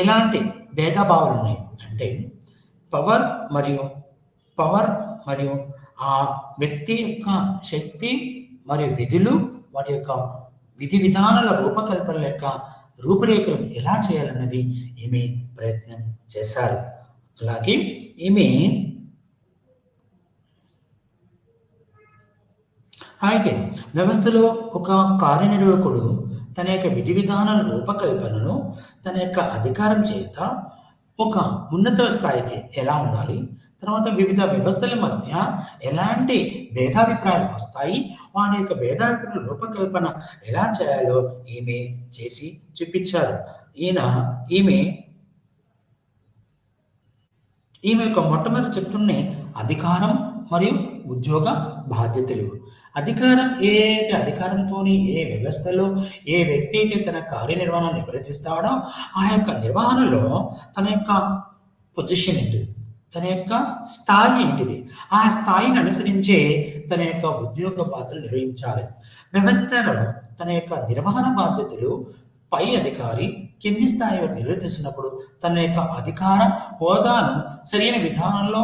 ఎలాంటి భేదభావాలు ఉన్నాయి అంటే పవర్ మరియు ఆ వ్యక్తి యొక్క శక్తి మరియు విధులు, వాటి యొక్క విధి విధానాల రూపకల్పన యొక్క రూపురేఖలు ఎలా చేయాలన్నది ఈమె ప్రయత్నం చేశారు. అలాగే ఈమె అయితే వ్యవస్థలో ఒక కార్యనిర్వాహకుడు తన యొక్క విధి విధానాల రూపకల్పనను తన యొక్క అధికారం చేత ఒక ఉన్నత స్థాయికి ఎలా ఉండాలి, తర్వాత వివిధ వ్యవస్థల మధ్య ఎలాంటి భేదాభిప్రాయాలు వస్తాయి, వాటి యొక్క భేదాభిప్రాయాల రూపకల్పన ఎలా చేయాలో ఈమె చేసి చూపించారు. ఈమె యొక్క మొట్టమొదటి చెప్తున్నే అధికారం మరియు ఉద్యోగ బాధ్యతలు. అధికారంతో ఏ వ్యవస్థలో ఏ వ్యక్తి అయితే తన కార్యనిర్వహణ నిర్వర్తిస్తాడో ఆ యొక్క నిర్వహణలో తన యొక్క పొజిషన్ ఏంటిది, తన యొక్క స్థాయి ఏంటిది, ఆ స్థాయిని అనుసరించే తన యొక్క ఉద్యోగ బాధ్యతలు నిర్వహించాలి. వ్యవస్థలో తన యొక్క నిర్వహణ బాధ్యతలు పై అధికారి కింది స్థాయి నిర్వర్తిస్తున్నప్పుడు తన యొక్క అధికార హోదాను సరైన విధానాలను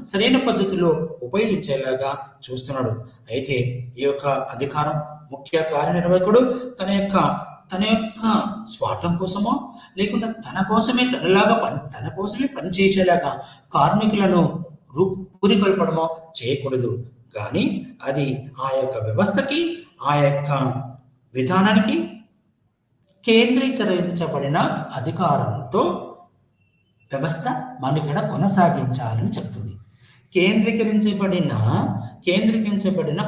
సరైన పద్ధతిలో ఉపయోగించేలాగా చూస్తున్నాడు. అయితే ఈ యొక్క అధికారం ముఖ్య కార్యనిర్వాహకుడు తన యొక్క స్వార్థం కోసమో లేకుండా తన కోసమే పనిచేసేలాగా కార్మికులను పురికొల్పడమో చేయకూడదు. కానీ అది ఆ యొక్క వ్యవస్థకి, ఆ యొక్క విధానానికి కేంద్రీకరించబడిన అధికారంతో వ్యవస్థ మనుగడ కొనసాగించాలని చెప్తుంది. కేంద్రీకరించబడిన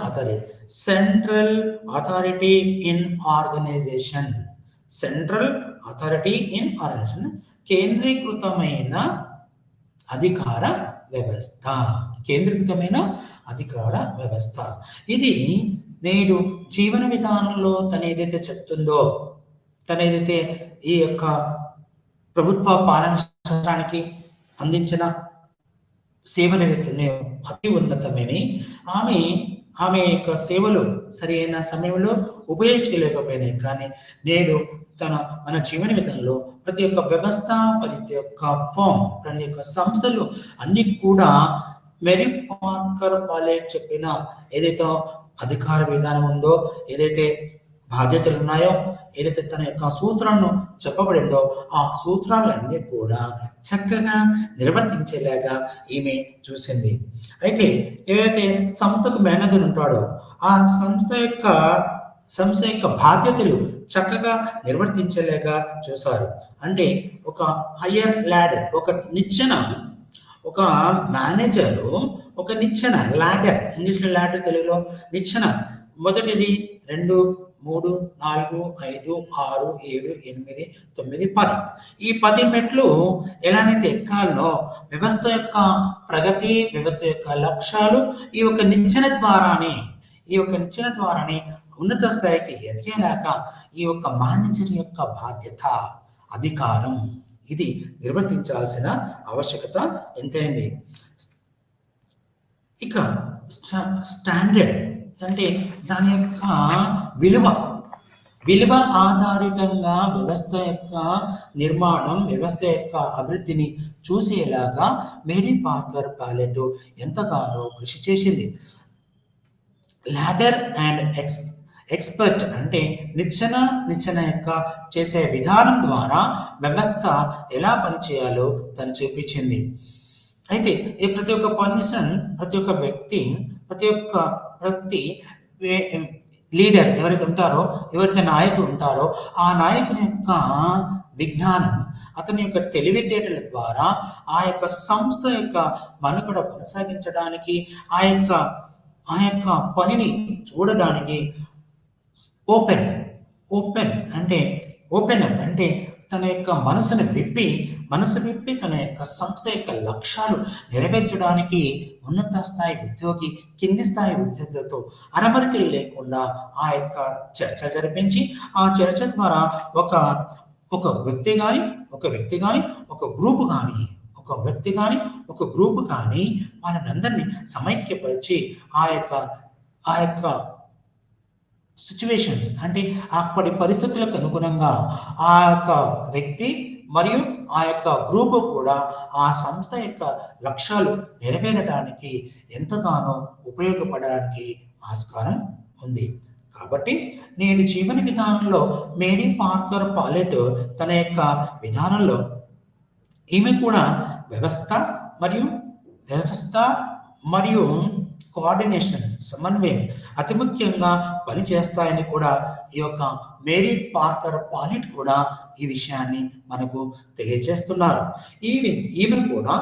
authority, central authority in organization, కేంద్రీకృతమైన అధికార వ్యవస్థ. ఇది నేడు జీవన విధానంలో తనేదైతే చెప్తుందో, తనేదైతే ఈ యొక్క ప్రభుత్వ పాలన రాష్ట్రానికి అందించిన సేవలు ఏవైతున్నాయో అతి ఉన్నతమైన ఆమె ఆమె యొక్క సేవలు సరైన సమయంలో ఉపయోగించలేకపోయినాయి. కానీ నేడు మన జీవన విధానంలో ప్రతి ఒక్క వ్యవస్థ, ప్రతి ఒక్క ఫామ్, ప్రతి ఒక్క సంస్థలు అన్ని కూడా మెరీ పార్కర్ పాలెట్ చెప్పిన ఏదైతే అధికార విధానం ఉందో, ఏదైతే బాధ్యతలు ఉన్నాయో, ఏదైతే తన యొక్క సూత్రాలను చెప్పబడిందో ఆ సూత్రాలన్నీ కూడా చక్కగా నిర్వర్తించేలాగా ఈమె చూసింది. అయితే ఏదైతే సంస్థకు మేనేజర్ ఉంటాడో ఆ సంస్థ యొక్క బాధ్యతలు చక్కగా నిర్వర్తించేలాగా చూశారు. అంటే ఒక హయ్యర్ ల్యాడర్, ఒక మేనేజరు ఒక నిచ్చెన, ల్యాడర్, ఇంగ్లీష్లో ల్యాడర్, తెలుగులో నిచ్చెన. మొదటిది 2, 3, 4, 5, 6, 7, 8, 9, 10. ఈ 10 మెట్లు ఎలానైతే ఎక్కాలో వ్యవస్థ యొక్క ప్రగతి, వ్యవస్థ యొక్క లక్ష్యాలు ఈ యొక్క నిచ్చెన ద్వారానే ఉన్నత స్థాయికి ఎదిగేలాగా ఈ యొక్క మేనేజర్ యొక్క బాధ్యత, అధికారం ఇది నిర్వర్తించాల్సిన ఆవశ్యకత ఎంతైంది. ఇక స్టాండర్డ్ అంటే దాని యొక్క విలువ ఆధారితంగా వ్యవస్థ యొక్క నిర్మాణం, వ్యవస్థ యొక్క అభివృద్ధిని చూసేలాగా మేరీ పార్కర్ పాలెట్ ఎంతగానో కృషి చేసింది. లాడర్ అండ్ ఎక్స్పర్ట్ అంటే నిచ్చెన యొక్క చేసే విధానం ద్వారా వ్యవస్థ ఎలా పనిచేయాలో తను చూపించింది. అయితే ఈ ప్రతి ఒక్క పర్సన్, ప్రతి ఒక్క వ్యక్తి లీడర్ ఎవరైతే నాయకుడు ఉంటారో ఆ నాయకుని యొక్క విజ్ఞానం, అతని యొక్క తెలివితేటల ద్వారా ఆ యొక్క సంస్థ యొక్క మనుగడ కొనసాగించడానికి, ఆ యొక్క పనిని చూడడానికి ఓపెన్ అప్ అంటే తన యొక్క మనసు విప్పి తన యొక్క సంస్థ యొక్క లక్ష్యాలు నెరవేర్చడానికి ఉన్నత స్థాయి ఉద్యోగి కింది స్థాయి ఉద్యోగులతో అరమరికలు లేకుండా ఆ యొక్క చర్చ జరిపించి ఆ చర్చ ద్వారా ఒక వ్యక్తి కానీ ఒక గ్రూపు కానీ వాళ్ళనందరినీ సమైక్యపరిచి ఆ యొక్క సిచ్యువేషన్స్ అంటే అప్పటి పరిస్థితులకు అనుగుణంగా ఆ యొక్క వ్యక్తి మరియు ఆ యొక్క గ్రూపు కూడా ఆ సంస్థ యొక్క లక్ష్యాలు నెరవేరడానికి ఎంతగానో ఉపయోగపడడానికి ఆస్కారం ఉంది. కాబట్టి నేటి జీవన విధానంలో మేరీ పార్కర్ పాలెట్ తన యొక్క విధానంలో ఈమె కూడా వ్యవస్థ మరియు కోఆర్డినేషన్, సమన్వయం అతి ముఖ్యంగా పనిచేస్తాయని కూడా ఈ యొక్క మేరీ పార్కర్ పాలెట్ కూడా ఈ విషయాన్ని మనకు తెలియజేస్తున్నారు. ఈమె కూడా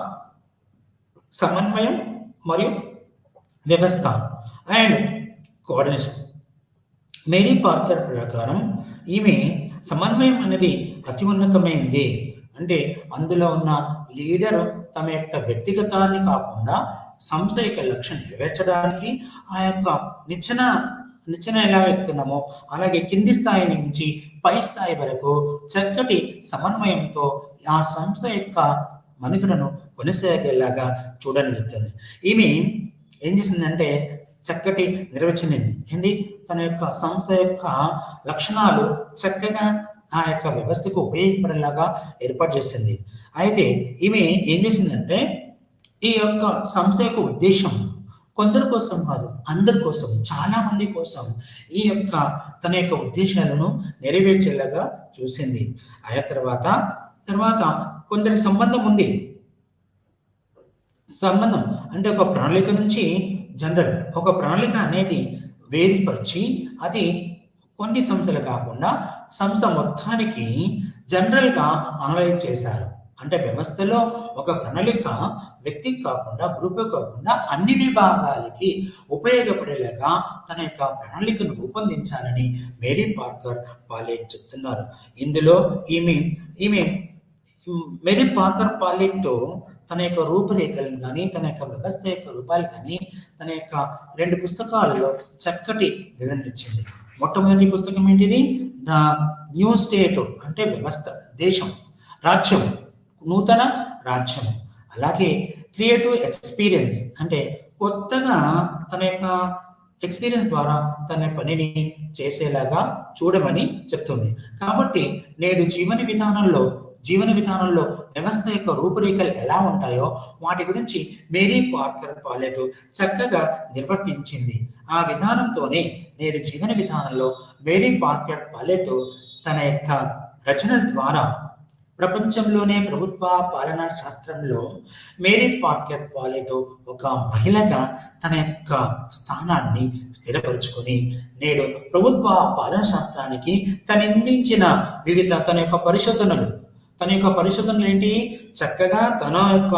సమన్వయం మరియు వ్యవస్థ అండ్ కోఆర్డినేషన్. మేరీ పార్కర్ ప్రకారం ఈమె సమన్వయం అనేది అతి ఉన్నతమైంది. అంటే అందులో ఉన్న లీడరు తమ యొక్క వ్యక్తిగతాన్ని కాకుండా సంస్థ యొక్క లక్ష్యం నెరవేర్చడానికి ఆ యొక్క నిచ్చెన ఎలా ఎక్కుతున్నామో అలాగే కింది స్థాయి నుంచి పై స్థాయి వరకు చక్కటి సమన్వయంతో ఆ సంస్థ యొక్క మనుగడను కొనసాగేలాగా చూడని చెప్తుంది. ఈమె ఏం చేసిందంటే చక్కటి నిర్వచనింది. ఏంటి తన యొక్క సంస్థ యొక్క లక్షణాలు చక్కగా ఆ యొక్క వ్యవస్థకు ఉపయోగపడేలాగా ఏర్పాటు చేసింది. అయితే ఈమె ఏం చేసిందంటే ఈ యొక్క సంస్థ యొక్క ఉద్దేశం కొందరి కోసం కాదు, అందరి కోసం, చాలా మంది కోసం ఈ యొక్క తన యొక్క ఉద్దేశాలను నెరవేర్చేలాగా చూసింది. ఆ తర్వాత కొందరి సంబంధం ఉంది. సంబంధం అంటే ఒక ప్రణాళిక నుంచి ఒక ప్రణాళిక అనేది వేరుపరిచి అది కొన్ని సంస్థలు కాకుండా సంస్థ మొత్తానికి జనరల్గా అనలైజ్ చేశారు. అంటే వ్యవస్థలో ఒక ప్రణాళిక వ్యక్తికి కాకుండా గ్రూపు కాకుండా అన్ని విభాగాలకి ఉపయోగపడేలాగా తన యొక్క ప్రణాళికను రూపొందించాలని మేరీ పార్కర్ పాలెట్ చెప్తున్నారు. ఇందులో ఈమె మేరీ పార్కర్ పాలెట్ తన యొక్క రూపురేఖలను కానీ తన యొక్క వ్యవస్థ యొక్క రూపాలు కానీ తన యొక్క 2 పుస్తకాలలో చక్కటి వివరణ ఇచ్చింది. మొట్టమొదటి పుస్తకం ఏంటిది? ద న్యూ స్టేట్ అంటే వ్యవస్థ, దేశం, రాజ్యం, నూతన రాజ్యం. అలాగే క్రియేటివ్ ఎక్స్పీరియన్స్ అంటే కొత్తగా తన యొక్క ఎక్స్పీరియన్స్ ద్వారా తన పనిని చేసేలాగా చూడమని చెప్తుంది. కాబట్టి నేడు జీవన విధానంలో వ్యవస్థ యొక్క రూపురేఖలు ఎలా ఉంటాయో వాటి గురించి మేరీ పార్కర్ పాలెట్ చక్కగా నిర్వర్తించింది. ఆ విధానంతోనే నేడు జీవన విధానంలో మేరీ పార్కర్ పాలెట్ తన యొక్క రచనల ద్వారా ప్రపంచంలోనే ప్రభుత్వ పాలనా శాస్త్రంలో మేరీ పార్కెట్ పాలెట్ ఒక మహిళగా తన యొక్క స్థానాన్ని స్థిరపరుచుకొని నేడు ప్రభుత్వ పాలనా శాస్త్రానికి అందించిన వివిధ తన యొక్క పరిశోధనలు ఏంటి చక్కగా తన యొక్క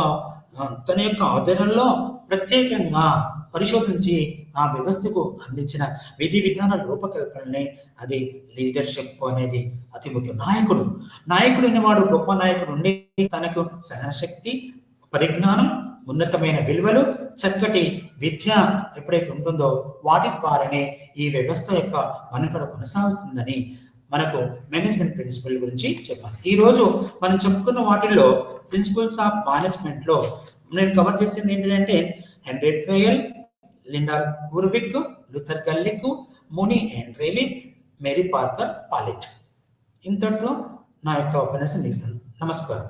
ఆధ్వర్యంలో ప్రత్యేకంగా పరిశోధించి ఆ వ్యవస్థకు అందించిన విధి విధాన రూపకల్పననే అది లీడర్షిప్ అనేది అతి ముఖ్యం. నాయకుడు అనేవాడు గొప్ప నాయకుడు ఉండి తనకు సహనశక్తి, పరిజ్ఞానం, ఉన్నతమైన విలువలు, చక్కటి విద్య ఎప్పుడైతే ఉంటుందో వాటి ద్వారానే ఈ వ్యవస్థ యొక్క మనుగడ కొనసాగుతుందని మనకు మేనేజ్మెంట్ ప్రిన్సిపల్ గురించి చెప్పాలి. ఈరోజు మనం చెప్పుకున్న వాటిల్లో ప్రిన్సిపల్స్ ఆఫ్ మేనేజ్మెంట్ లో నేను కవర్ చేసింది ఏంటంటే Henri Fayol, Lyndall Urwick, Luther Gulick, Mooney and Reiley, Mary Parker Follett. ఇంతటితో నా యొక్క ఉపన్యాసం ముగిస్తాను. నమస్కారం.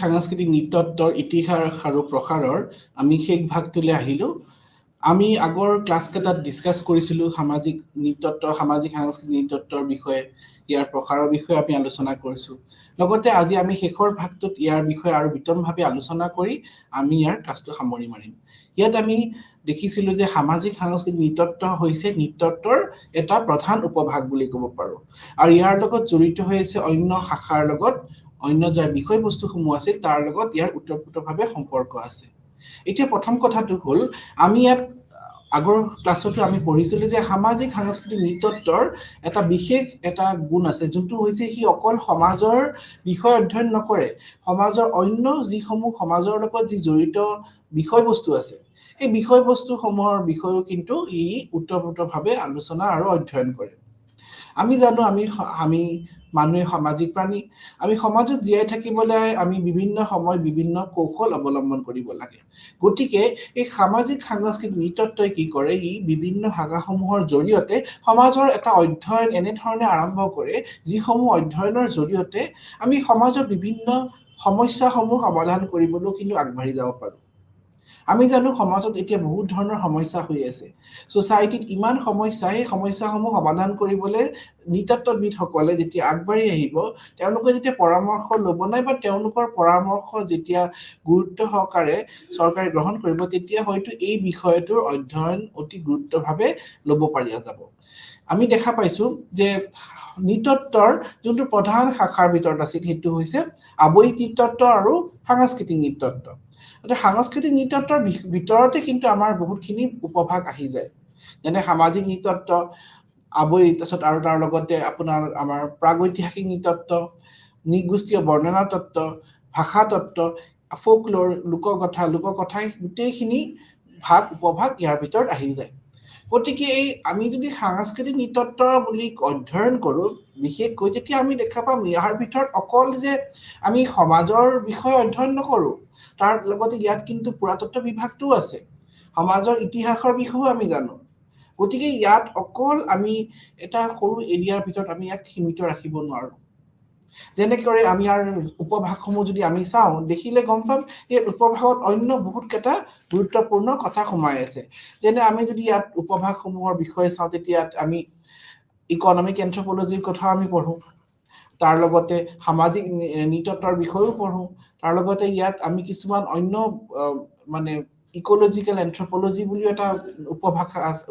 সাংস্কৃতিক নৃতত্বৰ ইতিহাস আৰু প্ৰসাৰৰ আমি শেষ ভাগটোলৈ আহিলোঁ। আমি আগৰ ক্লাছ কেইটাত ডিছকাছ কৰিছিলোঁ সামাজিক নৃতত্ব, সামাজিক সাংস্কৃতিক নৃতত্বৰ বিষয়ে, ইয়াৰ প্ৰসাৰৰ বিষয়ে আমি আলোচনা কৰিছোঁ। লগতে আজি আমি শেষৰ ভাগটোত ইয়াৰ বিষয়ে আৰু বিতংভাৱে আলোচনা কৰি আমি ইয়াৰ ক্লাছটো সামৰি মাৰিম। ইয়াত আমি দেখিছিলোঁ যে সামাজিক সাংস্কৃতিক নৃতত্ব হৈছে নৃতত্বৰ এটা প্ৰধান উপভাগ বুলি ক'ব পাৰোঁ, আৰু ইয়াৰ লগত জড়িত হৈ আছে অন্য শাখাৰ লগত, অন্য যাৰ বিষয়বস্তুসমূহ আছিল তাৰ লগত ইয়াৰ ওতঃপ্ৰোতভাৱে সম্পৰ্ক আছে। এতিয়া প্ৰথম কথাটো হ'ল, আমি ইয়াত আগৰ ক্লাছতো আমি পঢ়িছিলোঁ যে সামাজিক সাংস্কৃতিক নৃতত্বৰ এটা বিশেষ এটা গুণ আছে, যোনটো হৈছে সি অকল সমাজৰ বিষয় অধ্যয়ন নকৰে, সমাজৰ অন্য যিসমূহ সমাজৰ লগত যি জড়িত বিষয়বস্তু আছে সেই বিষয়বস্তুসমূহৰ বিষয়েও কিন্তু ই ওতঃপ্ৰোতভাৱে আলোচনা আৰু অধ্যয়ন কৰে। আমি জানো আমি মানুহে সামাজিক প্ৰাণী, আমি সমাজত জীয়াই থাকিবলৈ আমি বিভিন্ন সময় বিভিন্ন কৌশল অৱলম্বন কৰিব লাগে। গতিকে এই সামাজিক সাংস্কৃতিক নৃতত্বই কি কৰে, ই বিভিন্ন শাখাসমূহৰ জৰিয়তে সমাজৰ এটা অধ্যয়ন এনেধৰণে আৰম্ভ কৰে যিসমূহ অধ্যয়নৰ জৰিয়তে আমি সমাজৰ বিভিন্ন সমস্যাসমূহ সমাধান কৰিবলৈও কিন্তু আগবাঢ়ি যাব পাৰোঁ। আমি জানো সমাজত এতিয়া বহুত ধৰণৰ সমস্যা হৈ আছে, সোসাইটিত ইমান সমস্যা, সেই সমস্যাসমূহ সমাধান কৰিবলৈ নৃতত্ববিদসকলে যেতিয়া আগবাঢ়ি আহিব, তেওঁলোকে যেতিয়া পৰামৰ্শ ল'ব নাই বা তেওঁলোকৰ পৰামৰ্শ যেতিয়া গুৰুত্ব সহকাৰে চৰকাৰে গ্ৰহণ কৰিব, তেতিয়া হয়তো এই বিষয়টোৰ অধ্যয়ন অতি গুৰুত্বভাৱে ল'ব পাৰিয়া যাব। আমি দেখা পাইছোঁ যে নৃতত্বৰ যোনটো প্ৰধান শাখাৰ ভিতৰত আছিল সেইটো হৈছে আৱয়িক নৃতত্ব আৰু সাংস্কৃতিক নৃতত্ব। সাংস্কৃতিক নৃতত্বৰ ভিতৰতে কিন্তু আমাৰ বহুতখিনি উপভাগ আহি যায়, যেনে সামাজিক নৃতত্ব, আৱয়িক, তাৰপিছত আৰু তাৰ লগতে আপোনাৰ আমাৰ প্ৰাগৈতিহাসিক নৃতত্ব, নৃগোষ্ঠীয় বৰ্ণনা তত্ত্ব, ভাষা তত্ত্ব, ফোকলোৰ, লোককথা গোটেইখিনি উপভাগ ইয়াৰ ভিতৰত আহি যায়। গতিকে এই আমি যদি সাংস্কৃতিক নৃতত্ব বুলি অধ্যয়ন কৰোঁ বিশেষকৈ, তেতিয়া আমি দেখা পাম ইয়াৰ ভিতৰত অকল যে আমি সমাজৰ বিষয়ে অধ্যয়ন নকৰোঁ, তাৰ লগতে ইয়াত কিন্তু পুৰাতত্ত্ব বিভাগটোও আছে, সমাজৰ ইতিহাসৰ বিষয়েও আমি জানো। গতিকে ইয়াত অকল আমি এটা সৰু এৰিয়াৰ ভিতৰত আমি ইয়াক সীমিত ৰাখিব নোৱাৰোঁ। যেনেকৈ আমি ইয়াৰ উপভাগসমূহ যদি আমি চাওঁ, দেখিলে গম পাম এই উপভাগত অন্য বহুত কেইটা গুৰুত্বপূৰ্ণ কথা সোমাই আছে। যেনে আমি যদি ইয়াত উপভাগসমূহৰ বিষয়ে চাওঁ, তেতিয়া আমি ইকনমিক এন্থ্ৰপলজিৰ কথা আমি পঢ়োঁ, তাৰ লগতে সামাজিক নৃতত্বৰ বিষয়েও পঢ়োঁ, তাৰ লগতে ইয়াত আমি কিছুমান অন্য মানে ইকোলজিকেল এন্থ্ৰপলজি বুলিও এটা উপভাষা আছে,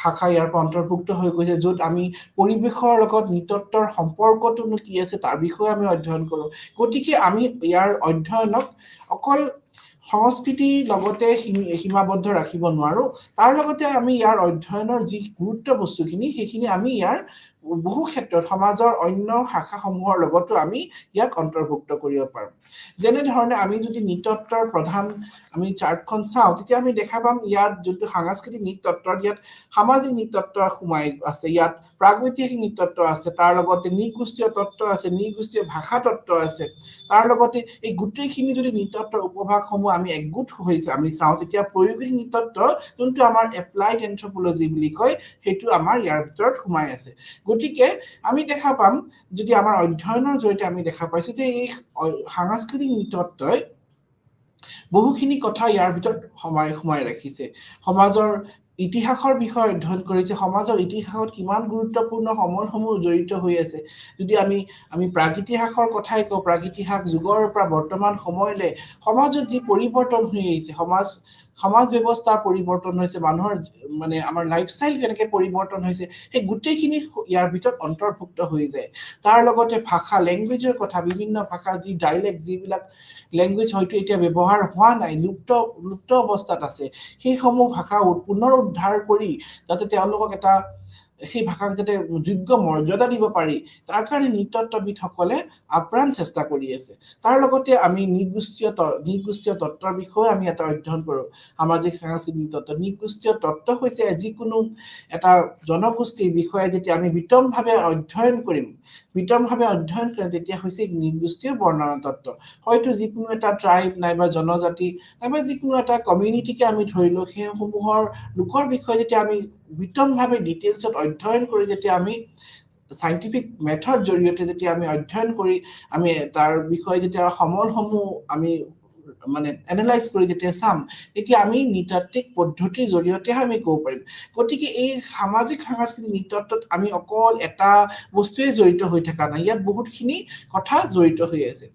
শাখা ইয়াৰ পৰা অন্তৰ্ভুক্ত হৈ গৈছে, য'ত আমি পৰিৱেশৰ লগত নৃতত্বৰ সম্পৰ্কটোনো কি আছে তাৰ বিষয়ে আমি অধ্যয়ন কৰোঁ। গতিকে আমি ইয়াৰ অধ্যয়নক অকল সংস্কৃতিৰ লগতে সীমাবদ্ধ ৰাখিব নোৱাৰোঁ, তাৰ লগতে আমি ইয়াৰ অধ্যয়নৰ যি গুৰুত্ব বস্তুখিনি সেইখিনি আমি ইয়াৰ বহু ক্ষেত্ৰত সমাজৰ অন্য শাখাসমূহৰ লগতো আমি ইয়াক অন্তৰ্ভুক্ত কৰিব পাৰোঁ। যেনেধৰণে আমি যদি নৃতত্বৰ প্ৰধান আমি চাৰ্টখন চাওঁ, তেতিয়া আমি দেখা পাম ইয়াত যোনটো সাংস্কৃতিক নৃতত্বৰ, ইয়াত সামাজিক নৃতত্ব সোমাই আছে, ইয়াত প্ৰাগৈতিহাসিক নৃতত্ব আছে, তাৰ লগতে নৃগোষ্ঠীয় তত্ত্ব আছে, নৃগোষ্ঠীয় ভাষা তত্ত্ব আছে, তাৰ লগতে এই গোটেইখিনি যদি নৃতত্বৰ উপভাগসমূহ আমি একগোট হৈছে আমি চাওঁ, তেতিয়া পৰিৱেশ নৃতত্ব যোনটো আমাৰ এপ্লাইড এন্থ্ৰপলজি বুলি কয়, সেইটো আমাৰ ইয়াৰ ভিতৰত সোমাই আছে। গতিকে আমি দেখা পাম, যদি আমাৰ অধ্যয়নৰ জৰিয়তে আমি দেখা পাইছোঁ যে এই সাংস্কৃতিক নৃতত্বই বহুখিনি কথা ইয়াৰ ভিতৰত সোমাই ৰাখিছে। সমাজৰ ইতিহাসৰ বিষয়ে অধ্যয়ন কৰিছে, সমাজৰ ইতিহাসত কিমান গুৰুত্বপূৰ্ণ সময়সমূহ জড়িত হৈ আছে। যদি আমি প্ৰাগইতিহাসৰ কথাই কওঁ, প্ৰাগইতিহাস যুগৰ পৰা বৰ্তমান সময়লৈ সমাজত যি পৰিৱৰ্তন হৈ আহিছে, সমাজ ব্যৱস্থাৰ পৰিৱৰ্তন হৈছে, মানুহৰ মানে আমাৰ লাইফষ্টাইল কেনেকৈ পৰিৱৰ্তন হৈছে, সেই গোটেইখিনি ইয়াৰ ভিতৰত অন্তৰ্ভুক্ত হৈ যায়। তাৰ লগতে ভাষা, লেংগুৱেজৰ কথা, বিভিন্ন ভাষা যি ডাইলেক্ট, যিবিলাক লেংগুৱেজ হয়তো এতিয়া ব্যৱহাৰ হোৱা নাই, লুপ্ত অৱস্থাত আছে, সেইসমূহ ভাষা পুনৰ উদ্ধাৰ কৰি যাতে তেওঁলোকক এটা সেই ভাষাক যাতে যোগ্য মৰ্যাদা দিব পাৰি, তাৰ কাৰণে নৃতত্ববিদসকলে আপ্ৰাণ চেষ্টা কৰি আছে। তাৰ লগতে আমি নৃগোষ্ঠীয় তত্ত্বৰ বিষয়ে আমি এটা অধ্যয়ন কৰোঁ, সামাজিক সাংস্কৃতিক নৃতত্ব। নৃগোষ্ঠীয় তত্ত্ব হৈছে যিকোনো এটা জনগোষ্ঠীৰ বিষয়ে যেতিয়া আমি বিতংভাৱে অধ্যয়ন কৰিম, তেতিয়া হৈছে নৃগোষ্ঠীয় বৰ্ণনা তত্ত্ব। হয়তো যিকোনো এটা ট্ৰাইব নাইবা জনজাতি নাইবা যিকোনো এটা কমিউনিটিকে আমি ধৰিলোঁ, সেইসমূহৰ লোকৰ বিষয়ে যেতিয়া আমি বিতংভাৱে ডিটেইলছত অধ্যয়ন কৰি যেতিয়া আমি সাইন্টিফিক মেথড জৰিয়তে যেতিয়া আমি অধ্যয়ন কৰি আমি তাৰ বিষয়ে যেতিয়া সমলসমূহ আমি মানে এনালাইজ কৰি যেতিয়া চাম তেতিয়া আমি নৃতাত্ত্বিক পদ্ধতিৰ জৰিয়তে আমি ক'ব পাৰিম গতিকে এই সামাজিক সাংস্কৃতিক নৃতত্বত আমি অকল এটা বস্তুৱে জড়িত হৈ থকা নাই ইয়াত বহুতখিনি কথা জড়িত হৈ আছে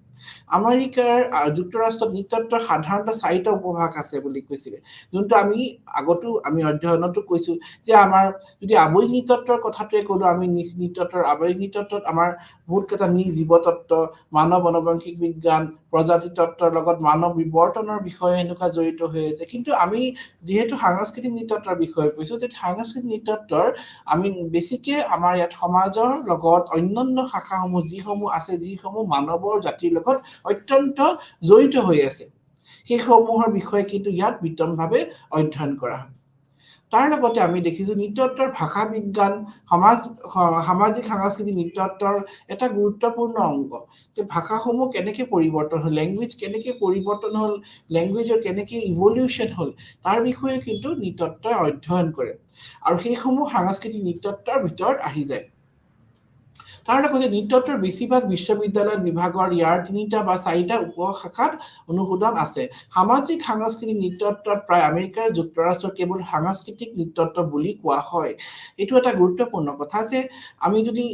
আমেৰিকাৰ যুক্তৰাষ্ট্ৰত নৃতত্বৰ সাধাৰণতে 4টা উপভাগ আছে বুলি কৈছিলে যোনটো আমি আগতো আমি অধ্যয়নতো কৈছো যে আমাৰ যদি আৱয়িক নৃতত্বৰ কথাটোৱে ক'লো আমি নৃতত্বৰ আৱয়িক নৃতত্বত আমাৰ বহুত কেইটা জীৱতত্ত্ব মানৱ অনুবংশিক বিজ্ঞান প্ৰজাতি তত্ত্বৰ লগত মানৱ বিৱৰ্তনৰ বিষয়ে এনেকুৱা জড়িত হৈ আছে কিন্তু আমি যেহেতু সাংস্কৃতিক নৃতত্বৰ বিষয়ে কৈছো যে সাংস্কৃতিক নৃতত্বৰ আমি বেছিকে আমাৰ ইয়াত সমাজৰ লগত অন্যান্য শাখাসমূহ যিসমূহ আছে যিসমূহ মানৱৰ জাতিৰ লগত অত্যন্ত জড়িত হৈ আছে সেইসমূহৰ বিষয়ে কিন্তু ইয়াত বিতংভাৱে অধ্যয়ন কৰা হয় তাৰ লগতে আমি দেখিছো নৃতত্বৰ ভাষা বিজ্ঞান সামাজিক সাংস্কৃতিক নৃতত্বৰ এটা গুৰুত্বপূৰ্ণ অংগ যে ভাষাসমূহ কেনেকৈ পৰিৱৰ্তন হ'ল ল্যাঙ্গুৱেজ কেনেকৈ পৰিৱৰ্তন হ'ল ল্যাঙ্গুৱেজৰ কেনেকৈ ইভলিউশন হ'ল তাৰ বিষয়ে কিন্তু নৃতত্বই অধ্যয়ন কৰে আৰু সেইসমূহ সাংস্কৃতিক নৃতত্বৰ ভিতৰত আহি যায় তাৰ লগতে নৃতত্বৰ বেছিভাগ বিশ্ববিদ্যালয় বিভাগৰ ইয়াৰ 3টা বা 4টা উপশাখাত অনুমোদন আছে সামাজিক সাংস্কৃতিক নৃতত্বত প্ৰায় আমেৰিকাৰ যুক্তৰাষ্ট্ৰৰ কেৱল সাংস্কৃতিক নৃতত্ব বুলি কোৱা হয় এইটো এটা গুৰুত্বপূৰ্ণ কথা যে আমি যদি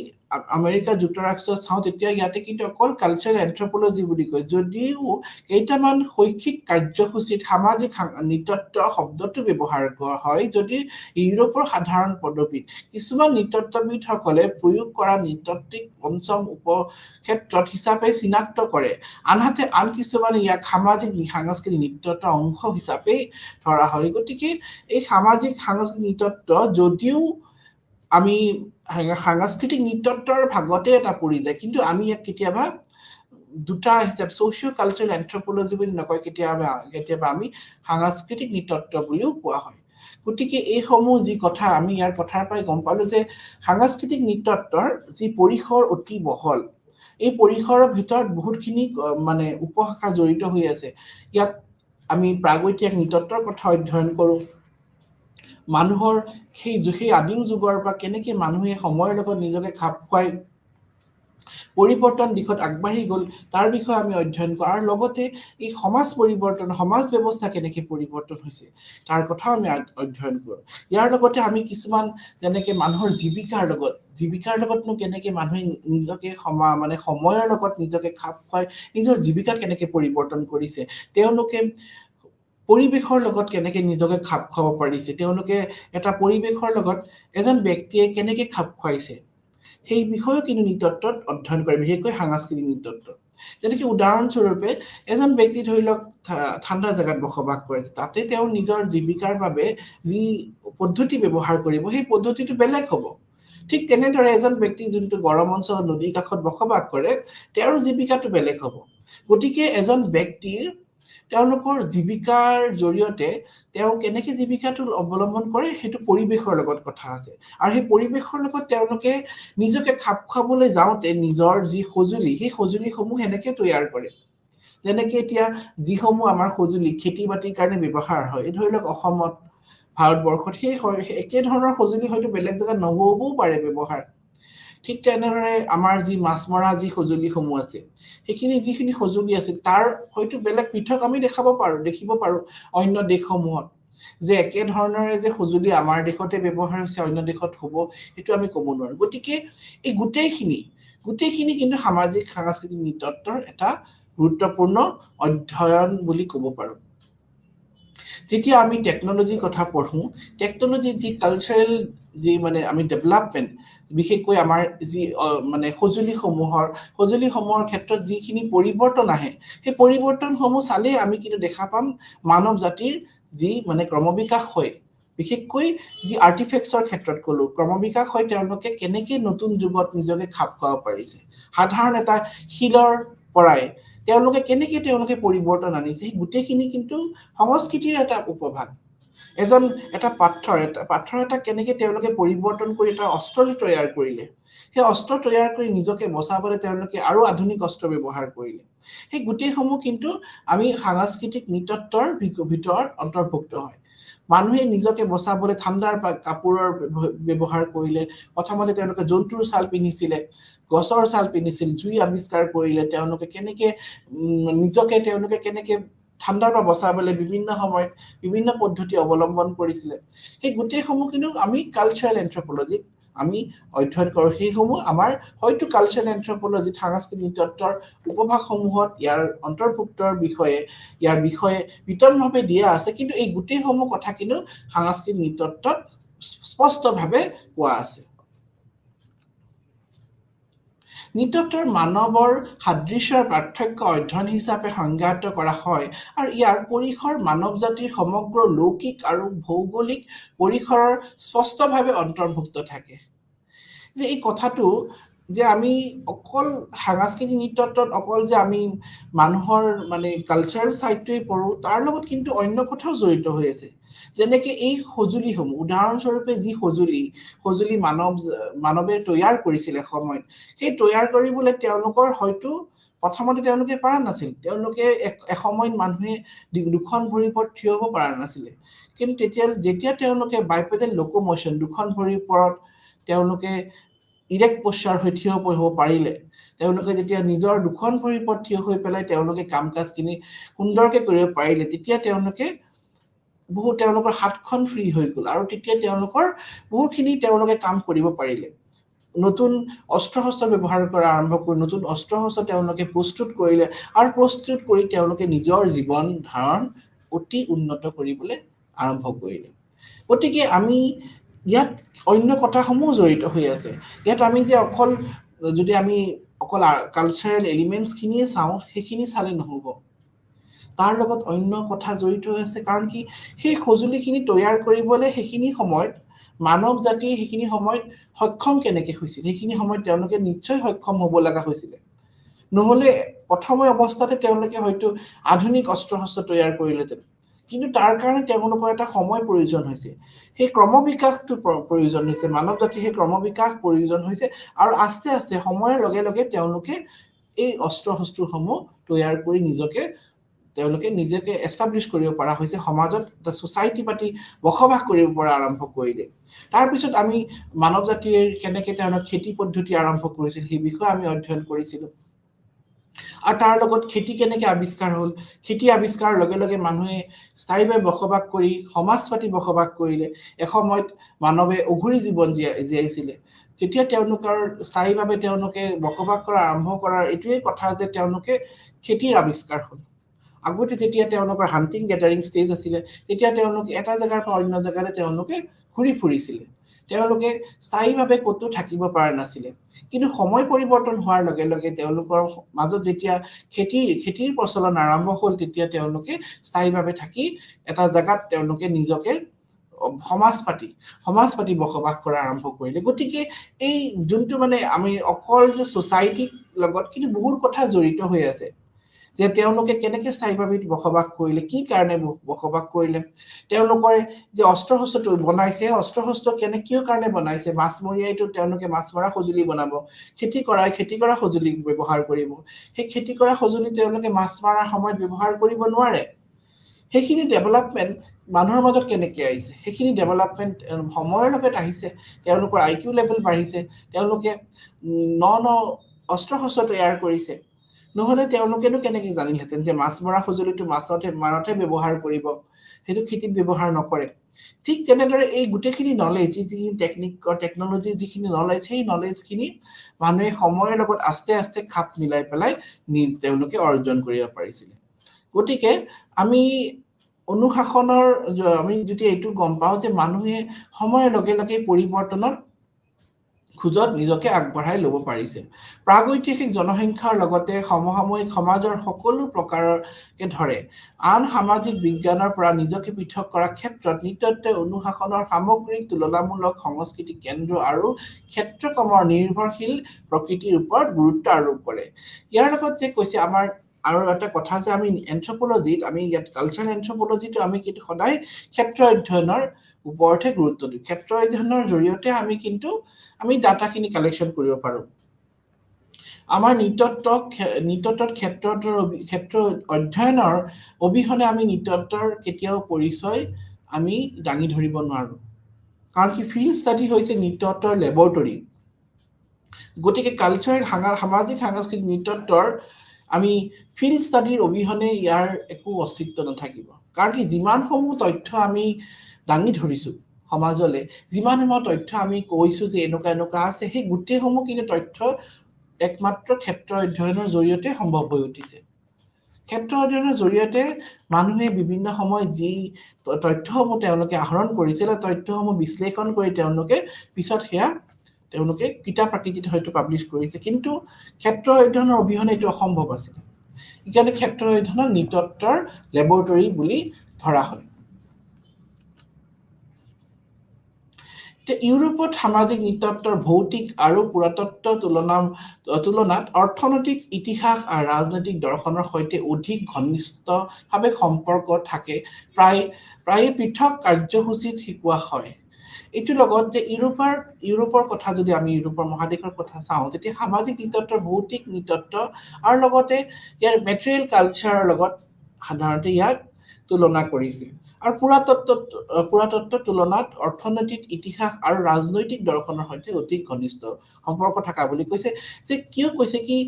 আমেৰিকা যুক্তৰাষ্ট্ৰত চাওঁ তেতিয়া ইয়াতে কিন্তু অকল কালচাৰেল এন্থ্ৰোপলজি বুলি কয় যদিও কেইটামান শৈক্ষিক কাৰ্যসূচীত সামাজিক নৃতত্ব শব্দটো ব্যৱহাৰ কৰা হয় যদি ইউৰোপৰ সাধাৰণ পদ্ধতিত কিছুমান নৃতত্ববিদসকলে প্ৰয়োগ কৰা নৃতাত্ত্বিক পঞ্চম উপক্ষেত্ৰত হিচাপে চিনাক্ত কৰে আনহাতে আন কিছুমান ইয়াক সামাজিক সাংস্কৃতিক নৃতত্বৰ অংশ হিচাপে ধৰা হয় গতিকে এই সামাজিক সাংস্কৃতিক নৃতত্ব যদিও আমি সাংস্কৃতিক নৃতত্বৰ ভাগতে এটা পৰি যায় কিন্তু আমি ইয়াক কেতিয়াবা দুটা হিচাপ সোশিও কালচাৰেল এন্থ্ৰোপলজি বুলি নকয় কেতিয়াবা আমি সাংস্কৃতিক নৃতত্ব বুলিও কোৱা হয় গতিকে এই সমূহ যি কথা আমি ইয়াৰ কথাৰ পৰাই গম পালো যে সাংস্কৃতিক নৃতত্বৰ যি পৰিসৰ অতি বহল এই পৰিসৰৰ ভিতৰত বহুতখিনি মানে উপশাখা জড়িত হৈ আছে ইয়াত আমি প্ৰাগৈতিহাসিক নৃতত্বৰ কথা অধ্যয়ন কৰো মানুহৰ সেই আদিম যুগৰ পৰা কেনেকৈ মানুহে সময়ৰ লগত নিজকে খাপ খুৱাই পৰিৱৰ্তন দিশত আগবাঢ়ি গ'ল তাৰ বিষয়ে আমি অধ্যয়ন কৰোঁ আৰু লগতে এই সমাজ পৰিৱৰ্তন সমাজ ব্যৱস্থা কেনেকৈ পৰিৱৰ্তন হৈছে তাৰ কথাও আমি অধ্যয়ন কৰোঁ ইয়াৰ লগতে আমি কিছুমান যেনেকৈ মানুহৰ জীৱিকাৰ লগতনো কেনেকৈ মানুহে নিজকে মানে সময়ৰ লগত নিজকে খাপ খুৱাই নিজৰ জীৱিকা কেনেকৈ পৰিৱৰ্তন কৰিছে তেওঁলোকে পৰিৱেশৰ লগত কেনেকৈ নিজকে খাপ খুৱাব পাৰিছে তেওঁলোকে এটা পৰিৱেশৰ লগত এজন ব্যক্তিয়ে কেনেকৈ খাপ খুৱাইছে সেই বিষয়েও কিন্তু নৃতত্বত অধ্যয়ন কৰে বিশেষকৈ সাংস্কৃতিক নৃতত্ব যেনেকৈ উদাহৰণস্বৰূপে এজন ব্যক্তি ধৰি লওক ঠাণ্ডা জায়গাত বসবাস কৰে তাতে তেওঁ নিজৰ জীৱিকাৰ বাবে যি পদ্ধতি ব্যৱহাৰ কৰিব সেই পদ্ধতিটো বেলেগ হ'ব ঠিক তেনেদৰে এজন ব্যক্তি যোনটো গৰম অঞ্চলত নদীৰ কাষত বসবাস কৰে তেওঁৰ জীৱিকাটো বেলেগ হ'ব গতিকে এজন ব্যক্তিৰ তেওঁলোকৰ জীৱিকাৰ জৰিয়তে তেওঁ কেনেকৈ জীৱিকাটো অৱলম্বন কৰে সেইটো পৰিৱেশৰ লগত কথা আছে আৰু সেই পৰিৱেশৰ লগত তেওঁলোকে নিজকে খাপ খুৱাবলৈ যাওঁতে নিজৰ যি সঁজুলি সেই সঁজুলিসমূহ এনেকৈ তৈয়াৰ কৰে যেনেকৈ এতিয়া যিসমূহ আমাৰ সঁজুলি খেতি বাতিৰ কাৰণে ব্যৱহাৰ হয় ধৰি লওক অসমত ভাৰতবৰ্ষত সেই একে ধৰণৰ সঁজুলি হয়তো বেলেগ জেগাত নহবও পাৰে ব্যৱহাৰ ঠিক তেনেদৰে আমাৰ যি মাছ মৰা যি সঁজুলিসমূহ আছে সেইখিনি যিখিনি সঁজুলি আছে তাৰ হয়তো বেলেগ পৃথক আমি দেখিব পাৰো অন্য দেশসমূহত যে একে ধৰণৰে যে সঁজুলি আমাৰ দেশতে ব্যৱহাৰ হৈছে অন্য দেশত হ'ব সেইটো আমি ক'ব নোৱাৰো গতিকে এই গোটেইখিনি কিন্তু সামাজিক সাংস্কৃতিক নৃতত্বৰ এটা গুৰুত্বপূৰ্ণ অধ্যয়ন বুলি ক'ব পাৰো যেতিয়া আমি টেকনলজিৰ কথা পঢ়ো টেকনলজি যি কালচাৰেল যি মানে আমি ডেভেলপমেন্ট বিশেষকৈ আমাৰ যি মানে সঁজুলিসমূহৰ ক্ষেত্ৰত যিখিনি পৰিৱৰ্তন আহে সেই পৰিৱৰ্তনসমূহ চালে আমি কিন্তু দেখা পাম মানৱ জাতিৰ যি মানে ক্ৰমবিকাশ হয় বিশেষকৈ যি আৰ্টিফেক্টছৰ ক্ষেত্ৰত ক'লো ক্ৰমবিকাশ হয় তেওঁলোকে কেনেকৈ নতুন যুগত নিজকে খাপ খুৱাব পাৰিছে সাধাৰণ এটা শিলৰ পৰাই তেওঁলোকে কেনেকৈ পৰিৱৰ্তন আনিছে সেই গোটেইখিনি কিন্তু সংস্কৃতিৰ এটা উপভাগ এটা পাথৰ এটা কেনেকৈ তেওঁলোকে পৰিৱৰ্তন কৰি এটা অস্ত্ৰ তৈয়াৰ কৰিলে সেই অস্ত্ৰ তৈয়াৰ কৰি নিজকে বচাবলৈ তেওঁলোকে আৰু আধুনিক অস্ত্ৰ ব্যৱহাৰ কৰিলে সেই গোটেইসমূহ কিন্তু আমি সাংস্কৃতিক নৃতত্বৰ ভিতৰত অন্তৰ্ভুক্ত হয় মানুহে নিজকে বচাবলৈ ঠাণ্ডাৰ কাপোৰৰ ব্যৱহাৰ কৰিলে প্ৰথমতে তেওঁলোকে জন্তুৰ ছাল পিন্ধিছিলে গছৰ ছাল পিন্ধিছিল জুই আৱিষ্কাৰ কৰিলে তেওঁলোকে কেনেকে নিজকে তেওঁলোকে কেনেকে ঠাণ্ডাৰ পৰা বচাবলৈ বিভিন্ন সময়ত বিভিন্ন পদ্ধতি অৱলম্বন কৰিছিলে সেই গোটেইসমূহ কিন্তু আমি কালচাৰেল এন্থ্ৰোপলজিত আমি অধ্যয়ন কৰোঁ সেইসমূহ আমাৰ হয়তো কালচাৰেল এন্থ্ৰোপলজিত সাংস্কৃতিক তত্ত্বৰ উপভাগসমূহত ইয়াৰ অন্তৰ্ভুক্তৰ বিষয়ে ইয়াৰ বিষয়ে বিতংভাৱে দিয়া আছে কিন্তু এই গোটেইসমূহ কথা কিন্তু সাংস্কৃতিক নৃতত্ত্বত স্পষ্টভাৱে পোৱা আছে নৃতত্ত্বৰ মানৱৰ সাদৃশ্যৰ পাৰ্থক্য অধ্যয়ন হিচাপে সংজ্ঞায়িত কৰা হয় আৰু ইয়াৰ পৰিসৰ মানৱ জাতিৰ সমগ্ৰ লৌকিক আৰু ভৌগোলিক পৰিসৰৰ স্পষ্টভাৱে অন্তৰ্ভুক্ত থাকে যে এই কথাটো যে আমি অকল সাংস্কৃতিক নৃতত্ত্বত অকল যে আমি মানুহৰ মানে কালচাৰেল সাইডটোৱে পঢ়ো তাৰ লগত কিন্তু অন্য কথাও জড়িত হৈ আছে যেনেকে এই সজুলিসমূহ উদাহৰণস্বৰূপে যি সজুলি মানৱে তৈয়াৰ কৰিছিল সময়ত সেই তৈয়াৰ কৰিবলৈ তেওঁলোকৰ হয়তো প্ৰথমতে তেওঁলোকে পৰা নাছিল তেওঁলোকে এসময়ত মানুহে দুখন ভৰিৰ ওপৰত থিয় হ'ব পৰা নাছিলে কিন্তু যেতিয়া তেওঁলোকে বাইপেডেল লোকোমোচন দুখন ভৰিৰ ওপৰত তেওঁলোকে ইৰেক্ট পশ্চাৰ হৈ থিয় হ'ব পাৰিলে তেওঁলোকে যেতিয়া নিজৰ দুখন ভৰিৰ ওপৰত থিয় হৈ পেলাই তেওঁলোকে কাম-কাজখিনি সুন্দৰকৈ কৰিব পাৰিলে তেতিয়া তেওঁলোকৰ হাতখন ফ্ৰী হৈ গ'ল আৰু তেতিয়া তেওঁলোকৰ বহুখিনি তেওঁলোকে কাম কৰিব পাৰিলে নতুন অস্ত্ৰ-শস্ত্ৰ ব্যৱহাৰ কৰা আৰম্ভ কৰি নতুন অস্ত্ৰ-শস্ত্ৰ তেওঁলোকে প্ৰস্তুত কৰিলে আৰু প্ৰস্তুত কৰি তেওঁলোকে নিজৰ জীৱন ধাৰণ অতি উন্নত কৰিবলৈ আৰম্ভ কৰিলে গতিকে আমি ইয়াত অন্য কথাসমূহ জড়িত হৈ আছে ইয়াত আমি যে অকল যদি আমি অকল কালচাৰেল এলিমেন্টছখিনিয়ে চাওঁ সেইখিনি চালে নহ'ব তাৰ লগত অন্য কথা জড়িত আছে কাৰণ কি সেই সজুলিখিনি তৈয়াৰ কৰিবলৈ সেইখিনি সময়ত মানৱ জাতি সেইখিনি সময়ত সক্ষম কেনেকৈ হৈছিল সেইখিনি সময়ত তেওঁলোকে নিশ্চয় সক্ষম হ'ব লগা হৈছিল নহ'লে প্ৰথম অৱস্থাতে তেওঁলোকে হয়তো আধুনিক অস্ত্ৰ-শস্ত্ৰ তৈয়াৰ কৰিলেহেঁতেন কিন্তু তাৰ কাৰণে তেওঁলোকৰ এটা সময় প্ৰয়োজন হৈছে সেই ক্ৰমবিকাশটো প্ৰয়োজন হৈছে মানৱ জাতিৰ সেই ক্ৰমবিকাশ প্ৰয়োজন হৈছে আৰু আস্তে আস্তে সময়ৰ লগে লগে তেওঁলোকে এই অস্ত্ৰ-শস্ত্ৰসমূহ তৈয়াৰ কৰি নিজকে এষ্টাব্লিছ কৰিব পৰা হৈছে সমাজত এটা সোসাইটি পাতি বসবাস কৰিব পৰা আৰম্ভ কৰিলে তাৰ পিছত আমি মানৱ জাতিৰ কেনেকৈ তেওঁলোক খেতি পদ্ধতি আৰম্ভ কৰিছিল সেই বিষয়ে আমি অধ্যয়ন কৰিছিলোঁ আৰু তাৰ লগত খেতি কেনেকৈ আৱিষ্কাৰ হ'ল খেতি আৱিষ্কাৰৰ লগে লগে মানুহে স্থায়ীভাৱে বসবাস কৰি সমাজ পাতি বসবাস কৰিলে এসময়ত মানৱে অঘৰী জীৱন জীয়াইছিলে তেতিয়া তেওঁলোকৰ স্থায়ীভাৱে তেওঁলোকে বসবাস কৰা আৰম্ভ কৰাৰ এইটোৱেই কথা যে তেওঁলোকে খেতিৰ আৱিষ্কাৰ হ'ল আগতে যেতিয়া তেওঁলোকৰ হান্টিং গেদাৰিং ষ্টেজ আছিলে তেতিয়া তেওঁলোকে এটা জেগাৰ পৰা অন্য জেগালৈ তেওঁলোকে ঘূৰি ফুৰিছিলে তেওঁলোকে স্থায়ীভাৱে ক'তো থাকিব পৰা নাছিলে কিন্তু সময় পৰিৱৰ্তন হোৱাৰ লগে লগে তেওঁলোকৰ মাজত যেতিয়া খেতিৰ প্ৰচলন আৰম্ভ হ'ল তেতিয়া তেওঁলোকে স্থায়ীভাৱে থাকি এটা জেগাত তেওঁলোকে নিজকে সমাজ পাতি বসবাস কৰা আৰম্ভ কৰিলে গতিকে এই যোনটো মানে আমি অকল যে সোসাইটিৰ লগত কিন্তু বহুত কথা জড়িত হৈ আছে যে তেওঁলোকে কেনেকৈ স্থায়ীভাৱে বসবাস কৰিলে কি কাৰণে বসবাস কৰিলে তেওঁলোকৰ যে অস্ত্ৰ-শস্ত্ৰ বনাইছে অস্ত্ৰ-শস্ত্ৰ কিয় কাৰণে বনাইছে মাছমৰীয়াইতো তেওঁলোকে মাছ মৰা সঁজুলি বনাব খেতি কৰা সঁজুলি ব্যৱহাৰ কৰিব সেই খেতি কৰা সঁজুলি তেওঁলোকে মাছ মৰাৰ সময়ত ব্যৱহাৰ কৰিব নোৱাৰে সেইখিনি ডেভেলপমেন্ট মানুহৰ মাজত কেনেকৈ আহিছে সেইখিনি ডেভেলপমেন্ট সময়ৰ লগত আহিছে তেওঁলোকৰ আইকিউ লেভেল বাঢ়িছে তেওঁলোকে অস্ত্ৰ-শস্ত্ৰ তৈয়াৰ কৰিছে নহলে তেওঁলোকেনো কেনেকৈ জানিলহেঁতেন যে মাছ মৰা সঁজুলিটো মাছতে ব্যৱহাৰ কৰিব সেইটো খেতিত ব্যৱহাৰ নকৰে ঠিক তেনেদৰে এই গোটেইখিনি নলেজ যিখিনি টেকনলজিৰ যিখিনি নলেজ সেই নলেজখিনি মানুহে সময়ৰ লগত আস্তে আস্তে খাপ মিলাই পেলাই তেওঁলোকে অৰ্জন কৰিব পাৰিছিলে গতিকে আমি অনুশাসনৰ আমি যদি এইটো গম পাওঁ যে মানুহে সময়ৰ লগে লগে পৰিৱৰ্তনৰ খুজত নিজকে আগবঢ়াই ল'ব পাৰিছে প্ৰাগৈতিহাসিক জনসংখ্যাৰ লগতে সমসাময়িক সমাজৰ সকলো প্ৰকাৰকে ধৰে আন সামাজিক বিজ্ঞানৰ পৰা নিজকে পৃথক কৰাৰ ক্ষেত্ৰত নৃতত্ত্বই অনুশাসনৰ সামগ্ৰিক তুলনামূলক সাংস্কৃতিক কেন্দ্ৰ আৰু ক্ষেত্ৰকমৰ নিৰ্ভৰশীল প্ৰকৃতিৰ ওপৰত গুৰুত্ব আৰোপ কৰে ইয়াৰ লগত যে কৈছে আমাৰ আৰু এটা কথা যে আমি এন্থ্ৰোপলজিত আমি ইয়াত কালচাৰেল এন্থ্ৰোপলজিটো আমি কিন্তু সদায় ক্ষেত্ৰ অধ্যয়নৰ ওপৰতহে গুৰুত্ব দিওঁ ক্ষেত্ৰ অধ্যয়নৰ জৰিয়তে আমি ডাটাখিনি কালেকশ্যন কৰিব পাৰোঁ আমাৰ নৃতত্ত্বৰ ক্ষেত্ৰ অধ্যয়নৰ অবিহনে আমি নৃতত্ত্বৰ কেতিয়াও পৰিচয় আমি দাঙি ধৰিব নোৱাৰো কাৰণ কি ফিল্ড ষ্টাডি হৈছে নৃতত্বৰ লেবৰেটৰী গতিকে কালচাৰ সামাজিক সাংস্কৃতিক নৃতত্বৰ আমি ফিল্ড ষ্টাডিৰ অবিহনে ইয়াৰ একো অস্তিত্ব নাথাকিব কাৰণ কি যিমানসমূহ তথ্য আমি দাঙি ধৰিছো সমাজলে যিমানসমূহ তথ্য আমি কৈছো যে এনেকুৱা আছে সেই গোটেইসমূহ কিন্তু তথ্য একমাত্ৰ ক্ষেত্ৰ অধ্যয়নৰ জৰিয়তে সম্ভৱ হৈ উঠিছে ক্ষেত্ৰ অধ্যয়নৰ জৰিয়তে মানুহে বিভিন্ন সময় যি তথ্যসমূহ তেওঁলোকে আহৰণ কৰিছিল তথ্যসমূহ বিশ্লেষণ কৰি তেওঁলোকে পিছত সেয়া তেওঁলোকে কিতাপ আকৃতিত হয়তো পাব্লিছ কৰিছে কিন্তু ক্ষেত্ৰ অধ্যয়নৰ অবিহনে এইটো অসম্ভৱ আছিল ইকাৰণে ক্ষেত্ৰ অধ্যয়নৰ নৃতত্বৰ লেবৰেটৰী বুলি ধৰা হয় ইউৰোপত সামাজিক নৃতত্বৰ ভৌতিক আৰু পুৰাতত্ত্ব তুলনাত অৰ্থনৈতিক ইতিহাস আৰু ৰাজনৈতিক দৰ্শনৰ সৈতে অধিক ঘনিষ্ঠভাৱে সম্পৰ্ক থাকে প্ৰায় পৃথক কাৰ্যসূচীত শিকোৱা হয় এইটো লগত যে ইউৰোপৰ কথা যদি আমি ইউৰোপৰ মহাদেশৰ কথা চাওঁ তেতিয়া সামাজিক নৃতত্বৰ ভৌতিক নৃতত্ব আৰু লগতে ইয়াৰ মেটেৰিয়েল কালচাৰৰ লগত সাধাৰণতে ইয়াক তুলনা কৰিছে আৰু পুৰাতত্ত্বৰ তুলনাত অৰ্থনৈতিক ইতিহাস আৰু ৰাজনৈতিক দৰ্শনৰ সৈতে অধিক ঘনিষ্ঠ সম্পৰ্ক থকা বুলি কৈছে যে কিয় কৈছে কি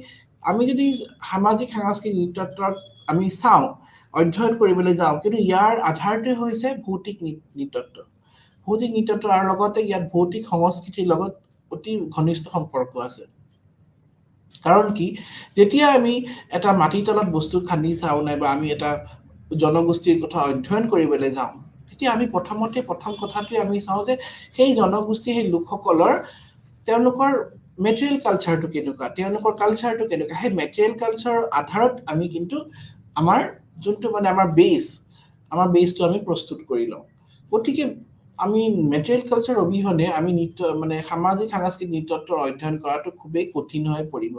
আমি যদি সামাজিক সাংস্কৃতিক নৃতত্বৰ আমি চাওঁ অধ্যয়ন কৰিবলৈ যাওঁ কিন্তু ইয়াৰ আধাৰটো হৈছে ভৌতিক নৃতত্ব ভৌতিক নৃতত্ব আৰু লগতে ইয়াত ভৌতিক সংস্কৃতিৰ লগত অতি ঘনিষ্ঠ সম্পৰ্ক আছে কাৰণ কি যেতিয়া আমি এটা মাটিৰ তলত বস্তু খান্দি চাওঁ নাইবা আমি এটা জনগোষ্ঠীৰ কথা অধ্যয়ন কৰিবলৈ যাওঁ তেতিয়া আমি প্ৰথম কথাটোৱে আমি চাওঁ যে সেই জনগোষ্ঠী সেই লোকসকলৰ তেওঁলোকৰ মেটেৰিয়েল কালচাৰটো কেনেকুৱা তেওঁলোকৰ কালচাৰটো কেনেকুৱা সেই মেটেৰিয়েল কালচাৰৰ আধাৰত আমি কিন্তু আমাৰ যোনটো মানে আমাৰ বেছটো আমি প্ৰস্তুত কৰি লওঁ গতিকে আমি মেটেৰিয়েল কালচাৰ অবিহনে আমি মানে সামাজিক সাংস্কৃতিক নৃতত্বৰ অধ্যয়ন কৰাটো খুবেই কঠিন হৈ পৰিব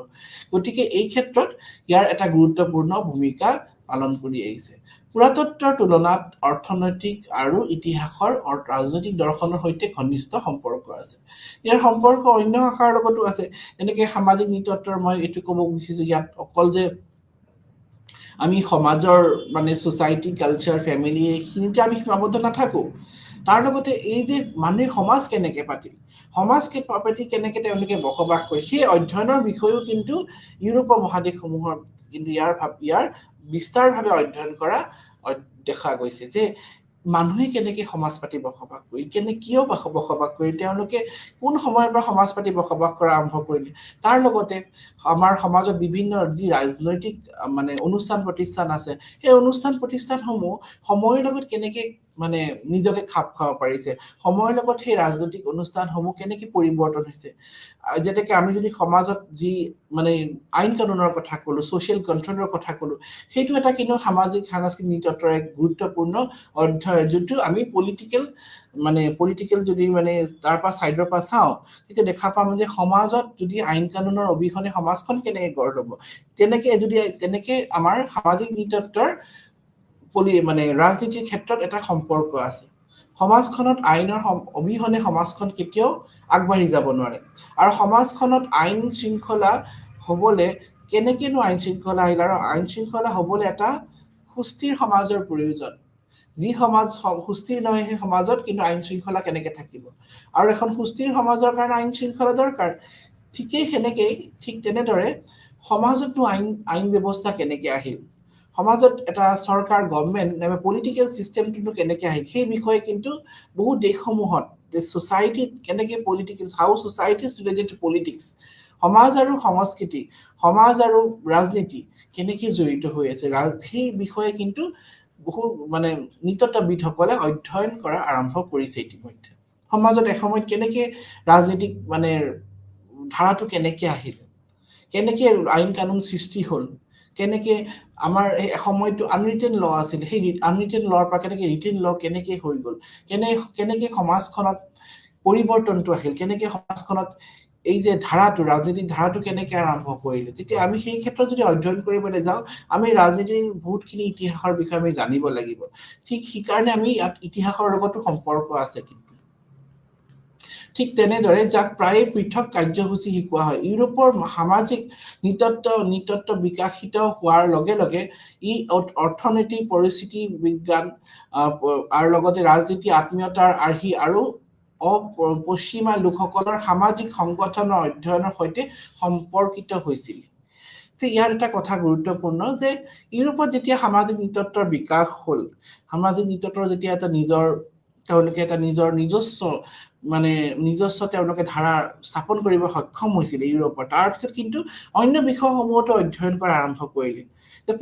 গতিকে এই ক্ষেত্ৰত ইয়াৰ এটা গুৰুত্বপূৰ্ণ ভূমিকা পালন কৰি আহিছে পুৰাতত্ত্বৰ তুলনাত অৰ্থনৈতিক আৰু ইতিহাসৰ ৰাজনৈতিক দৰ্শনৰ সৈতে ঘনিষ্ঠ সম্পৰ্ক আছে ইয়াৰ সম্পৰ্ক অন্য শাখাৰ লগতো আছে এনেকৈ সামাজিক নৃতত্বৰ মই এইটো ক'ব বিচাৰিছো ইয়াত অকল যে আমি সমাজৰ মানে সোসাইটি কালচাৰ ফ্যামিলি এইখিনিতে আমি সীমাবদ্ধ নাথাকো তাৰ লগতে এই যে মানুহে সমাজ কেনেকৈ পাতিল পাতি কেনেকৈ তেওঁলোকে বসবাস কৰে সেই অধ্যয়নৰ বিষয়েও কিন্তু ইউৰোপৰ মহাদেশসমূহৰ কিন্তু ইয়াৰ বিস্তাৰভাৱে অধ্যয়ন কৰা দেখা গৈছে যে মানুহে কেনেকৈ সমাজ পাতি বসবাস কৰি কিয় বসবাস কৰি তেওঁলোকে কোন সময়ৰ পৰা সমাজ পাতি বসবাস কৰা আৰম্ভ কৰিলে তাৰ লগতে আমাৰ সমাজত বিভিন্ন যি ৰাজনৈতিক মানে অনুষ্ঠান প্ৰতিষ্ঠান আছে সেই অনুষ্ঠান প্ৰতিষ্ঠানসমূহ সময়ৰ লগত কেনেকৈ মানে নিজকে খাপ খাব পাৰিছে সময়ৰ লগত সেই ৰাজনৈতিক অনুষ্ঠানসমূহ কেনেকৈ পৰিৱৰ্তন হৈছে যেনেকৈ আমি যদি সমাজত যি মানে আইন কানুনৰ কথা ক'লো সোশ্যাল কন্ট্ৰলৰ কথা ক'লো সেইটো এটা কিন্তু সামাজিক সাংস্কৃতিক নৃতত্বৰ এক গুৰুত্বপূৰ্ণ অধ্যয়ন যোনটো আমি পলিটিকেল যদি মানে তাৰ পৰা সাইডৰ পৰা চাওঁ তেতিয়া দেখা পাম যে সমাজত যদি আইন কানুনৰ অবিহনে সমাজখন কেনেকৈ গঢ় ল'ব তেনেকৈ আমাৰ সামাজিক নৃতত্বৰ মানে ৰাজনীতিৰ ক্ষেত্ৰত এটা সম্পৰ্ক আছে সমাজখনত আইনৰ অবিহনে সমাজখন কেতিয়াও আগবাঢ়ি যাব নোৱাৰে আৰু সমাজখনত আইন শৃংখলা হ'বলে কেনেকেনো আইন শৃংখলা আহিল আৰু আইন শৃংখলা হ'বলে এটা সুস্থিৰ সমাজৰ প্ৰয়োজন যি সমাজ সুস্থিৰ নহয় সেই সমাজত কিন্তু আইন শৃংখলা কেনেকৈ থাকিব আৰু এখন সুস্থিৰ সমাজৰ কাৰণে আইন শৃংখলা দৰকাৰ ঠিক তেনেদৰে সমাজতো আইন ব্যৱস্থা কেনেকৈ আহিল সমাজত এটা সৰকাৰ গভৰ্নমেন্ট নাইবা পলিটিকেল সিস্টেমটো কেনেকৈ আহিল সেই বিষয়ে কিন্তু বহু দেশসমূহত সোসাইটি কেনেকৈ political how society is related to politics সমাজ আৰু সংস্কৃতি সমাজ আৰু ৰাজনীতি কেনেকৈ জড়িত হৈ আছে সেই বিষয়ে কিন্তু বহু মানে নৃতত্ববিদসকলে অধ্যয়ন কৰা আৰম্ভ কৰিছে ইতিমধ্যে সমাজত এসময়ত কেনেকৈ ৰাজনীতিক মানে ধাৰাটো কেনেকৈ আহিল কেনেকৈ আইন কানুন সৃষ্টি হ'ল কেনেকৈ আমাৰ সময়টো আনৰিটেন ল আছিল সেই আনৰিটেন লৰ পৰা কেনেকৈ ৰিটেন ল কেনেকৈ হৈ গ'ল কেনেকৈ সমাজখনত পৰিৱৰ্তনটো আহিল কেনেকৈ সমাজখনত এই যে ধাৰাটো ৰাজনীতিক ধাৰাটো কেনেকৈ আৰম্ভ কৰিলে তেতিয়া আমি সেই ক্ষেত্ৰত যদি অধ্যয়ন কৰিবলৈ যাওঁ আমি ৰাজনীতিৰ বহুতখিনি ইতিহাসৰ বিষয়ে আমি জানিব লাগিব ঠিক সেইকাৰণে আমি ইয়াত ইতিহাসৰ লগতো সম্পৰ্ক আছে কিন্তু ঠিক তেনেদৰে যাক প্ৰায়ে পৃথক কাৰ্যসূচী শিকোৱা হয় ইউৰোপৰ সামাজিক নৃতত্ব বিকাশিত হোৱাৰ লগে লগে ই অৰ্থনীতি পৰিস্থিতি বিজ্ঞান আৰু লগতে ৰাজনীতি আত্মীয়তাৰ আৰ্হি আৰু পশ্চিমা লোকসকলৰ সামাজিক সংগঠনৰ অধ্যয়নৰ সৈতে সম্পৰ্কিত হৈছিল ইয়াৰ এটা কথা গুৰুত্বপূৰ্ণ যে ইউৰোপত যেতিয়া সামাজিক নৃতত্বৰ বিকাশ হ'ল সামাজিক নৃতত্বৰ যেতিয়া এটা তেওঁলোকে এটা নিজস্ব তেওঁলোকে ধাৰা স্থাপন কৰিব সক্ষম হৈছিল ইউৰোপৰ তাৰপিছত কিন্তু অন্য বিষয়সমূহতো অধ্যয়ন কৰা আৰম্ভ কৰিলে যে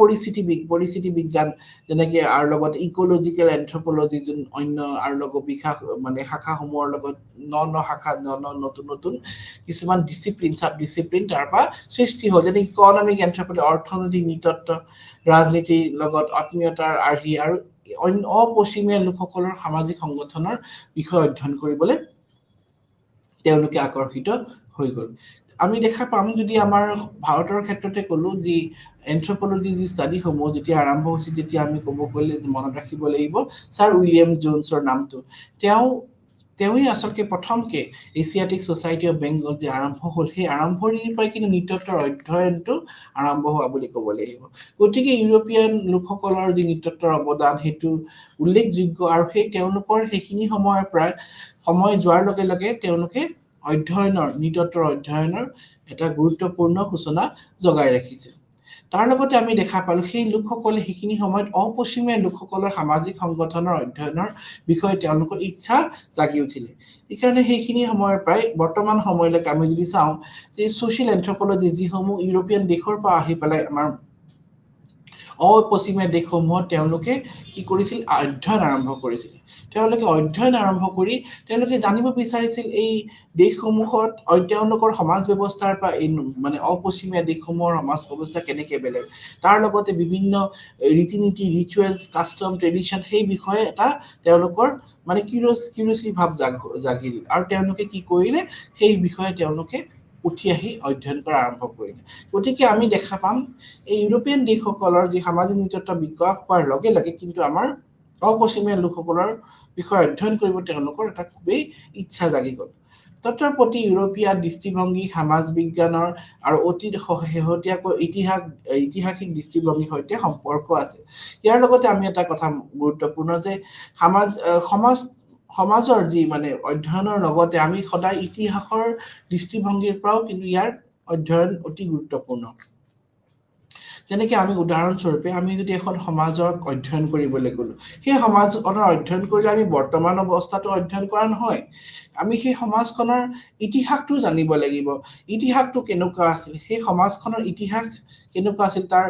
পৰিস্থিতি বিজ্ঞান যেনেকে আৰু লগত ইকোলজিকেল এন্থ্ৰোপলজি যোন অন্য আৰু লগত শাখাসমূহৰ লগত শাখা নতুন কিছুমান সাব ডিসিপ্লিন তাৰপা সৃষ্টি হ'ল যেনে ইকনমিক এন্থ্ৰোপলজি অৰ্থনৈতিক নৃতত্ব ৰাজনীতিৰ লগত আত্মীয়তাৰ আৰ্হি আৰু অপশ্চিমীয়া লোকসকলৰ সামাজিক সংগঠনৰ বিষয় অধ্যয়ন কৰিবলৈ তেওঁলোকে আকৰ্ষিত হৈ গ'ল আমি দেখা পাম যদি আমাৰ ভাৰতৰ ক্ষেত্ৰতে ক'লো যি এন্থ্ৰোপলজি যি ষ্টাডিসমূহ যেতিয়া আৰম্ভ হৈছিল যেতিয়া আমি ক'ব গ'লে মনত ৰাখিব লাগিব ছাৰ উইলিয়াম জোনছৰ নামটো তেওঁই আচলতে প্ৰথমকে এছিয়াটিক সোসাইটি অফ বেংগল যে আৰম্ভ হ'ল সেই আৰম্ভণিৰ পৰাই কিন্তু নৃতত্বৰ অধ্যয়নটো আৰম্ভ হোৱা বুলি ক'ব লাগিব গতিকে ইউৰোপীয়ান লোকসকলৰ যি নৃতত্বৰ অৱদান সেইটো উল্লেখযোগ্য আৰু তেওঁলোকৰ সেইখিনি সময়ৰ পৰা সময় যোৱাৰ লগে লগে তেওঁলোকে নৃতত্বৰ অধ্যয়নৰ এটা গুৰুত্বপূৰ্ণ সূচনা জগাই ৰাখিছে তাৰ লগতে আমি দেখা পালো সেই লোকসকলে সেইখিনি সময়ত অপশ্চিমীয়া লোকসকলৰ সামাজিক সংগঠনৰ অধ্যয়নৰ বিষয়ে তেওঁলোকৰ ইচ্ছা জাগি উঠিলে এইকাৰণে সেইখিনি সময়ৰ প্ৰায় বৰ্তমান সময়লৈকে আমি যদি চাওঁ যে সোশ্যাল এন্থ্ৰোপলজি যিসমূহ ইউৰোপীয়ান দেশৰ পৰা আহি পেলাই আমাৰ অপশ্চিমীয়া দেশসমূহত তেওঁলোকে কি কৰিছিল অধ্যয়ন আৰম্ভ কৰিছিল তেওঁলোকে অধ্যয়ন আৰম্ভ কৰি তেওঁলোকে জানিব বিচাৰিছিল এই দেশসমূহত তেওঁলোকৰ সমাজ ব্যৱস্থাৰ পৰা অপশ্চিমীয়া দেশসমূহৰ সমাজ ব্যৱস্থা কেনেকে বেলেগ তাৰ লগতে বিভিন্ন ৰীতি-নীতি ৰিচুৱেলছ কাষ্টম ট্ৰেডিশন সেই বিষয়ে এটা তেওঁলোকৰ কিউৰিয়ছিটি ভাৱ জাগিল আৰু তেওঁলোকে কি কৰিলে সেই বিষয়ে তেওঁলোকে উঠি আহি অধ্যয়ন কৰা আৰম্ভ কৰিলে গতিকে আমি দেখা পাম এই ইউৰোপীয়ান দেশসকলৰ যি সামাজিক নৃতত্ব বিকাশ হোৱাৰ লগে লগে কিন্তু আমাৰ অপশ্চিমীয়া লোকসকলৰ বিষয়ে অধ্যয়ন কৰিব তেওঁলোকৰ এটা খুবেই ইচ্ছা জাগি গ'ল তত্ত্বৰ প্ৰতি ইউৰোপীয় দৃষ্টিভংগী সমাজ বিজ্ঞানৰ আৰু অতি শেহতীয়াকৈ ঐতিহাসিক দৃষ্টিভংগীৰ সৈতে সম্পৰ্ক আছে ইয়াৰ লগতে আমি এটা কথা গুৰুত্বপূৰ্ণ যে সমাজৰ যি অধ্যয়নৰ লগতে আমি সদায় ইতিহাসৰ দৃষ্টিভংগীৰ পৰাও কিন্তু ইয়াৰ অধ্যয়ন অতি গুৰুত্বপূৰ্ণ যেনেকে আমি উদাহৰণস্বৰূপে আমি যদি এখন সমাজৰ অধ্যয়ন কৰিবলৈ গ'লো সেই সমাজখনৰ অধ্যয়ন কৰিলে আমি বৰ্তমান অৱস্থাটো অধ্যয়ন কৰা নহয় আমি সেই সমাজখনৰ ইতিহাসটো জানিব লাগিব ইতিহাসটো কেনেকুৱা আছিল সেই সমাজখনৰ ইতিহাস কেনেকুৱা আছিল তাৰ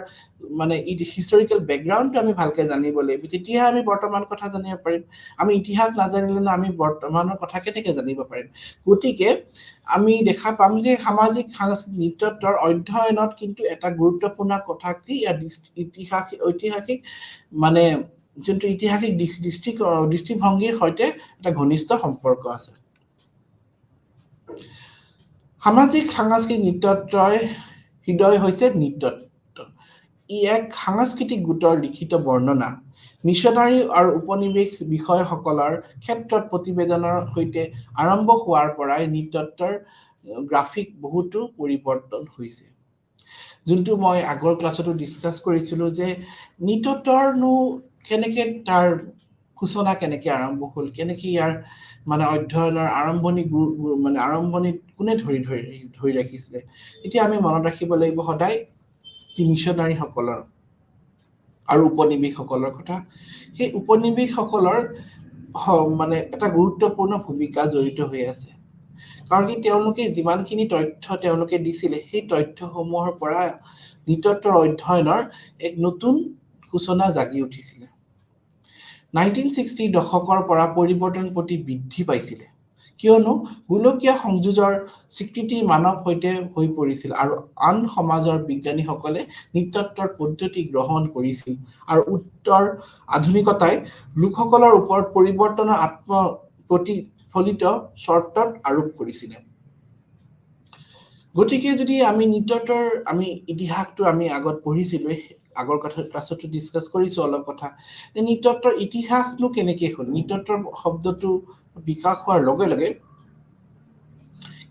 হিষ্টৰিকেল বেকগ্ৰাউণ্ডটো আমি ভালকে জানিব লাগিব তেতিয়া আমি বৰ্তমান কথা জানিব পাৰিম আমি ইতিহাস নাজানিলে আমি বৰ্তমানৰ কথা কেনেকৈ জানিব পাৰিম গতিকে আমি দেখা পাম যে সামাজিক সাংস্কৃতিক নৃতত্বৰ অধ্যয়নত কিন্তু এটা গুৰুত্বপূৰ্ণ কথা কি ঐতিহাসিক যোনটো ইতিহাসিক দৃষ্টিভংগীৰ সৈতে এটা ঘনিষ্ঠ সম্পৰ্ক আছে সামাজিক সাংস্কৃতিক নৃতত্বৰ হৃদয় হৈছে নৃতত্ব ই এক সাংস্কৃতিক গোটৰ লিখিত বৰ্ণনা মিছনাৰী আৰু উপনিৱেশ বিষয়সকলৰ ক্ষেত্ৰত প্ৰতিবেদনৰ সৈতে আৰম্ভ হোৱাৰ পৰাই নৃতত্বৰ গ্ৰাফিক বহুতো পৰিৱৰ্তন হৈছে যোনটো মই আগৰ ক্লাছতো ডিসকাস কৰিছিলো যে নৃতত্বৰনো কেনেকে তাৰ সূচনা কেনেকে আৰম্ভ হ'ল কেনেকে ইয়াৰ অধ্যয়নৰ আৰম্ভণি কোনে ধৰি ৰাখিছিলে এতিয়া আমি মনত ৰাখিব লাগিব সদায় যি মিছনাৰীসকলৰ আৰু উপনিৱেশসকলৰ কথা সেই উপনিৱেশসকলৰ এটা গুৰুত্বপূৰ্ণ ভূমিকা জড়িত হৈ আছে কাৰণ কি তেওঁলোকে যিমানখিনি তথ্য তেওঁলোকে দিছিলে সেই তথ্যসমূহৰ পৰা নৃতত্বৰ অধ্যয়নৰ এক নতুন সূচনা জাগি উঠিছিলে 1960 দশকৰ পৰা পৰিৱৰ্তন প্ৰতি বৃদ্ধি পাইছিলে কিয়নো গোলকীয় সংযোজৰ স্বীকৃতিৰ মানৱ সৈতে হৈ পৰিছিল আৰু আন সমাজৰ বিজ্ঞানীসকলে নৃতত্বৰ পদ্ধতি গ্ৰহণ কৰিছিল আৰু উত্তৰ আধুনিকতাই লোকসকলৰ ওপৰত পৰিৱৰ্তনৰ প্ৰতিফলিত চৰ্তত আৰোপ কৰিছিল গতিকে যদি আমি নৃতত্বৰ ইতিহাসটো আমি আগত পঢ়িছিলো আগৰ কথা ক্লাছতো ডিসকাস কৰিছো অলপ কথা নৃতত্বৰ ইতিহাসনো কেনেকে হ'ল নৃতত্বৰ শব্দটো বিকাশ হোৱাৰ লগে লগে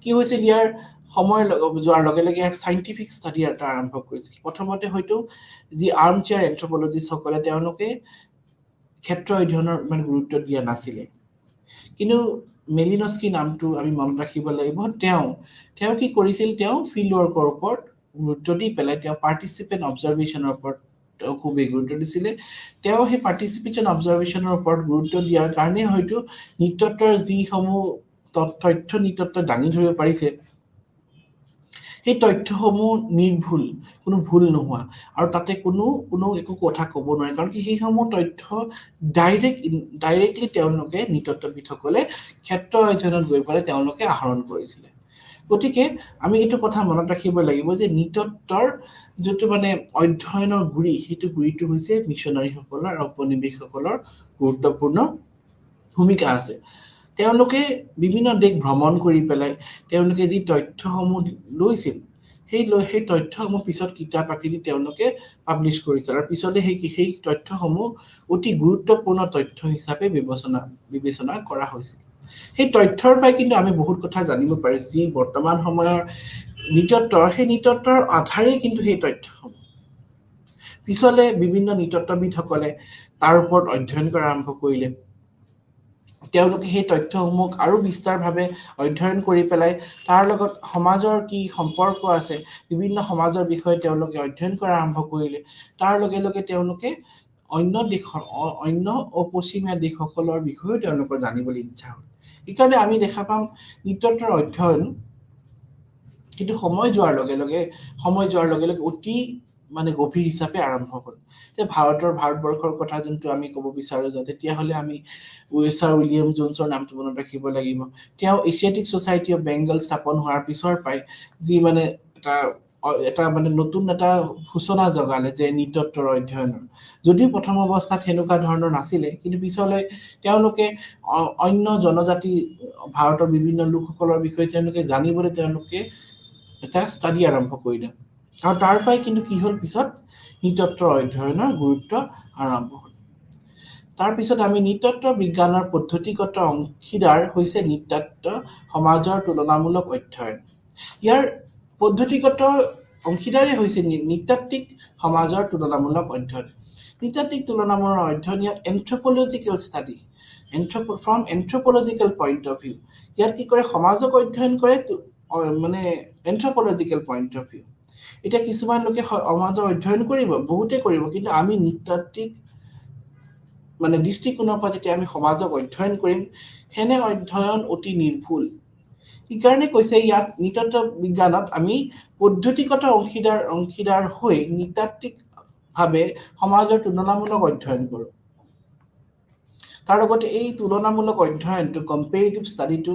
কি হৈছিল ইয়াৰ সময় যোৱাৰ লগে লগে ইয়াৰ সাইন্টিফিক ষ্টাডি এটা আৰম্ভ কৰিছিল প্ৰথমতে হয়তো যি আৰ্ম চেয়াৰ এন্থ্ৰোপলজিষ্টসকলে তেওঁলোকে ক্ষেত্ৰ অধ্যয়নৰ মানে গুৰুত্ব দিয়া নাছিলে কিন্তু মেলিনস্কি নামটো আমি মনত ৰাখিব লাগিব তেওঁ কি কৰিছিল তেওঁ ফিল্ড ৱৰ্কৰ ওপৰত গুৰুত্ব দি পেলাই তেওঁ পাৰ্টিচিপেণ্ট অবজাৰভেশ্যনৰ ওপৰত খুব গুৰুত্ব দিছিলে তেওঁ সেই পাৰ্টিচিপেশ্যন অবজাৰভেশ্যনৰ ওপৰত গুৰুত্ব দিয়াৰ কাৰণে হয়তো নৃতত্বৰ যিসমূহ তথ্য নৃতত্ব দাঙি ধৰিব পাৰিছে সেই তথ্যসমূহ নিৰ্ভুল কোনো ভুল নোহোৱা আৰু তাতে কোনো একো কথা ক'ব নোৱাৰে কাৰণ কি সেইসমূহ তথ্য ডাইৰেক্টলি তেওঁলোকে নৃতত্ববিদসকলে ক্ষেত্ৰ অধ্যয়নত গৈ পেলাই তেওঁলোকে আহৰণ কৰিছিলে গতিকে আমি এইটো কথা মনত ৰাখিব লাগিব যে নৃতত্বৰ যিটো মানে অধ্যয়নৰ গুৰি সেইটো গুৰিটো হৈছে মিছনাৰীসকলৰ আৰু উপনিৱেশসকলৰ গুৰুত্বপূৰ্ণ ভূমিকা আছে তেওঁলোকে বিভিন্ন দেশ ভ্ৰমণ কৰি পেলাই তেওঁলোকে যি তথ্যসমূহ লৈছিল সেই তথ্যসমূহ পিছত কিতাপ আকৃতি তেওঁলোকে পাব্লিছ কৰিছিল আৰু পিছলৈ সেই তথ্যসমূহ অতি গুৰুত্বপূৰ্ণ তথ্য হিচাপে বিবেচনা কৰা হৈছিল সেই তথ্যৰ পৰাই কিন্তু আমি বহুত কথা জানিব পাৰো যি বৰ্তমান সময়ৰ সেই নৃতত্বৰ আধাৰেই কিন্তু সেই তথ্যসমূহ পিছলৈ বিভিন্ন নৃতত্ববিদসকলে তাৰ ওপৰত অধ্যয়ন কৰা আৰম্ভ কৰিলে তেওঁলোকে সেই তথ্যসমূহ আৰু বিস্তাৰভাৱে অধ্যয়ন কৰি পেলাই তাৰ লগত সমাজৰ কি সম্পৰ্ক আছে বিভিন্ন সমাজৰ বিষয়ে তেওঁলোকে অধ্যয়ন কৰা আৰম্ভ কৰিলে তাৰ লগে লগে তেওঁলোকে অন্য অপশ্চিমীয়া দেশসকলৰ বিষয়েও তেওঁলোকৰ জানিবলৈ ইচ্ছা হ'ল এইকাৰণে আমি দেখা পাম নৃতত্বৰ অধ্যয়ন কিন্তু সময় যোৱাৰ লগে লগে অতি মানে গভীৰ হিচাপে আৰম্ভ হ'ল যে ভাৰতবৰ্ষৰ কথা যোনটো আমি ক'ব বিচাৰো তেতিয়াহ'লে আমি ছাৰ উইলিয়াম জোনছৰ নামটো মনত ৰাখিব লাগিব তেওঁ এছিয়াটিক ছ'চাইটি অফ বেংগল স্থাপন হোৱাৰ পিছৰ পৰাই যি মানে এটা মানে নতুন এটা সূচনা জগালে যে নৃতত্বৰ অধ্যয়নৰ যদিও প্ৰথম অৱস্থাত সেনেকুৱা ধৰণৰ নাছিলে কিন্তু পিছলৈ তেওঁলোকে অন্য জনজাতি ভাৰতৰ বিভিন্ন লোকসকলৰ বিষয়ে তেওঁলোকে জানিবলৈ তেওঁলোকে এটা ষ্টাডি আৰম্ভ কৰিলে আৰু তাৰ পৰাই কিন্তু কি হ'ল পিছত নৃতত্বৰ অধ্যয়নৰ গুৰুত্ব আৰম্ভ হ'ল তাৰপিছত আমি নৃতত্ব বিজ্ঞানৰ পদ্ধতিগত অংশীদাৰ হৈছে নৃতত্ব সমাজৰ তুলনামূলক অধ্যয়ন ইয়াৰ পদ্ধতিগত অংশীদাৰে হৈছে নৃতাত্ত্বিক সমাজৰ তুলনামূলক অধ্যয়ন নৃতাত্ত্বিক তুলনামূলক অধ্যয়ন ইয়াত anthropological study from anthropological point of view ইয়াত কি কৰে সমাজক অধ্যয়ন কৰে মানে এন্থ্ৰোপলজিকেল পইণ্ট অফ ভিউ এতিয়া কিছুমান লোকে সমাজৰ অধ্যয়ন কৰিব বহুতে কৰিব কিন্তু আমি নৃতাত্ত্বিক মানে দৃষ্টিকোণৰ পৰা যেতিয়া আমি সমাজক অধ্যয়ন কৰিম হেনে অধ্যয়ন অতি নিৰ্ভুল সেইকাৰণে কৈছে ইয়াত নৃতত্ব বিজ্ঞানত আমি পদ্ধতিগত অংশীদাৰ হৈ নৃতাত্ত্বিকভাৱে সমাজৰ তুলনামূলক অধ্যয়ন কৰোঁ তাৰ লগতে এই তুলনামূলক অধ্যয়নটো কম্পেৰেটিভ ষ্টাডিটো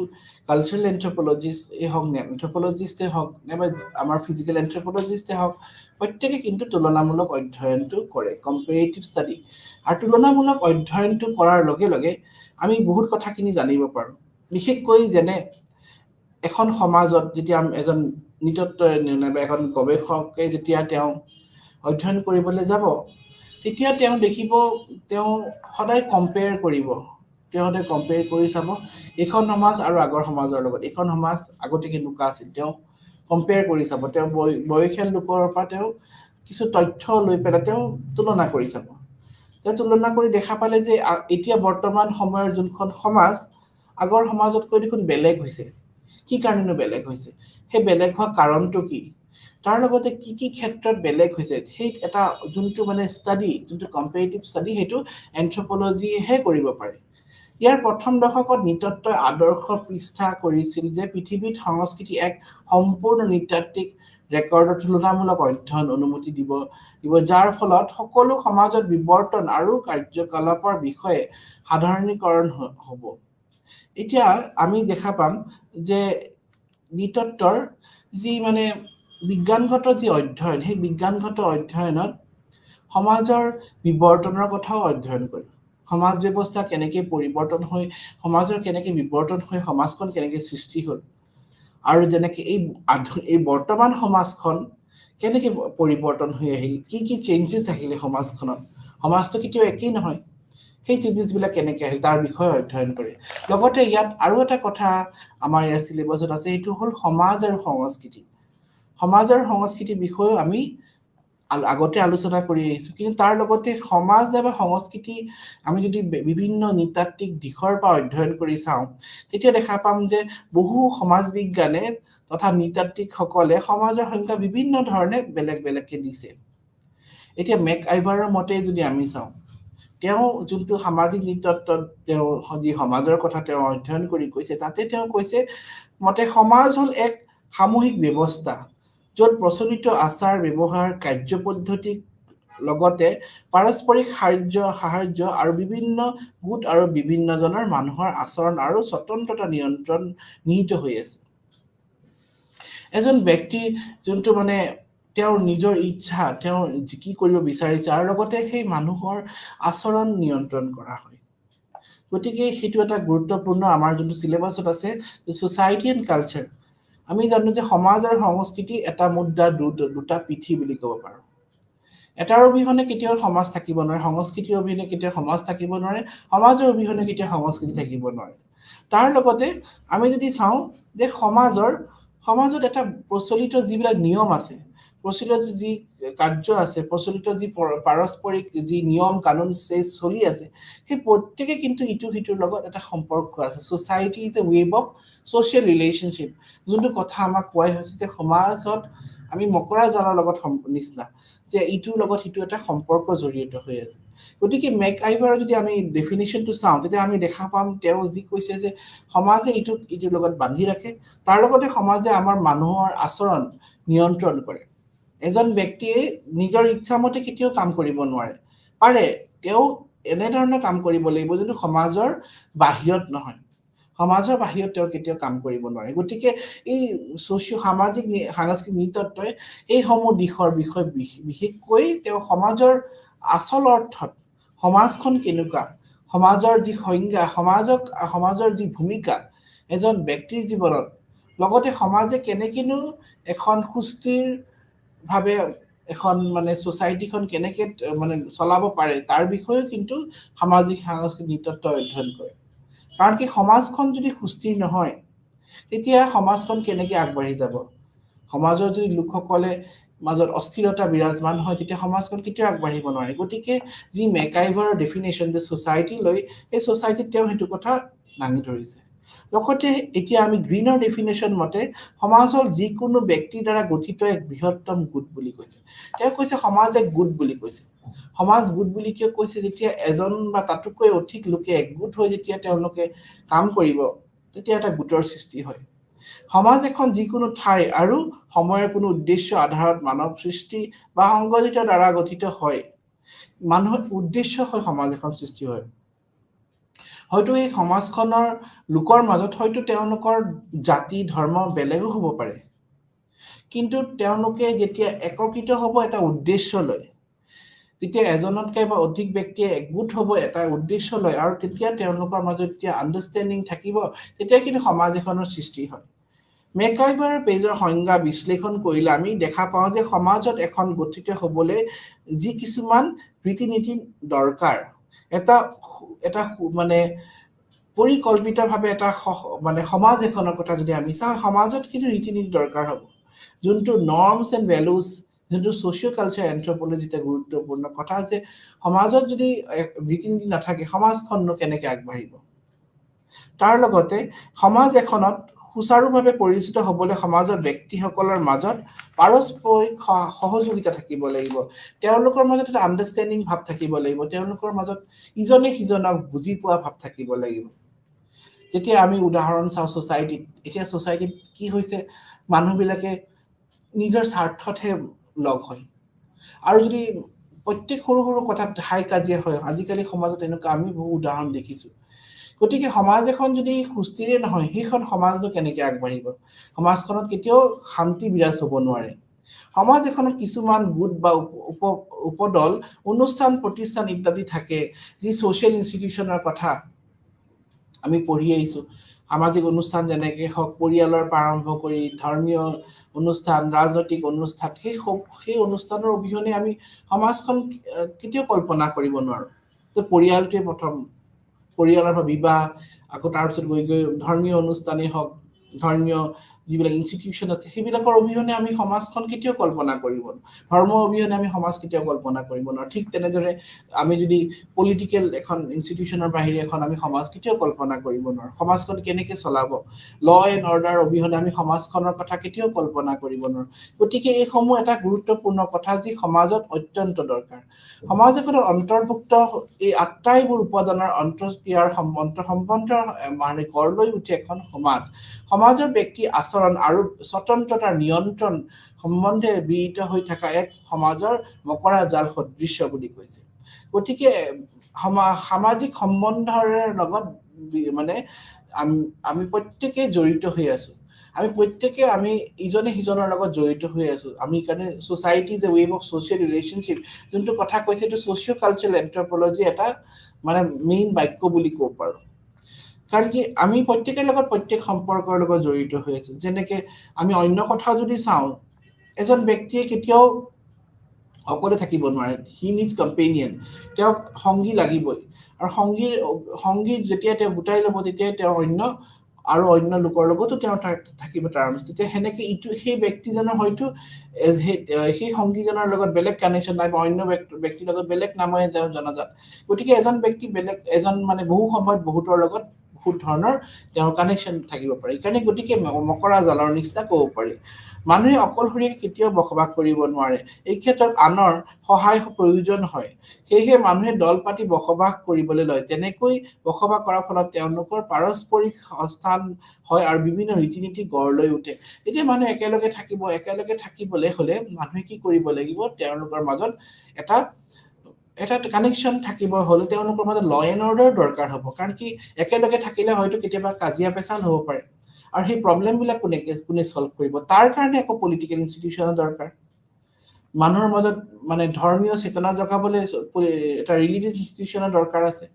কালচাৰেল এন্থ্ৰোপলজিষ্টেই হওক এন্থ্ৰোপলজিষ্টেই হওক নাইবা আমাৰ ফিজিকেল এন্থ্ৰোপলজিষ্টেই হওক প্ৰত্যেকে কিন্তু তুলনামূলক অধ্যয়নটো কৰে কম্পেৰেটিভ ষ্টাডি আৰু তুলনামূলক অধ্যয়নটো কৰাৰ লগে লগে আমি বহুত কথাখিনি জানিব পাৰোঁ বিশেষকৈ যেনে এখন সমাজত যেতিয়া এজন নৃতত্ব নাইবা এখন গৱেষকে যেতিয়া তেওঁ অধ্যয়ন কৰিবলৈ যাব তেতিয়া তেওঁ দেখিব তেওঁ সদায় কম্পেয়াৰ কৰিব তেওঁ সদায় কম্পেয়াৰ কৰি চাব এখন সমাজ আৰু আগৰ সমাজৰ লগত এখন সমাজ আগতে কেনেকুৱা আছিল তেওঁ কম্পেয়াৰ কৰি চাব তেওঁ বয়সীয়াল লোকৰ পৰা তেওঁ কিছু তথ্য লৈ পেলাই তেওঁ তুলনা কৰি চাব তেওঁ তুলনা কৰি দেখা পালে যে এতিয়া বৰ্তমান সময়ৰ যোনখন সমাজ আগৰ সমাজতকৈ দেখোন বেলেগ হৈছে কি কাৰণেনো বেলেগ হৈছে সেই বেলেগ হোৱা কাৰণটো কি তাৰ লগতে কি ক্ষেত্ৰত বেলেগ হৈছে সেই এটা যোনটো মানে ষ্টাডি যোনটো কম্পেৰেটিভ ষ্টাডি সেইটো এন্থ্ৰোপলজিহে কৰিব পাৰে ইয়াৰ প্ৰথম দশকত নৃতত্বই আদৰ্শ পৃষ্ঠা কৰিছিল যে পৃথিৱীত সংস্কৃতি এক সম্পূৰ্ণ নৃতাত্ত্বিক ৰেকৰ্ডৰ তুলনামূলক অধ্যয়ন অনুমতি দিব যাৰ ফলত সকলো সমাজত বিৱৰ্তন আৰু কাৰ্যকলাপৰ বিষয়ে সাধাৰণীকৰণ হ'ব এতিয়া আমি দেখা পাম যে নৃতত্বৰ যি মানে বিজ্ঞানগত যি অধ্যয়ন সেই বিজ্ঞানগত অধ্যয়নত সমাজৰ বিৱৰ্তনৰ কথাও অধ্যয়ন কৰে সমাজ ব্যৱস্থা কেনেকৈ পৰিৱৰ্তন হৈ সমাজৰ কেনেকৈ বিৱৰ্তন হৈ সমাজখন কেনেকৈ সৃষ্টি হ'ল আৰু যেনেকৈ এই বৰ্তমান সমাজখন কেনেকৈ পৰিৱৰ্তন হৈ আহিল কি চেঞ্জেছ আহিলে সমাজখনত সমাজটো কেতিয়াও একেই নহয় সেই চেঞ্জেছবিলাক কেনেকৈ আহিল তাৰ বিষয়ে অধ্যয়ন কৰে। লগতে ইয়াত আৰু এটা কথা আমাৰ ইয়াৰ চিলেবাছত আছে, সেইটো হ'ল সমাজ আৰু সংস্কৃতি। সমাজ আৰু সংস্কৃতিৰ বিষয়েও আমি আগতে আলোচনা কৰি আহিছোঁ, কিন্তু তাৰ লগতে সমাজ নাইবা সংস্কৃতি আমি যদি বিভিন্ন নৃতাত্ত্বিক দিশৰ পৰা অধ্যয়ন কৰি চাওঁ, তেতিয়া দেখা পাম যে বহু সমাজ বিজ্ঞানে তথা নৃতাত্ত্বিকসকলে সমাজৰ সংজ্ঞা বিভিন্ন ধৰণে বেলেগ বেলেগকে দিছে। এতিয়া মেক আইভাৰৰ মতে যদি আমি চাওঁ, তেওঁ যোনটো সামাজিক নৃতত্ত্বত তেওঁ যি সমাজৰ কথা তেওঁ অধ্যয়ন কৰি কৈছে, তাতে তেওঁ কৈছে মতে সমাজ হ'ল এক সামূহিক ব্যৱস্থা য'ত প্ৰচলিত আচাৰ ব্যৱহাৰ কাৰ্যপদ্ধতিক লগতে পাৰস্পৰিক সাহায্য আৰু বিভিন্ন গোট আৰু বিভিন্নজনৰ মানুহৰ আচৰণ আৰু স্বতন্ত্ৰতা নিয়ন্ত্ৰণ নিহিত হৈ আছে। এজন ব্যক্তিৰ যোনটো মানে তেওঁৰ নিজৰ ইচ্ছা, তেওঁ কি কৰিব বিচাৰিছে আৰু লগতে সেই মানুহৰ আচৰণ নিয়ন্ত্ৰণ কৰা হয়। গতিকে সেইটো এটা গুৰুত্বপূৰ্ণ আমাৰ যোনটো চিলেবাছত আছে, ছ'চাইটি এণ্ড কালচাৰ। আমি জানো যে সমাজ আৰু সংস্কৃতি এটা মুদ্ৰাৰ দুটা পিঠি বুলি ক'ব পাৰোঁ। এটাৰ অবিহনে কেতিয়াও সমাজ থাকিব নোৱাৰে, সংস্কৃতিৰ অবিহনে কেতিয়াও সমাজ থাকিব নোৱাৰে, সমাজৰ অবিহনে কেতিয়াও সংস্কৃতি থাকিব নোৱাৰে। তাৰ লগতে আমি যদি চাওঁ যে সমাজত এটা প্ৰচলিত যিবিলাক নিয়ম আছে, প্ৰচলিত যি কাৰ্য আছে, প্ৰচলিত যি পাৰস্পৰিক যি নিয়ম কানুন চলি আছে, সেই প্ৰত্যেকে কিন্তু ইটো সিটোৰ লগত এটা সম্পৰ্ক আছে। Society is a web of social relationship. যোনটো কথা আমাক কোৱাই হৈছে যে সমাজত আমি মকৰা জালৰ লগত নিচিনা, যে ইটোৰ লগত সিটো এটা সম্পৰ্ক জড়িত হৈ আছে। গতিকে মেক আইভাৰৰ যদি আমি ডেফিনেশ্যনটো চাওঁ, তেতিয়া আমি দেখা পাম তেওঁ যি কৈছে যে সমাজে ইটোৰ লগত বান্ধি ৰাখে, তাৰ লগতে সমাজে আমাৰ মানুহৰ আচৰণ নিয়ন্ত্ৰণ কৰে। এজন ব্যক্তিয়ে নিজৰ ইচ্ছামতে কেতিয়াও কাম কৰিব নোৱাৰে, পাৰে তেওঁ এনেধৰণৰ কাম কৰিব লাগিব যোনটো সমাজৰ বাহিৰত নহয়, সমাজৰ বাহিৰত তেওঁ কেতিয়াও কাম কৰিব নোৱাৰে। গতিকে এই সামাজিক সাংস্কৃতিক নৃতত্বই এইসমূহ দিশৰ বিষয়ে বিশেষকৈ তেওঁ সমাজৰ আচল অৰ্থত সমাজখন কেনেকুৱা, সমাজৰ যি সংজ্ঞা, সমাজৰ যি ভূমিকা এজন ব্যক্তিৰ জীৱনত, লগতে সমাজে কেনেকেনো এখন সুস্থিৰ ভাৱে এখন মানে ছ'চাইটিখন কেনেকে মানে চলাব পাৰে তাৰ বিষয়েও কিন্তু সামাজিক সাংস্কৃতিক নৃতত্ব অধ্যয়ন কৰে। কাৰণ কি সমাজখন যদি সুস্থিৰ নহয়, তেতিয়া সমাজখন কেনেকে আগবাঢ়ি যাব? সমাজৰ যদি লোকসকলে মাজত অস্থিৰতা বিৰাজমান হয়, তেতিয়া সমাজখন কেতিয়াও আগবাঢ়িব নোৱাৰে। গতিকে যি মেকাইভাৰৰ ডেফিনেশ্যন যে ছ'চাইটি লৈ, সেই ছ'চাইটিত তেওঁ সেইটো কথা দাঙি ধৰিছে। লগতে এতিয়া আমি গ্ৰীনৰ ডেফিনেশ্যন মতে সমাজ হ'ল যিকোনো ব্যক্তিৰ দ্বাৰা গঠিত এক বৃহত্তম গোট বুলি কৈছে। তেওঁ কৈছে সমাজ এক গোট বুলি কৈছে। সমাজ গোট বুলি কিয় কৈছে? যেতিয়া এজন বা তাতোতকৈ অধিক লোকে একগোট হৈ যেতিয়া তেওঁলোকে কাম কৰিব, তেতিয়া এটা গোটৰ সৃষ্টি হয়। সমাজ এখন যিকোনো ঠাই আৰু সময়ৰ কোনো উদ্দেশ্য আধাৰত মানৱ সৃষ্টি বা সংগঠিত দ্বাৰা গঠিত হয়। মানুহৰ উদ্দেশ্য হৈ সমাজ এখন সৃষ্টি হয়। হয়তো এই সমাজখনৰ লোকৰ মাজত হয়তো তেওঁলোকৰ জাতি ধৰ্ম বেলেগো হ'ব পাৰে, কিন্তু তেওঁলোকে যেতিয়া একত্ৰিত হ'ব এটা উদ্দেশ্য লয়, যেতিয়া এজনতকৈ বা অধিক ব্যক্তিয়ে একগোট হ'ব এটা উদ্দেশ্য লয়, আৰু তেতিয়া তেওঁলোকৰ মাজত যেতিয়া আণ্ডাৰষ্টেণ্ডিং থাকিব, তেতিয়া কিন্তু সমাজ এখনৰ সৃষ্টি হয়। মেকাইভাৰৰ পেজৰ সংজ্ঞা বিশ্লেষণ কৰিলে আমি দেখা পাওঁ যে সমাজত এখন গঠিত হ'বলৈ যি কিছুমান ৰীতি নীতি দৰকাৰ, এটা মানে পৰিকল্পিতভাৱে এটা মানে সমাজ এখনৰ কথা যদি আমি চাওঁ, সমাজত কিন্তু ৰীতি নীতি দৰকাৰ হ'ব। যোনটো নৰ্মছ এণ্ড ভেলুজ, যোনটো ছ'চিঅ' কালচাৰ এন্থ্ৰপলজিতে গুৰুত্বপূৰ্ণ কথা, যে সমাজত যদি ৰীতি নীতি নাথাকে, সমাজখননো কেনেকৈ আগবাঢ়িব? তাৰ লগতে সমাজ এখনত সুচাৰুভাৱে পৰিচিত হ'বলৈ সমাজৰ ব্যক্তিসকলৰ মাজত পাৰস্পৰিক সহযোগিতা থাকিব লাগিব, তেওঁলোকৰ মাজত এটা আণ্ডাৰষ্টেণ্ডিং ভাৱ থাকিব লাগিব, তেওঁলোকৰ মাজত ইজনে সিজনক বুজি পোৱা ভাৱ থাকিব লাগিব। যেতিয়া আমি উদাহৰণ চাওঁ ছ'চাইটিত, এতিয়া ছ'চাইটিত কি হৈছে, মানুহবিলাকে নিজৰ স্বাৰ্থতহে লগ হয়, আৰু যদি প্ৰত্যেক সৰু সৰু কথাত হাই কাজিয়া হয়, আজিকালি সমাজত এনেকুৱা আমি বহু উদাহৰণ দেখিছোঁ। গতিকে সমাজ এখন যদি সুস্থিৰে নহয়, সেইখন সমাজনো কেনেকৈ আগবাঢ়িব? সমাজখনত কেতিয়াও শান্তি বিৰাজ হ'ব নোৱাৰে। সমাজ এখনত কিছুমান গোট বা উপদল, অনুষ্ঠান প্ৰতিষ্ঠান ইত্যাদি থাকে, যি ছ'চিয়েল ইনষ্টিটিউচনৰ কথা আমি পঢ়ি আহিছোঁ। সামাজিক অনুষ্ঠান যেনেকৈ হওক, পৰিয়ালৰ পৰা আৰম্ভ কৰি ধৰ্মীয় অনুষ্ঠান, ৰাজনৈতিক অনুষ্ঠান, সেই অনুষ্ঠানৰ অবিহনে আমি সমাজখন কেতিয়াও কল্পনা কৰিব নোৱাৰোঁ। তো পৰিয়ালটোৱে প্ৰথম পৰিয়ালৰ পৰা বিবাহ আকৌ তাৰপিছত গৈ গৈ ধৰ্মীয় অনুষ্ঠানেই হওক ধৰ্মীয় যিবিলাক ইনষ্টিটিউশ্যন আছে সেইবিলাকৰ অবিহনে আমি সমাজখন কেতিয়াও কল্পনা কৰিব নোৱাৰোঁ ধৰ্ম অবিহনে আমি সমাজ কেতিয়াও কল্পনা কৰিব নোৱাৰোঁ ঠিক তেনেদৰে আমি যদি পলিটিকেল এখন ইনষ্টিটিউশ্যনৰ বাহিৰে এখন আমি সমাজ কেতিয়াও কল্পনা কৰিব নোৱাৰোঁ সমাজখন কেনেকৈ চলাব ল এণ্ড অৰ্ডাৰ অবিহনে আমি সমাজখনৰ কথা কেতিয়াও কল্পনা কৰিব নোৱাৰোঁ গতিকে এইসমূহ এটা গুৰুত্বপূৰ্ণ কথা যি সমাজত অত্যন্ত দৰকাৰ সমাজ এখনৰ অন্তৰ্ভুক্ত এই আটাইবোৰ উপাদানৰ অন্তঃক্ৰিয়াৰ সম্বন্ধ মানে গঢ় লৈ উঠে এখন সমাজৰ ব্যক্তি আচৰণ আৰু স্বতন্ত্ৰতাৰ নিয়ন্ত্ৰণ সম্বন্ধে বিহিত হৈ থকা এক সমাজৰ মকৰা জাল সদৃশ্য বুলি কৈছে গতিকে সামাজিক সম্বন্ধৰ লগত মানে আমি প্ৰত্যেকেই জড়িত হৈ আছো আমি প্ৰত্যেকে আমি ইজনে সিজনৰ লগত জড়িত হৈ আছো আমি কাৰণে society is a web of social relationship যোনটো কথা কৈছে এইটো সোশিও কালচাৰেল এন্থ্ৰোপলজি এটা মানে মেইন বাক্য বুলি ক'ব পাৰো কাৰণ কি আমি প্ৰত্যেকৰ লগত প্ৰত্যেক সম্পৰ্কৰ লগত জড়িত হৈ আছো যেনেকে আমি অন্য কথা যদি চাওঁ এজন ব্যক্তিয়ে কেতিয়াও অকলে থাকিব নোৱাৰে হি নিডছ কম্পেনিয়ন তেওঁক সংগী লাগিবই আৰু সংগী যেতিয়া তেওঁ গোটাই ল'ব তেতিয়া তেওঁ অন্য লোকৰ লগতো তেওঁ থাকিব তাৰ তেতিয়া সেনেকে ইটো সেই ব্যক্তিজনৰ হয়তো সেই সংগীজনৰ লগত বেলেগ কানেকশ্যন নাই বা অন্য ব্যক্তিৰ লগত বেলেগ নামেৰে তেওঁ জনাজাত গতিকে এজন ব্যক্তি বেলেগ এজন মানে বহু সময়ত বহুতৰ লগত বহুত ধৰণৰ তেওঁৰ কানেকশ্যন থাকিব পাৰে এইকাৰণে গতিকে মকৰা জালৰ নিচিনা ক'ব পাৰি মানুহে অকলশৰীয়াকৈ কেতিয়াও বসবাস কৰিব নোৱাৰে এই ক্ষেত্ৰত আনৰ সহায় প্ৰয়োজন হয় সেয়েহে মানুহে দল পাতি বসবাস কৰিবলৈ লয় তেনেকৈ বসবাস কৰাৰ ফলত তেওঁলোকৰ পাৰস্পৰিক স্থান হয় আৰু বিভিন্ন ৰীতি নীতি গঢ় লৈ উঠে এতিয়া মানুহ একেলগে থাকিবলৈ হলে মানুহে কি কৰিব লাগিব তেওঁলোকৰ মাজত এটা কানেকশ্যন থাকিব হলে তেওঁলোকৰ মাজত ল এণ্ড অৰ্ডাৰ দৰকাৰ হ'ব কাৰণ কি একেলগে থাকিলে হয়তো কেতিয়াবা কাজিয়া পেচাল হ'ব পাৰে আৰু সেই প্ৰবলেমবিলাক কোনে সলভ কৰিব তাৰ কাৰণে আকৌ পলিটিকেল ইনষ্টিটিউশ্যনৰ দৰকাৰ মানুহৰ মাজত মানে ধৰ্মীয় চেতনা জগাবলৈ এটা ৰিলিজিয়াছ ইনষ্টিটিউশ্যনৰ দৰকাৰ আছে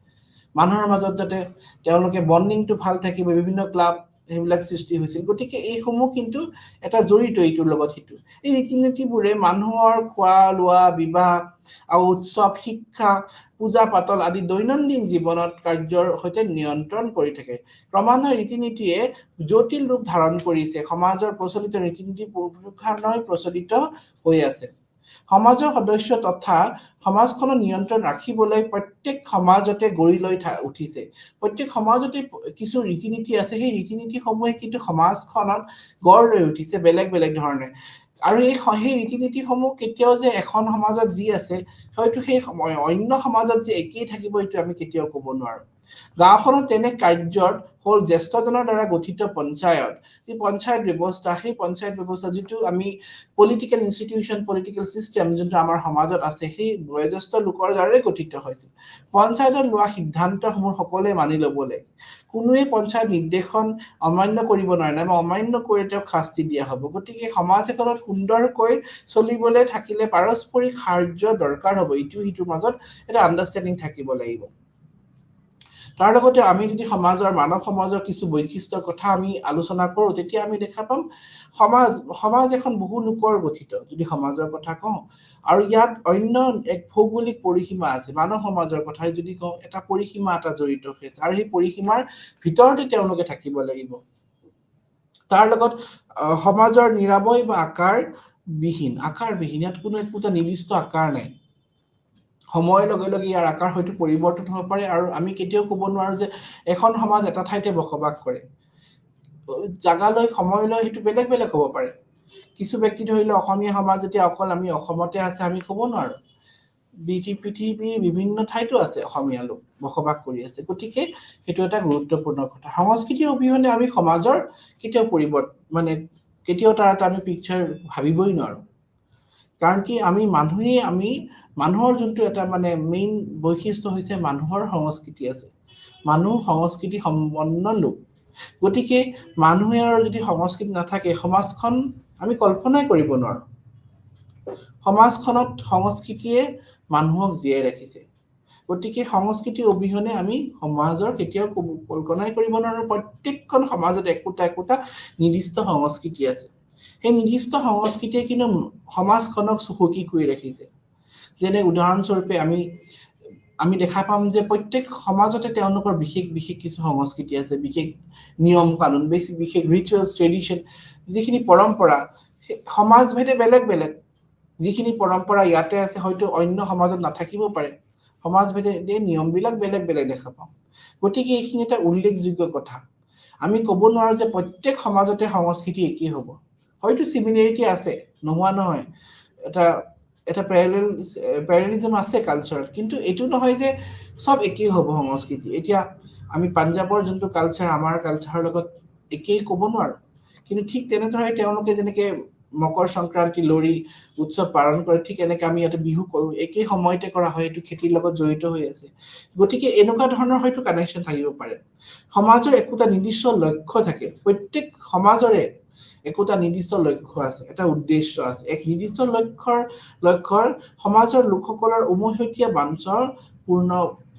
মানুহৰ মাজত যাতে তেওঁলোকে বন্ডিংটো ভাল থাকিব বিভিন্ন ক্লাব সেইবিলাক সৃষ্টি হৈছিল গতিকে এইসমূহ কিন্তু এটা জড়িত এইটোৰ লগত সিটো এই ৰীতি নীতিবোৰে মানুহৰ খোৱা লোৱা বিবাহ আৰু উৎসৱ শিক্ষা পূজা পাতল আদি দৈনন্দিন জীৱনত কাৰ্যৰ সৈতে নিয়ন্ত্ৰণ কৰি থাকে ক্ৰমান্বয়ে ৰীতি নীতিয়ে জটিল ৰূপ ধাৰণ কৰিছে সমাজৰ প্ৰচলিত ৰীতি নীতি পুৰুষাৰ্থই প্ৰচলিত হৈ আছে সমাজৰ সদস্য তথা সমাজখনৰ নিয়ন্ত্ৰণ ৰাখিবলৈ প্ৰত্যেক সমাজতে গঢ়ি লৈ উঠিছে প্ৰত্যেক সমাজতে কিছু ৰীতি নীতি আছে সেই ৰীতি নীতিসমূহে কিন্তু সমাজখনত গঢ় লৈ উঠিছে বেলেগ বেলেগ ধৰণে আৰু এই ৰীতি নীতিসমূহ কেতিয়াও যে এখন সমাজত যি আছে হয়তো সেই অন্য সমাজত যে একেই থাকিব এইটো আমি কেতিয়াও ক'ব নোৱাৰো গাঁওখনত তেনে কাৰ্যত হ'ল জ্যেষ্ঠজনৰ দ্বাৰা গঠিত পঞ্চায়ত যি পঞ্চায়ত ব্যৱস্থা সেই পঞ্চায়ত ব্যৱস্থা যিটো আমি পলিটিকেল ইনষ্টিটিউশ্যন পলিটিকেল চিষ্টেম যোনটো আমাৰ সমাজত আছে সেই বয়োজ্যেষ্ঠ লোকৰ দ্বাৰাই গঠিত হৈছিল পঞ্চায়তত লোৱা সিদ্ধান্তসমূহ সকলোৱে মানি ল'ব লাগে কোনোৱে পঞ্চায়ত নিৰ্দেশন অমান্য কৰিব নোৱাৰে নাইবা অমান্য কৰি তেওঁক শাস্তি দিয়া হ'ব গতিকে সমাজ এখনত সুন্দৰকৈ চলিবলৈ থাকিলে পাৰস্পৰিক সাহায্য দৰকাৰ হ'ব ইটো সিটোৰ মাজত এটা আণ্ডাৰষ্টেণ্ডিং থাকিব লাগিব তাৰ লগতে আমি যদি মানৱ সমাজৰ কিছু বৈশিষ্ট্যৰ কথা আমি আলোচনা কৰোঁ তেতিয়া আমি দেখা পাম সমাজ এখন বহু লোকৰ গঠিত যদি সমাজৰ কথা কওঁ আৰু ইয়াত অন্য এক ভৌগোলিক পৰিসীমা আছে মানৱ সমাজৰ কথাই যদি কওঁ এটা পৰিসীমা এটা জড়িত হৈ আছে আৰু সেই পৰিসীমাৰ ভিতৰতে তেওঁলোকে থাকিব লাগিব তাৰ লগত সমাজৰ নিৰাময় বা আকাৰ বিহীন ইয়াত কোনো একোটা নিৰ্দিষ্ট আকাৰ নাই সময়ৰ লগে লগে ইয়াৰ আকাৰ হয়তো পৰিৱৰ্তন হ'ব পাৰে আৰু আমি কেতিয়াও ক'ব নোৱাৰো যে এখন সমাজ এটা ঠাইতে বসবাস কৰে জাগালৈ সময়লৈ সেইটো বেলেগ বেলেগ হ'ব পাৰে কিছু ব্যক্তি ধৰিলে অসমীয়া সমাজ যেতিয়া অকল আমি অসমতে আছে আমি ক'ব নোৱাৰো পৃথিৱীৰ বিভিন্ন ঠাইতো আছে অসমীয়া লোক বসবাস কৰি আছে গতিকে সেইটো এটা গুৰুত্বপূৰ্ণ কথা সংস্কৃতিৰ অবিহনে আমি সমাজৰ কেতিয়াও মানে কেতিয়াও তাৰ এটা আমি পিকচাৰ ভাবিবই নোৱাৰো কাৰণ কি আমি মানুহৰ যোনটো এটা মানে মেইন বৈশিষ্ট্য হৈছে মানুহৰ সংস্কৃতি আছে মানুহ সংস্কৃতি সম্পন্ন লোক গতিকে মানুহৰ যদি সংস্কৃতি নাথাকে সমাজখন আমি কল্পনাই কৰিব নোৱাৰো সমাজখনত সংস্কৃতিয়ে মানুহক জীয়াই ৰাখিছে গতিকে সংস্কৃতি অবিহনে আমি সমাজৰ কেতিয়াও কল্পনাই কৰিব নোৱাৰো প্ৰত্যেকখন সমাজত একোটা নিৰ্দিষ্ট সংস্কৃতি আছে সেই নিৰ্দিষ্ট সংস্কৃতিয়ে কিন্তু সমাজখনক চহকী কৰি ৰাখিছে যেনে উদাহৰণস্বৰূপে আমি আমি দেখা পাম যে প্ৰত্যেক সমাজতে তেওঁলোকৰ বিশেষ বিশেষ কিছু সংস্কৃতি আছে, বিশেষ নিয়ম কানুন, বিশেষ ৰিচুৱেলছ ট্ৰেডিশ্যন, যিখিনি পৰম্পৰা সমাজভেদে বেলেগ বেলেগ। যিখিনি পৰম্পৰা ইয়াতে আছে হয়তো অন্য সমাজত নাথাকিব পাৰে, সমাজভেদে নিয়মবিলাক বেলেগ বেলেগ দেখা পাওঁ। গতিকে এইখিনি এটা উল্লেখযোগ্য কথা। আমি ক'ব নোৱাৰো যে প্ৰত্যেক সমাজতে সংস্কৃতি একেই হ'ব, হয়তো সিমিলাৰিটি আছে, নোহোৱা নহয়, এটা প্যাৰেলালিজম আছে কালচাৰত, কিন্তু এইটো নহয় যে সব একেই হ'ব সংস্কৃতি। এতিয়া আমি পাঞ্জাবৰ যোনটো কালচাৰ আমাৰ কালচাৰৰ লগত একেই ক'ব নোৱাৰো, কিন্তু ঠিক তেনেদৰে তেওঁলোকে যেনেকে মকৰ সংক্ৰান্তি লোহৰী উৎসৱ পালন কৰে, ঠিক এনেকে আমি ইয়াতে বিহু কৰোঁ, একেই সময়তে কৰা হয়, এইটো খেতিৰ লগত জড়িত হৈ আছে। গতিকে এনেকুৱা ধৰণৰ হয়তো কানেকশ্যন থাকিব পাৰে। সমাজৰ একোটা নিৰ্দিষ্ট লক্ষ্য থাকে, প্ৰত্যেক সমাজৰে একোটা নিৰ্দিষ্ট লক্ষ্য আছে, এটা উদ্দেশ্য আছে। এক নিৰ্দিষ্ট লক্ষ্যৰ সমাজৰ লোকসকলৰ উমৈহতীয়া বাঞ্ছাৰ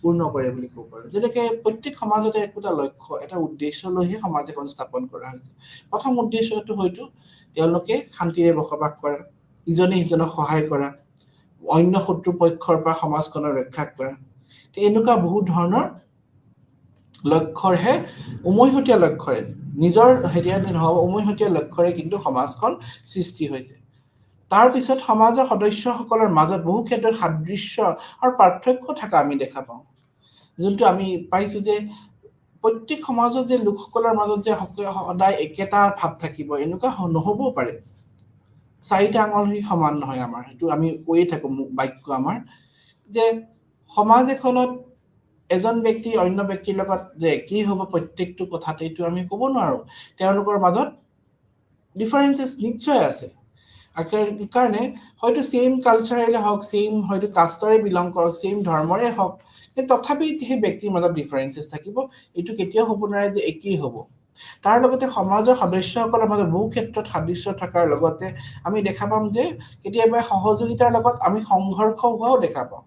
পূৰ্ণ কৰে বুলি ক'ব পাৰোঁ। যেনেকে প্ৰত্যেক সমাজতে একোটা লক্ষ্য, এটা উদ্দেশ্য লৈহে সমাজ এখন স্থাপন কৰা হৈছে। প্ৰথম উদ্দেশ্যটো হয়তো তেওঁলোকে শান্তিৰে বসবাস কৰা, ইজনে সিজনক সহায় কৰা, অন্য শত্ৰুপক্ষৰ পৰা সমাজখনৰ ৰক্ষা কৰা। এনেকুৱা বহুত ধৰণৰ লক্ষ্যৰহে, উমৈহতীয়া লক্ষ্যৰে, নিজৰ হেৰিয়াতে নহ'ব, উমৈহতীয়া লক্ষ্যৰে কিন্তু সমাজখন সৃষ্টি হৈছে। তাৰ পিছত সমাজৰ সদস্যসকলৰ মাজত বহু ক্ষেত্ৰত সাদৃশ্য আৰু পাৰ্থক্য থকা আমি দেখা পাওঁ। যোনটো আমি পাইছো যে প্ৰত্যেক সমাজত যে লোকসকলৰ মাজত যে সদায় একেটা ভাৱ থাকিব, এনেকুৱা নহ'বও পাৰে। চাৰিটা আঙুলি সমান নহয় আমাৰ, সেইটো আমি কৈয়ে থাকো বাক্য আমাৰ, যে সমাজ এখনত এজন ব্যক্তি অন্য ব্যক্তিৰ লগত যে কি হ'ব প্ৰত্যেকটো কথাতে, এইটো আমি ক'ব নোৱাৰো। তেওঁলোকৰ মাজত ডিফাৰেন্সেছ নিশ্চয় আছে। কাৰণে হয়তো সেম কালচাৰেলে হওক, সেম হয়তো কাষ্টৰে বিলং কৰক, সেম ধৰ্মৰে হওক, তথাপি সেই ব্যক্তিৰ মাজত ডিফাৰেন্সেছ থাকিব। এইটো কেতিয়াও হ'ব নোৱাৰে যে একেই হ'ব। তাৰ লগতে সমাজৰ সদস্যসকলৰ মাজত বহু ক্ষেত্ৰত সাদৃশ্য থকাৰ লগতে আমি দেখা পাম যে কেতিয়াবা সহযোগিতাৰ লগত আমি সংঘৰ্ষ হোৱাও দেখা পাওঁ।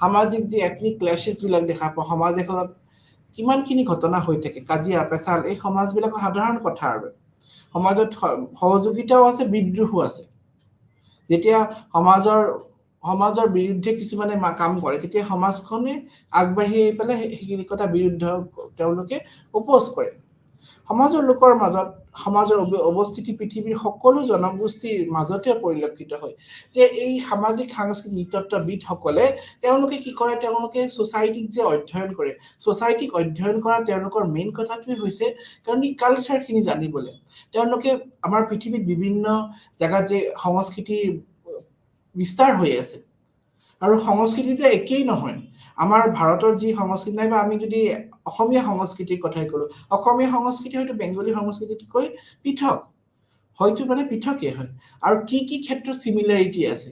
সামাজিক যি এথনিক ক্লেশেছ বিলাক দেখা পাওঁ, সমাজ এখনত কিমানখিনি ঘটনা হৈ থাকে, কাজিয়া পেচাল, এই সমাজবিলাকৰ সাধাৰণ কথা। আৰু সমাজত সহযোগিতাও আছে, বিদ্ৰোহো আছে। যেতিয়া সমাজৰ বিৰুদ্ধে কিছুমানে কাম কৰে, তেতিয়া সমাজখনে আগবাঢ়ি আহি পেলাই সেইখিনি কথা বিৰুদ্ধ তেওঁলোকে অপোজ কৰে। সমাজৰ লোকৰ মাজত সমাজৰ অৱস্থিতি পৃথিৱীৰ সকলো জনগোষ্ঠীৰ মাজতে পৰিলক্ষিত হয়। যে এই সামাজিক সাংস্কৃতিক নৃতত্ববিদসকলে তেওঁলোকে কি কৰে, তেওঁলোকে ছ'চাইটিক যে অধ্যয়ন কৰে, ছ'চাইটিক অধ্যয়ন কৰা তেওঁলোকৰ মেইন কথাটোৱে হৈছে কাৰণ এই কালচাৰখিনি জানিবলৈ। তেওঁলোকে আমাৰ পৃথিৱীত বিভিন্ন জেগাত যে সংস্কৃতিৰ বিস্তাৰ হৈ আছে, আৰু সংস্কৃতি যে একেই নহয়। আমাৰ ভাৰতৰ যি সংস্কৃতি, নাইবা আমি যদি অসমীয়া সংস্কৃতিৰ কথাই কৰো, অসমীয়া সংস্কৃতি হয়তো বেংগলী সংস্কৃতিতকৈ পৃথক, হয়তো মানে পৃথকেই হয়। আৰু কি কি ক্ষেত্ৰত সিমিলাৰিটি আছে,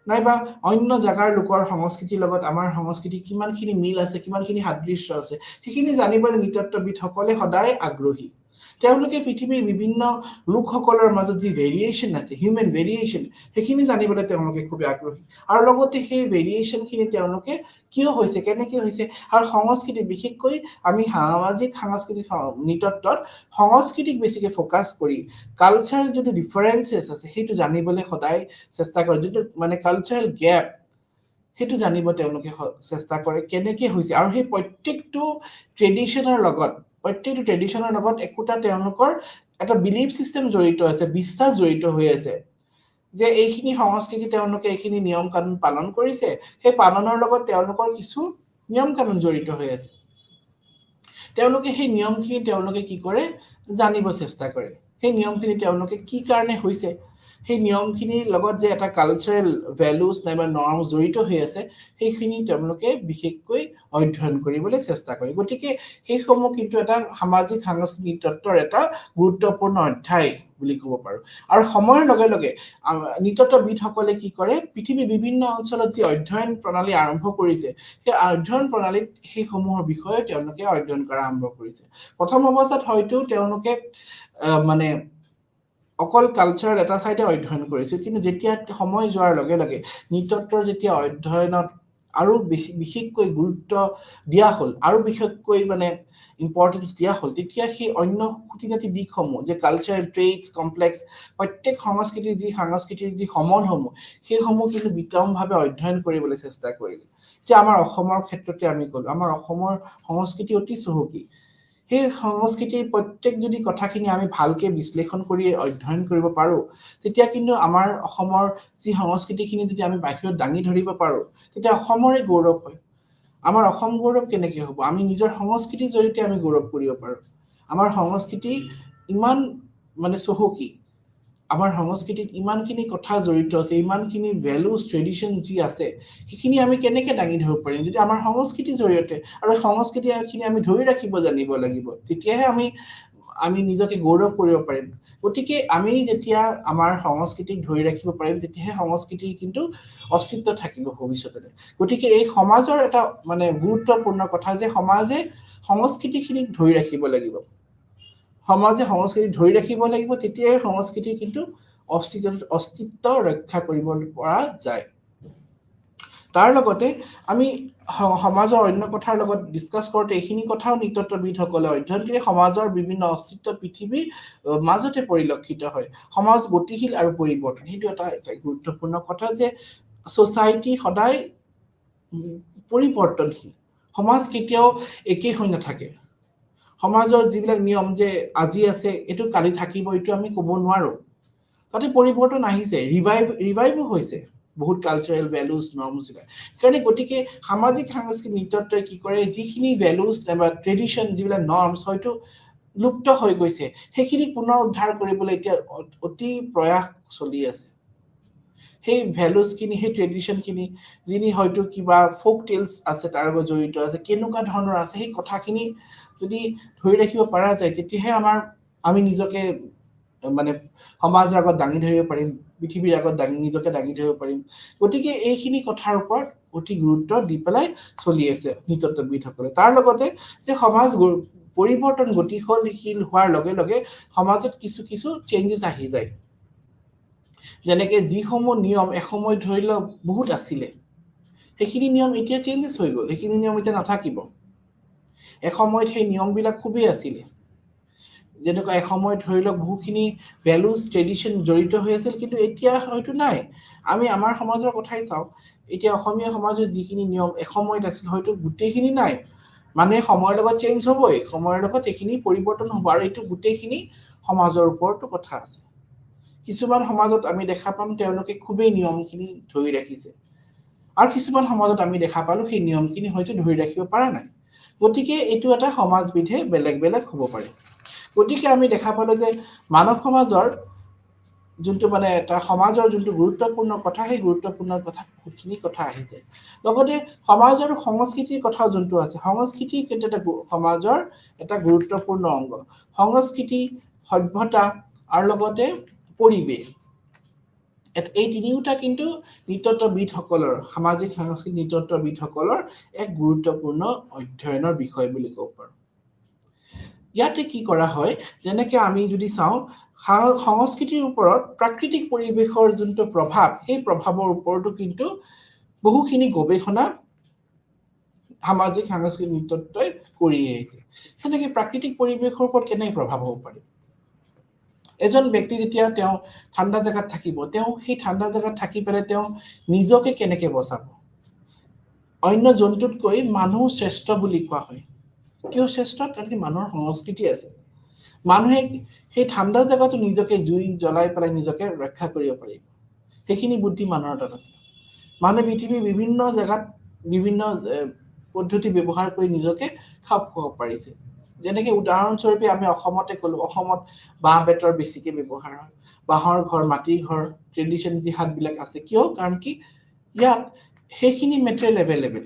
নাইবা অন্য জাগাৰ লোকৰ সংস্কৃতিৰ লগত আমাৰ সংস্কৃতি কিমানখিনি মিল আছে, কিমানখিনি সাদৃশ্য আছে, সেইখিনি জানিবলৈ নৃতত্ববিদসকলে সদায় আগ্ৰহী। তেওঁলোকে পৃথিৱীৰ বিভিন্ন লোকসকলৰ মাজত যি ভেৰিয়েশ্যন আছে, হিউমেন ভেৰিয়েশ্যন, সেইখিনি জানিবলৈ তেওঁলোকে খুবেই আগ্ৰহী। আৰু লগতে সেই ভেৰিয়েশ্যনখিনি তেওঁলোকে কিয় হৈছে, কেনেকৈ হৈছে, আৰু সংস্কৃতি, বিশেষকৈ আমি সামাজিক সাংস্কৃতিক নৃতত্বত সংস্কৃতিক বেছিকৈ ফ'কাছ কৰি কালচাৰেল যিটো ডিফাৰেঞ্চেছ আছে সেইটো জানিবলৈ সদায় চেষ্টা কৰে। যিটো মানে কালচাৰেল গেপ, সেইটো জানিব তেওঁলোকে চেষ্টা কৰে, কেনেকৈ হৈছে। আৰু সেই প্ৰত্যেকটো ট্ৰেডিশ্যনৰ লগত একোটা তেওঁলোকৰ এটা বিলিফ চিষ্টেম জড়িত আছে, বিশ্বাস জড়িত হৈ আছে যে এইখিনি সংস্কৃতি তেওঁলোকে এইখিনি নিয়ম কানুন পালন কৰিছে, সেই পালনৰ লগত তেওঁলোকৰ কিছু নিয়ম কানুন জড়িত হৈ আছে। তেওঁলোকে সেই নিয়মখিনি তেওঁলোকে কি কৰে, জানিব চেষ্টা কৰে। সেই নিয়মখিনি তেওঁলোকে কি কাৰণে হৈছে, সেই নিয়মখিনিৰ লগত যে এটা কালচাৰেল ভেলুজ নাইবা নৰ্ম জড়িত হৈ আছে, সেইখিনি তেওঁলোকে বিশেষকৈ অধ্যয়ন কৰিবলৈ চেষ্টা কৰে। গতিকে সেইসমূহ কিন্তু এটা সামাজিক সাংস্কৃতিক নৃতত্বৰ এটা গুৰুত্বপূৰ্ণ অধ্যায় বুলি ক'ব পাৰোঁ। আৰু সময়ৰ লগে লগে নৃতত্ববিদসকলে কি কৰে, পৃথিৱীৰ বিভিন্ন অঞ্চলত যি অধ্যয়ন প্ৰণালী আৰম্ভ কৰিছে, সেই অধ্যয়ন প্ৰণালীত সেইসমূহৰ বিষয়ে তেওঁলোকে অধ্যয়ন কৰা আৰম্ভ কৰিছে। প্ৰথম অৱস্থাত হয়তো তেওঁলোকে মানে অকল কালচাৰেল এটা চাইডে অধ্যয়ন কৰিছিল, কিন্তু যেতিয়া সময় যোৱাৰ লগে লগে নৃতত্বৰ যেতিয়া অধ্যয়নত আৰু বিশেষকৈ গুৰুত্ব দিয়া হ'ল আৰু বিশেষকৈ মানে ইম্পৰ্টেঞ্চ দিয়া হ'ল তেতিয়া সেই অন্য খুঁটিনাটি দিশসমূহ যে কালচাৰেল ট্ৰেইটছ কমপ্লেক্স প্ৰত্যেক সাংস্কৃতিৰ যি সমলসমূহ সেইসমূহ কিন্তু বিতংভাৱে অধ্যয়ন কৰিবলৈ চেষ্টা কৰিলে এতিয়া আমাৰ অসমৰ ক্ষেত্ৰতে আমি ক'লো আমাৰ অসমৰ সংস্কৃতি অতি চহকী সেই সংস্কৃতিৰ প্ৰত্যেক যদি কথাখিনি আমি ভালকে বিশ্লেষণ কৰি অধ্যয়ন কৰিব পাৰো তেতিয়া কিন্তু আমাৰ অসমৰ যি সংস্কৃতিখিনি যদি আমি বাহিৰত দাঙি ধৰিব পাৰো তেতিয়া অসমৰে গৌৰৱ হয় আমাৰ অসম গৌৰৱ কেনেকৈ হ'ব আমি নিজৰ সংস্কৃতিৰ জৰিয়তে আমি গৌৰৱ কৰিব পাৰো আমাৰ সংস্কৃতি ইমান মানে চহকী আমাৰ সংস্কৃতিত ইমানখিনি কথা জড়িত আছে ইমানখিনি ভ্যালুজ ট্ৰেডিশন যি আছে সেইখিনি আমি কেনেকৈ দাঙি ধৰিব পাৰিম যদি আমাৰ সংস্কৃতিৰ জৰিয়তে আৰু সংস্কৃতিখিনি আমি ধৰি ৰাখিব জানিব লাগিব তেতিয়াহে আমি নিজকে গৌৰৱ কৰিব পাৰিম গতিকে আমি যেতিয়া আমাৰ সংস্কৃতিক ধৰি ৰাখিব পাৰিম তেতিয়াহে সংস্কৃতিৰ কিন্তু অস্তিত্ব থাকিব ভৱিষ্যতে গতিকে এই সমাজৰ এটা মানে গুৰুত্বপূৰ্ণ কথা যে সমাজে সংস্কৃতিখিনিক ধৰি ৰাখিব লাগিব সমাজে সংস্কৃতি ধৰি ৰাখিব লাগিব তেতিয়াহে সংস্কৃতিৰ কিন্তু অস্তিত্ব ৰক্ষা কৰিব পৰা যায় তাৰ লগতে আমি সমাজৰ অন্য কথাৰ লগত ডিসকাস কৰোঁতে এইখিনি কথাও নৃতত্ত্ববিদসকলে অধ্যয়ন কৰি সমাজৰ বিভিন্ন অস্তিত্ব পৃথিৱীৰ মাজতে পৰিলক্ষিত হয় সমাজ গতিশীল আৰু পৰিৱৰ্তন সেইটো এটা গুৰুত্বপূৰ্ণ কথা যে সোসাইটি সদায় পৰিৱৰ্তনশীল সমাজ কেতিয়াও একেই হৈ নাথাকে সমাজৰ যিবিলাক নিয়ম যে আজি আছে এটো কালি থাকিব এটো আমি ক'ব নোৱাৰো তাতে পৰিৱৰ্তন আহিছে ৰিভাইভ হৈছে বহুত কালচাৰেল ভ্যালুজ নৰ্মছ কাৰণে গতিকে সামাজিক সাংস্কৃতিক নৃতত্বই কি কৰে যিখিনি ভ্যালুজ বা ট্ৰেডিশন যিবিলাক নৰ্মছ হয়তো লুপ্ত হৈ গৈছে সেইখিনি পুনৰ উদ্ধাৰ কৰিবলৈ এতিয়া অতি প্ৰয়াস চলি আছে সেই ভ্যালুজ খিনি সেই ট্ৰেডিশন খিনি যিনি হয়তো কিবা ফোক টেলস আছে তাৰ লগত জড়িত আছে কেনেকুৱা ধৰণৰ আছে সেই কথাখিনি যদি ধৰি ৰাখিব পৰা যায় তেতিয়াহে আমি নিজকে মানে সমাজৰ আগত দাঙি ধৰিব পাৰিম পৃথিৱীৰ আগত নিজকে দাঙি ধৰিব পাৰিম গতিকে এইখিনি কথাৰ ওপৰত অতি গুৰুত্ব দি পেলাই চলি আছে নৃতত্ত্ববিদসকলে তাৰ লগতে যে সমাজ পৰিৱৰ্তন গতিশীল হোৱাৰ লগে লগে সমাজত কিছু চেঞ্জেস আহি যায় যেনেকৈ যিসমূহ নিয়ম এসময় ধৰি লওক বহুত আছিলে সেইখিনি নিয়ম এতিয়া চেঞ্জেস হৈ গ'ল সেইখিনি নিয়ম এতিয়া নাথাকিব এসময়ত সেই নিয়মবিলাক খুবেই আছিলে যেনেকৈ এসময়ত ধৰি লওক বহুখিনি ভ্যালুজ ট্ৰেডিশন জড়িত হৈ আছিল কিন্তু এতিয়া হয়তো নাই আমি আমাৰ সমাজৰ কথাই চাও এতিয়া অসমীয়া সমাজৰ যিখিনি নিয়ম এসময়ত আছিল হয়তো গোটেইখিনি নাই মানে সময়ৰ লগত চেঞ্জ হ'বই সময়ৰ লগত এইখিনি পৰিৱৰ্তন হ'ব আৰু এইটো গোটেইখিনি সমাজৰ ওপৰতো কথা আছে কিছুমান সমাজত আমি দেখা পাম তেওঁলোকে খুবেই নিয়মখিনি ধৰি ৰাখিছে আৰু কিছুমান সমাজত আমি দেখা পালো সেই নিয়মখিনি হয়তো ধৰি ৰাখিব পৰা নাই গতিকে এইটো এটা সমাজবিধে বেলেগ হ'ব পাৰে গতিকে আমি দেখা পালো যে মানৱ সমাজৰ যোনটো মানে এটা সমাজৰ যোনটো গুৰুত্বপূৰ্ণ কথা সেই গুৰুত্বপূৰ্ণ কথা বহুতখিনি কথা আহিছে লগতে সমাজৰ সংস্কৃতিৰ কথা যোনটো আছে সংস্কৃতি কিন্তু এটা সমাজৰ এটা গুৰুত্বপূৰ্ণ অংগ সংস্কৃতি সভ্যতা আৰু লগতে পৰিৱেশ এই তিনিওটা কিন্তু নৃতত্ত্ববিদসকলৰ সামাজিক সাংস্কৃতিক নৃতত্ত্ববিদসকলৰ এক গুৰুত্বপূৰ্ণ অধ্যয়নৰ বিষয় বুলি ক'ব পাৰো ইয়াতে কি কৰা হয় যেনেকৈ আমি যদি চাওঁ সংস্কৃতিৰ ওপৰত প্ৰাকৃতিক পৰিৱেশৰ যোনটো প্ৰভাৱ সেই প্ৰভাৱৰ ওপৰতো কিন্তু বহুখিনি গৱেষণা সামাজিক সাংস্কৃতিক নৃতত্ত্বই কৰি আহিছে যেনেকৈ প্ৰাকৃতিক পৰিৱেশৰ ওপৰত কেনে প্ৰভাৱ হ'ব পাৰে এজন ব্যক্তি যেতিয়া তেওঁ ঠাণ্ডা জায়গাত থাকিব তেওঁ সেই ঠাণ্ডা জায়গাত থাকি পেলাই তেওঁ নিজকে কেনেকৈ বচাব অন্য জন্তুতকৈ মানুহ শ্ৰেষ্ঠ বুলি কোৱা হয় কিয় শ্ৰেষ্ঠ কাৰণ কি মানুহৰ সংস্কৃতি আছে মানুহে সেই ঠাণ্ডা জায়গাটো নিজকে জুই জ্বলাই পেলাই নিজকে ৰক্ষা কৰিব পাৰিব সেইখিনি বুদ্ধি মানুহৰ তাত আছে মানুহে পৃথিৱীৰ বিভিন্ন জায়গাত বিভিন্ন পদ্ধতি ব্যৱহাৰ কৰি নিজকে খাপ খুৱাব পাৰিছে যেনেকৈ উদাহৰণস্বৰূপে আমি অসমতে ক'লো অসমত বাঁহ বেতৰ বেছিকৈ ব্যৱহাৰ হয় বাঁহৰ ঘৰ মাটিৰ ঘৰ ট্ৰেডিশন যি হাতবিলাক আছে কিয় কাৰণ কি ইয়াত সেইখিনি মেটেৰিয়েল এভেইলেবল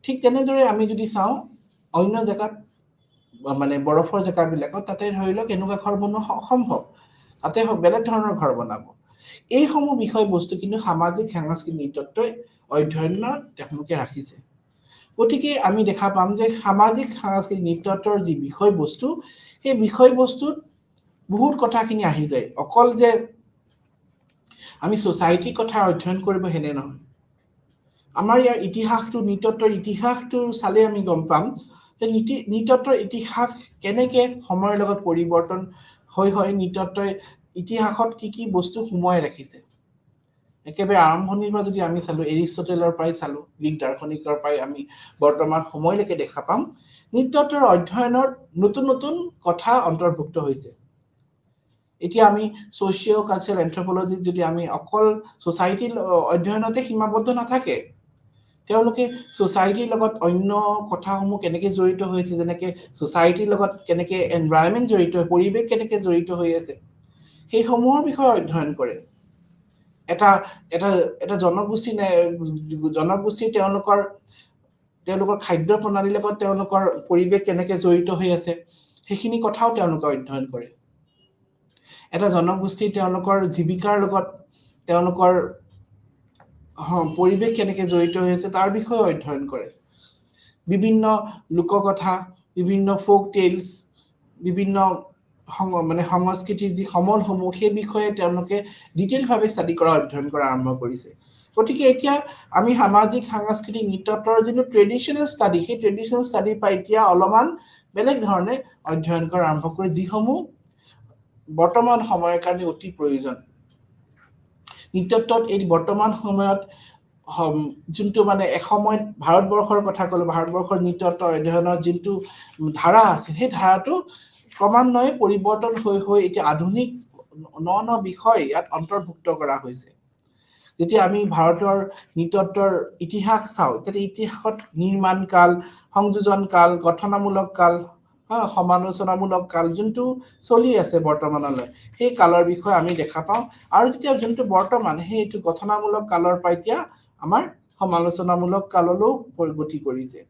ঠিক তেনেদৰে আমি যদি চাওঁ অন্য জায়গাত মানে বৰফৰ জায়গাবিলাকত তাতে ধৰি লওক এনেকুৱা ঘৰ বনোৱা অসম্ভৱ তাতে বেলেগ ধৰণৰ ঘৰ বনাব এইসমূহ বিষয়বস্তু কিন্তু সামাজিক সাংস্কৃতিক নৃতত্ত্বই অধ্যয়নত তেওঁলোকে ৰাখিছে গতিকে আমি দেখা পাম যে সামাজিক সাংস্কৃতিক নৃতত্ত্বৰ যি বিষয়বস্তু সেই বিষয়বস্তুত বহুত কথাখিনি আহি যায় অকল যে আমি সোসাইটিৰ কথা অধ্যয়ন কৰিব হেনে নহয় আমাৰ ইয়াৰ ইতিহাসটো নৃতত্বৰ ইতিহাসটো চালে আমি গম পাম যে নৃতত্বৰ ইতিহাস কেনেকে সময়ৰ লগত পৰিৱৰ্তন হয় নৃতত্বই ইতিহাসত কি বস্তু সোমোৱাই ৰাখিছে একেবাৰে আৰম্ভণিৰ পৰা যদি আমি চালো এৰিষ্টটেলৰ পৰাই চালো গ্ৰীক দাৰ্শনিকৰ পৰাই আমি বৰ্তমান সময়লৈকে দেখা পাম নৃতত্বৰ অধ্যয়নৰ নতুন কথা অন্তৰ্ভুক্ত হৈছে এতিয়া আমি সোশিও কালচাৰেল এন্থ্ৰোপলজিত যদি আমি অকল সোসাইটিৰ অধ্যয়নতে সীমাবদ্ধ নাথাকে তেওঁলোকে সোসাইটিৰ লগত অন্য কথাসমূহ কেনেকে জড়িত হৈছে যেনেকে সোসাইটিৰ লগত কেনেকে এনভায়ৰনমেন্ট জড়িত পৰিৱেশ কেনেকে জড়িত হৈ আছে সেই সমূহৰ বিষয়ে অধ্যয়ন কৰে এটা জনগোষ্ঠী তেওঁলোকৰ খাদ্য প্ৰণালীৰ লগত তেওঁলোকৰ পৰিৱেশ কেনেকে জড়িত হৈ আছে সেইখিনি কথাও তেওঁলোকে অধ্যয়ন কৰে এটা জনগোষ্ঠী তেওঁলোকৰ জীৱিকাৰ লগত তেওঁলোকৰ পৰিৱেশ কেনেকে জড়িত হৈ আছে তাৰ বিষয়ে অধ্যয়ন কৰে বিভিন্ন লোককথা বিভিন্ন ফোক টেলছ বিভিন্ন মানে সংস্কৃতিৰ যি সমলসমূহ সেই বিষয়ে তেওঁলোকে ডিটেইল ভাৱে ষ্টাডি কৰা অধ্যয়ন কৰা আৰম্ভ কৰিছে গতিকে এতিয়া আমি সামাজিক সাংস্কৃতিক নৃতত্বৰ যিটো ট্ৰেডিশনেল ষ্টাডি সেই ট্ৰেডিশনেল ষ্টাডি পাই এতিয়া অলপমান বেলেগ ধৰণে অধ্যয়ন কৰা আৰম্ভ কৰে যিসমূহ বৰ্তমান সময়ৰ কাৰণে অতি প্ৰয়োজন নৃতত্বত এই বৰ্তমান সময়ত যোনটো মানে এসময়ত ভাৰতবৰ্ষৰ কথা ক'লো ভাৰতবৰ্ষৰ নৃতত্ব অধ্যয়নৰ যোনটো ধাৰা আছে সেই ধাৰাটো ক্ৰমান্বয়ে পৰিৱৰ্তন হৈ এতিয়া আধুনিক ন বিষয় ইয়াত অন্তৰ্ভুক্ত কৰা হৈছে যেতিয়া আমি ভাৰতৰ নৃতত্বৰ ইতিহাস চাওঁ তেতিয়া ইতিহাসত নিৰ্মাণ কাল সংযোজন কাল গঠনামূলক কাল সমালোচনামূলক কাল যোনটো চলি আছে বৰ্তমানলৈ সেই কালৰ বিষয়ে আমি দেখা পাওঁ আৰু যেতিয়া যোনটো বৰ্তমান সেইটো গঠনামূলক কালৰ পৰা এতিয়া আমাৰ সমালোচনামূলক কাললৈও গতি কৰিছে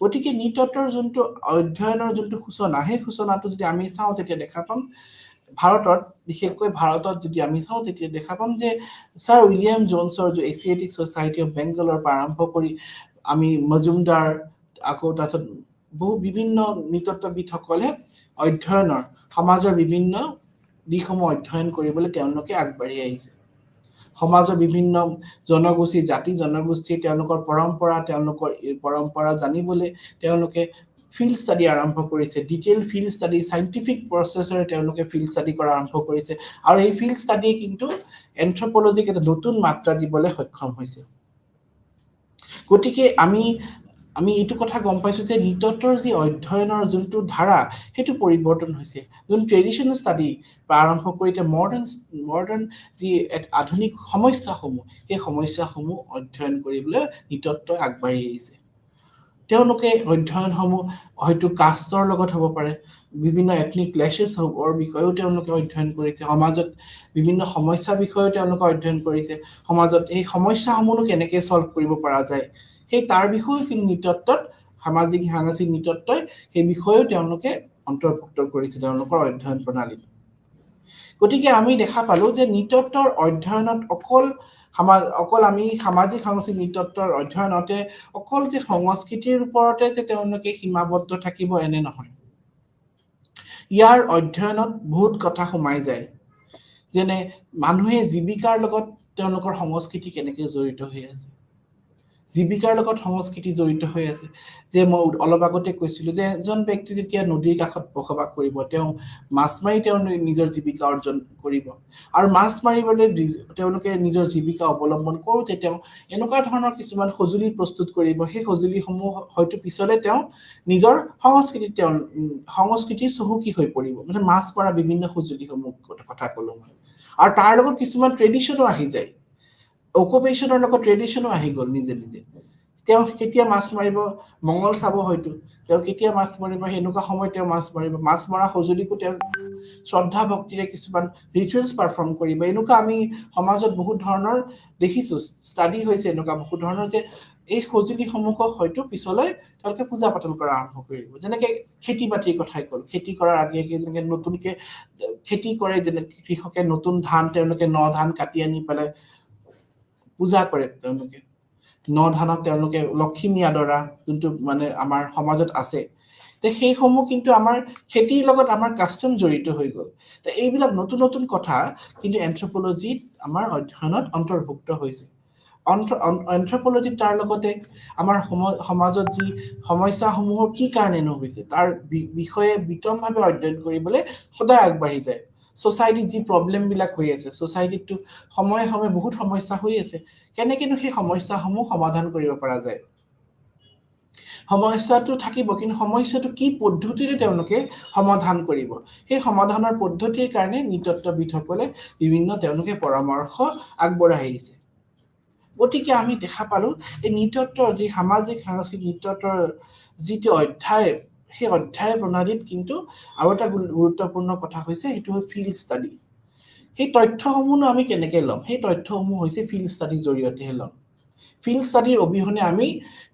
গতিকে নৃতত্বৰ যোনটো অধ্যয়নৰ যোনটো সূচনা সেই সূচনাটো যদি আমি চাওঁ তেতিয়া দেখা পাম ভাৰতত বিশেষকৈ ভাৰতত যদি আমি চাওঁ তেতিয়া দেখা পাম যে ছাৰ উইলিয়াম জোনছৰ যে এছিয়াটিক সোসাইটি অফ বেংগলৰ পৰা আৰম্ভ কৰি আমি মজুমদাৰ আকৌ তাৰপিছত বহু বিভিন্ন নৃতত্ববিদসকলে অধ্যয়নৰ সমাজৰ বিভিন্ন দিশসমূহ অধ্যয়ন কৰিবলৈ তেওঁলোকে আগবাঢ়ি আহিছে সমাজৰ বিভিন্ন জনগোষ্ঠী জাতি জনগোষ্ঠী তেওঁলোকৰ পৰম্পৰা জানিবলৈ তেওঁলোকে ফিল্ড ষ্টাডি আৰম্ভ কৰিছে ডিটেইল ফিল্ড ষ্টাডি সাইন্টিফিক প্ৰচেছৰে তেওঁলোকে ফিল্ড ষ্টাডি কৰা আৰম্ভ কৰিছে আৰু এই ফিল্ড ষ্টাডি কিন্তু এন্থ্ৰোপলজিক এটা নতুন মাত্ৰা দিবলৈ সক্ষম হৈছে গতিকে আমি এইটো কথা গম পাইছো যে নৃতত্বৰ যি অধ্যয়নৰ যোনটো ধাৰা সেইটো পৰিৱৰ্তন হৈছে যোন ট্ৰেডিশনেল ষ্টাডি আৰম্ভ কৰি এতিয়া মডাৰ্ণ যি আধুনিক সমস্যাসমূহ সেই সমস্যাসমূহ অধ্যয়ন কৰিবলৈ নৃতত্বই আগবাঢ়ি আহিছে তেওঁলোকে অধ্যয়নসমূহ হয়তো কাষ্টৰ লগত হ'ব পাৰে বিভিন্ন এথনিক ক্লেশেছ হ'বৰ বিষয়েও তেওঁলোকে অধ্যয়ন কৰিছে সমাজত বিভিন্ন সমস্যা বিষয়েও তেওঁলোকে অধ্যয়ন কৰিছে সমাজত এই সমস্যাসমূহ কেনেকৈ সলভ কৰিব পৰা যায় সেই তাৰ বিষয়েও কিন্তু নৃতত্বত সামাজিক সাংস্কৃতিক নৃতত্বই সেই বিষয়েও তেওঁলোকে অন্তৰ্ভুক্ত কৰিছে তেওঁলোকৰ অধ্যয়ন প্ৰণালীত গতিকে আমি দেখা পালো যে নৃতত্বৰ অধ্যয়নত অকল আমি সামাজিক সাংস্কৃতিক নৃতত্বৰ অধ্যয়নতে অকল যে সংস্কৃতিৰ ওপৰতে যে তেওঁলোকে সীমাবদ্ধ থাকিব এনে নহয় ইয়াৰ অধ্যয়নত বহুত কথা সোমাই যায় যেনে মানুহে জীৱিকাৰ লগত তেওঁলোকৰ সংস্কৃতি কেনেকৈ জড়িত হৈ আছে জীৱিকাৰ লগত সংস্কৃতি জড়িত হৈ আছে যে মই অলপ আগতে কৈছিলো যে এজন ব্যক্তি যেতিয়া নদীৰ কাষত বসবাস কৰিব তেওঁ মাছ মাৰি তেওঁ নিজৰ জীৱিকা অৰ্জন কৰিব আৰু মাছ মাৰিবলৈ তেওঁলোকে নিজৰ জীৱিকা অৱলম্বন কৰোঁতে তেওঁ এনেকুৱা ধৰণৰ কিছুমান সঁজুলি প্ৰস্তুত কৰিব সেই সঁজুলিসমূহ হয়তো পিছলে তেওঁ নিজৰ সংস্কৃতিৰ চহকী হৈ পৰিব মানে মাছ মৰা বিভিন্ন সঁজুলিসমূহ কথা ক'লো মই আৰু তাৰ লগত কিছুমান ট্ৰেডিশ্যনো আহি যায় অকুপেশ্যনৰ লগত ট্ৰেডিশ্যনো আহি গ'ল নিজে তেওঁ কেতিয়া মাছ মাৰিব মংগল চাব হয়তো তেওঁ কেতিয়া মাছ মাৰিব এনেকুৱা সময়ত তেওঁ মাছ মাৰিব মাছ মৰা সঁজুলিকো তেওঁ শ্ৰদ্ধা ভক্তিৰে কিছুমান ৰিচুৱেলছ পাৰফৰ্ম কৰিব এনেকুৱা আমি সমাজত বহুত ধৰণৰ দেখিছো ষ্টাডি হৈছে এনেকুৱা বহুত ধৰণৰ যে এই সঁজুলিসমূহক হয়তো পিছলৈ তেওঁলোকে পূজা পাতল কৰা আৰম্ভ কৰিব যেনেকে খেতি বাতিৰ কথাই ক'ল খেতি কৰাৰ আগে যেনেকে নতুনকে খেতি কৰে যেনে কৃষকে নতুন ধান তেওঁলোকে ন ধান কাটি আনি পেলাই পূজা কৰে তেওঁলোকে ন ধানক তেওঁলোকে লক্ষ্মী আদৰা যোনটো মানে আমাৰ সমাজত আছে তে সেইসমূহ কিন্তু আমাৰ খেতিৰ লগত আমাৰ কাষ্টম জড়িত হৈ গ'ল তে এইবিলাক নতুন কথা কিন্তু এন্থ্ৰোপলজিত আমাৰ অধ্যয়নত অন্তৰ্ভুক্ত হৈছে এন্থ্ৰপলজি তাৰ লগতে আমাৰ সমাজত যি সমস্যাসমূহৰ কি কাৰণেনো হৈছে তাৰ বিষয়ে বিতংভাৱে অধ্যয়ন কৰিবলৈ সদায় আগবাঢ়ি যায় সোসাইটিত যি প্ৰবলেম বিলাক হৈ আছে সোসাইটিটো সময়ে সময়ে বহুত সমস্যা হৈ আছে কেনেকেনো সেই সমস্যাসমূহ সমাধান কৰিব পৰা যায় সমস্যাটো থাকিব কিন্তু সমস্যাটো কি পদ্ধতিৰে তেওঁলোকে সমাধান কৰিব সেই সমাধানৰ পদ্ধতিৰ কাৰণে নৃতত্ত্ববিদসকলে বিভিন্ন তেওঁলোকে পৰামৰ্শ আগবঢ়াই আহিছে গতিকে আমি দেখা পালো এই নৃতত্ত্বৰ যি সামাজিক সাংস্কৃতিক নৃতত্ত্বৰ যিটো অধ্যায় সেই অধ্যায় প্ৰণালীত কিন্তু আৰু এটা গুৰুত্বপূৰ্ণ কথা হৈছে সেইটো ফিল্ড ষ্টাডি সেই তথ্যসমূহ আমি কেনেকে ল'ম সেই তথ্যসমূহ হৈছে ফিল্ড ষ্টাডিৰ জৰিয়তেহে ল'ম ফিল্ড ষ্টাডিৰ অবিহনে আমি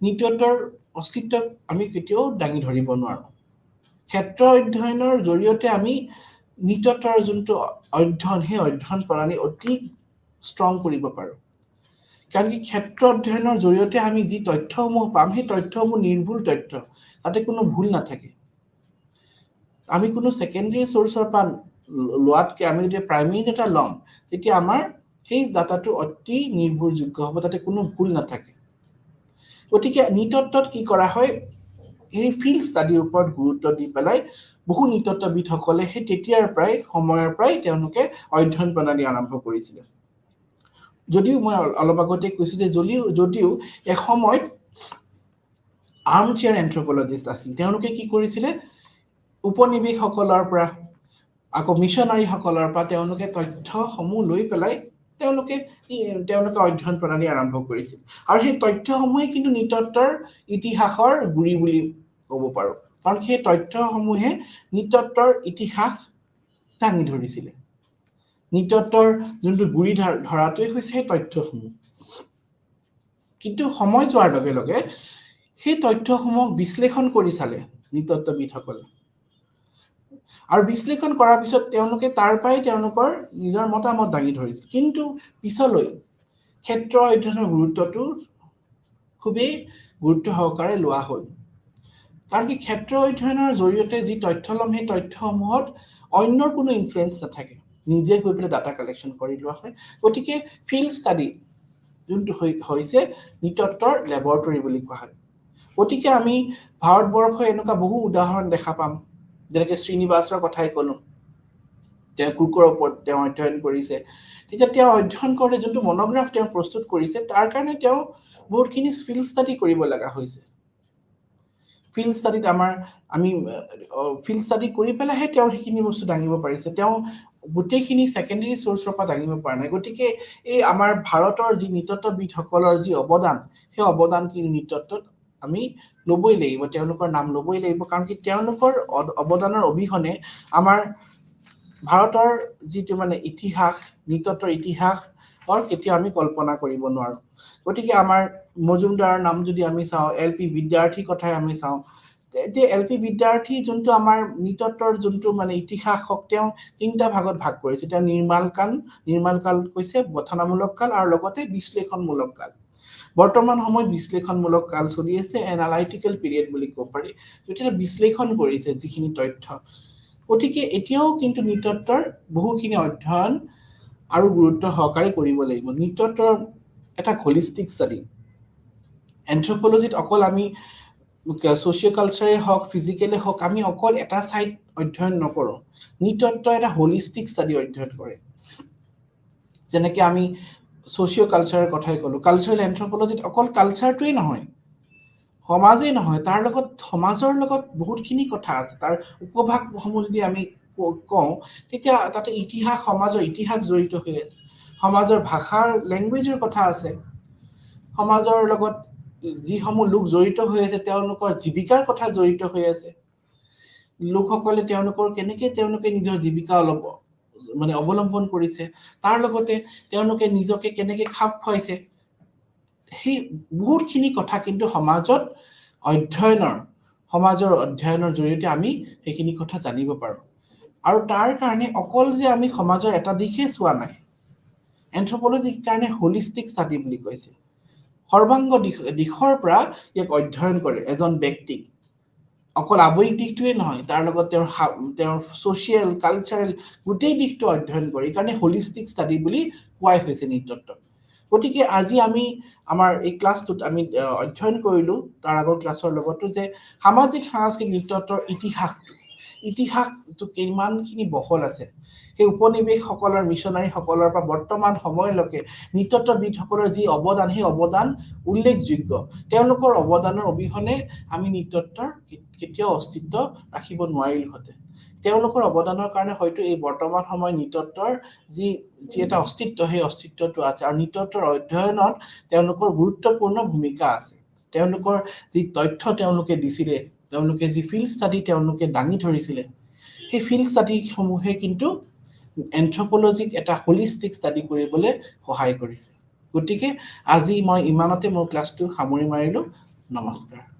নৃতত্ত্বৰ অস্তিত্ব আমি কেতিয়াও দাঙি ধৰিব নোৱাৰো ক্ষেত্ৰ অধ্যয়নৰ জৰিয়তে আমি নৃতত্ত্বৰ যোনটো অধ্যয়ন সেই অধ্যয়ন প্ৰণালী অতি ষ্ট্ৰং কৰিব পাৰো কাৰণ কি ক্ষেত্ৰ অধ্যয়নৰ জৰিয়তে আমি যি তথ্যসমূহ পাম সেই তথ্যসমূহ নিৰ্ভুল তথ্য তাতে কোনো ভুল নাথাকে আমি কোনো সেকেন্ডাৰী সোৰ্সৰ পৰা লোৱাতকে আমি যদি প্ৰাইমাৰী ডাটা লম তেতিয়া আমাৰ সেই ডাটাটো অতি নিৰ্ভৰযোগ্য হ'ব তাতে কোনো ভুল নাথাকে গতিকে নৃতত্ত্বত কি কৰা হয় এই ফিল্ড ষ্টাডিৰ ওপৰত গুৰুত্ব দি পেলাই বহু নৃতত্ত্ববিদসকলে সেই তেতিয়াৰ পৰাই সময়ৰ পৰাই তেওঁলোকে অধ্যয়ন প্ৰণালী আৰম্ভ কৰিছিল যদিও মই অলপ আগতে কৈছো যে যদিও এসময়ত আৰ্মচেয়াৰ এন্থ্ৰপলজিষ্ট আছিল তেওঁলোকে কি কৰিছিলে উপনিবেশসকলৰ পৰা আকৌ মিশনাৰীসকলৰ পৰা তেওঁলোকে তথ্যসমূহ লৈ পেলাই তেওঁলোকে অধ্যয়ন প্ৰণালী আৰম্ভ কৰিছিল আৰু সেই তথ্যসমূহে কিন্তু নৃতত্ত্বৰ ইতিহাসৰ গুৰি বুলি ক'ব পাৰো কাৰণ সেই তথ্যসমূহে নৃতত্ত্বৰ ইতিহাস দাঙি ধৰিছিলে নৃতত্ত্বৰ যোনটো গুৰি ধৰাটোৱে হৈছে সেই তথ্যসমূহ কিন্তু সময় যোৱাৰ লগে লগে সেই তথ্যসমূহ বিশ্লেষণ কৰি চালে নৃতত্ত্ববিদসকলে আৰু বিশ্লেষণ কৰাৰ পিছত তেওঁলোকে তাৰ পৰাই তেওঁলোকৰ নিজৰ মতামত দাঙি ধৰিছিল কিন্তু পিছলৈ ক্ষেত্ৰ অধ্যয়নৰ গুৰুত্বটো খুবেই গুৰুত্ব সহকাৰে লোৱা হ'ল কাৰণ কি ক্ষেত্ৰ অধ্যয়নৰ জৰিয়তে যি তথ্য ল'ম সেই তথ্যসমূহত অন্যৰ কোনো ইনফ্লুৱেঞ্চ নাথাকে নিজে গৈ পেলাই ডাটা কালেকশ্যন কৰি লোৱা হয় গতিকে ফিল্ড ষ্টাডি যোনটো হৈছে নৃতত্ত্বৰ লেবৰেটৰী বুলি কোৱা হয় গতিকে আমি ভাৰতবৰ্ষৰ এনেকুৱা বহু উদাহৰণ দেখা পাম যেনেকৈ শ্ৰীনিবাসৰ কথাই ক'লো তেওঁ কুকুৰৰ ওপৰত তেওঁ অধ্যয়ন কৰিছে তেতিয়া তেওঁ অধ্যয়ন কৰোঁতে যোনটো মনোগ্ৰাফ তেওঁ প্ৰস্তুত কৰিছে তাৰ কাৰণে তেওঁ বহুতখিনি ফিল্ড ষ্টাডি কৰিব লগা হৈছে ফিল্ড ষ্টাডিত আমি ফিল্ড ষ্টাডি কৰি পেলাইহে তেওঁ সেইখিনি বস্তু দাঙিব পাৰিছে তেওঁ গোটেইখিনি সেকেন্ডাৰী সোৰ্সৰ পৰা দাঙিব পৰা নাই গতিকে এই আমাৰ ভাৰতৰ যি নৃতত্ত্ববিদসকলৰ যি অৱদান সেই অৱদান কি নৃতত্ত্বত আমি ল'বই লাগিব তেওঁলোকৰ নাম ল'বই লাগিব কাৰণ কি তেওঁলোকৰ অৱদানৰ অবিহনে আমাৰ ভাৰতৰ যিটো মানে ইতিহাস নৃতত্ত্বৰ ইতিহাসৰ কেতিয়াও আমি কল্পনা কৰিব নোৱাৰো গতিকে আমাৰ মজুমদাৰৰ নাম যদি আমি চাওঁ এলপি বিদ্যাৰ্থীৰ কথাই আমি চাওঁ এতিয়া এলপি বিদ্যাৰ্থী যোনটো আমাৰ নৃতত্ত্বৰ যোনটো মানে ইতিহাসক তেওঁ তিনিটা ভাগত ভাগ কৰিছে তেওঁ নিৰ্মাণ কাল কৈছে গঠনামূলক কাল আৰু লগতে বিশ্লেষণমূলক কাল বৰ্তমান সময়ত বিশ্লেষণমূলক কাল চলি আছে এনালাইটিকেল পিৰিয়ড বুলি ক'ব পাৰি যেতিয়া বিশ্লেষণ কৰিছে যিখিনি তথ্য গতিকে এতিয়াও কিন্তু নৃতত্ত্বৰ বহুখিনি অধ্যয়ন আৰু গুৰুত্ব সহকাৰে কৰিব লাগিব নৃতত্ত্বৰ এটা হোলিষ্টিক ষ্টাডি এন্থ্ৰপলজিত অকল আমি সোশিঅ কালচাৰে হওক ফিজিকেলে হওক আমি অকল এটা সাইড অধ্যয়ন নকৰো নৃতত্ত্ব এটা হোলিষ্টিক ষ্টাডি অধ্যয়ন কৰে যেনেকৈ আমি সোশিঅ কালচাৰৰ কথাই ক'লো কালচাৰেল এন্থ্ৰপলজিত অকল কালচাৰটোৱে নহয় সমাজেই নহয় তাৰ লগত সমাজৰ লগত বহুতখিনি কথা আছে তাৰ উপভাগসমূহ যদি আমি কওঁ তেতিয়া তাতে ইতিহাস সমাজৰ ইতিহাস জড়িত হৈ আছে সমাজৰ ভাষাৰ লেংগুৱেজৰ কথা আছে সমাজৰ লগত যিসমূহ লোক জড়িত হৈ আছে তেওঁলোকৰ জীৱিকাৰ কথা জড়িত হৈ আছে লোকসকলে তেওঁলোকে নিজৰ জীৱিকা মানে অৱলম্বন কৰিছে তাৰ লগতে তেওঁলোকে নিজকে কেনেকৈ খাপ খুৱাইছে সেই বহুতখিনি কথা কিন্তু সমাজৰ অধ্যয়নৰ জৰিয়তে আমি সেইখিনি কথা জানিব পাৰো আৰু তাৰ কাৰণে অকল যে আমি সমাজৰ এটা দিশে চোৱা নাই এন্থ্ৰপলজিৰ কাৰণে হোলিষ্টিক ষ্টাডি বুলি কৈছে সৰ্বাংগ দিশৰ পৰা ইয়াক অধ্যয়ন কৰে এজন ব্যক্তিক অকল আৱেগিক দিশটোৱে নহয় তাৰ লগত তেওঁৰ সোশিয়েল কালচাৰেল গোটেই দিশটো অধ্যয়ন কৰে কাৰণে হোলিষ্টিক ষ্টাডি বুলি কোৱা হৈছে নৃতত্ত্ব গতিকে আজি আমি আমাৰ এই ক্লাছটোত আমি অধ্যয়ন কৰিলো তাৰ আগৰ ক্লাছৰ লগতো যে সামাজিক সাংস্কৃতিক নৃতত্বৰ ইতিহাসটো কিমানখিনি বহল আছে সেই উপনিৱেশসকলৰ মিছনাৰীসকলৰ পৰা বৰ্তমান সময়লৈকে নৃতত্ববিদসকলৰ যি অৱদান সেই অৱদান উল্লেখযোগ্য তেওঁলোকৰ অৱদানৰ অবিহনে আমি নৃতত্বৰ কেতিয়াও অস্তিত্ব ৰাখিব নোৱাৰিলোহেঁতেন তেওঁলোকৰ অৱদানৰ কাৰণে হয়তো এই বৰ্তমান সময় নৃতত্বৰ যি এটা অস্তিত্ব সেই অস্তিত্বটো আছে আৰু নৃতত্বৰ অধ্যয়নত তেওঁলোকৰ গুৰুত্বপূৰ্ণ ভূমিকা আছে তেওঁলোকৰ যি তথ্য তেওঁলোকে দিছিলে তেওঁলোকে যি ফিল্ড ষ্টাডি তেওঁলোকে দাঙি ধৰিছিলে সেই ফিল্ড ষ্টাডিসমূহে কিন্তু এন্থ্ৰপলজিক এটা হোলিষ্টিক ষ্টাডি কৰিবলৈ সহায় কৰিছে গতিকে আজি মই ইমানতে মোৰ ক্লাছটো সামৰি মাৰিলো নমস্কাৰ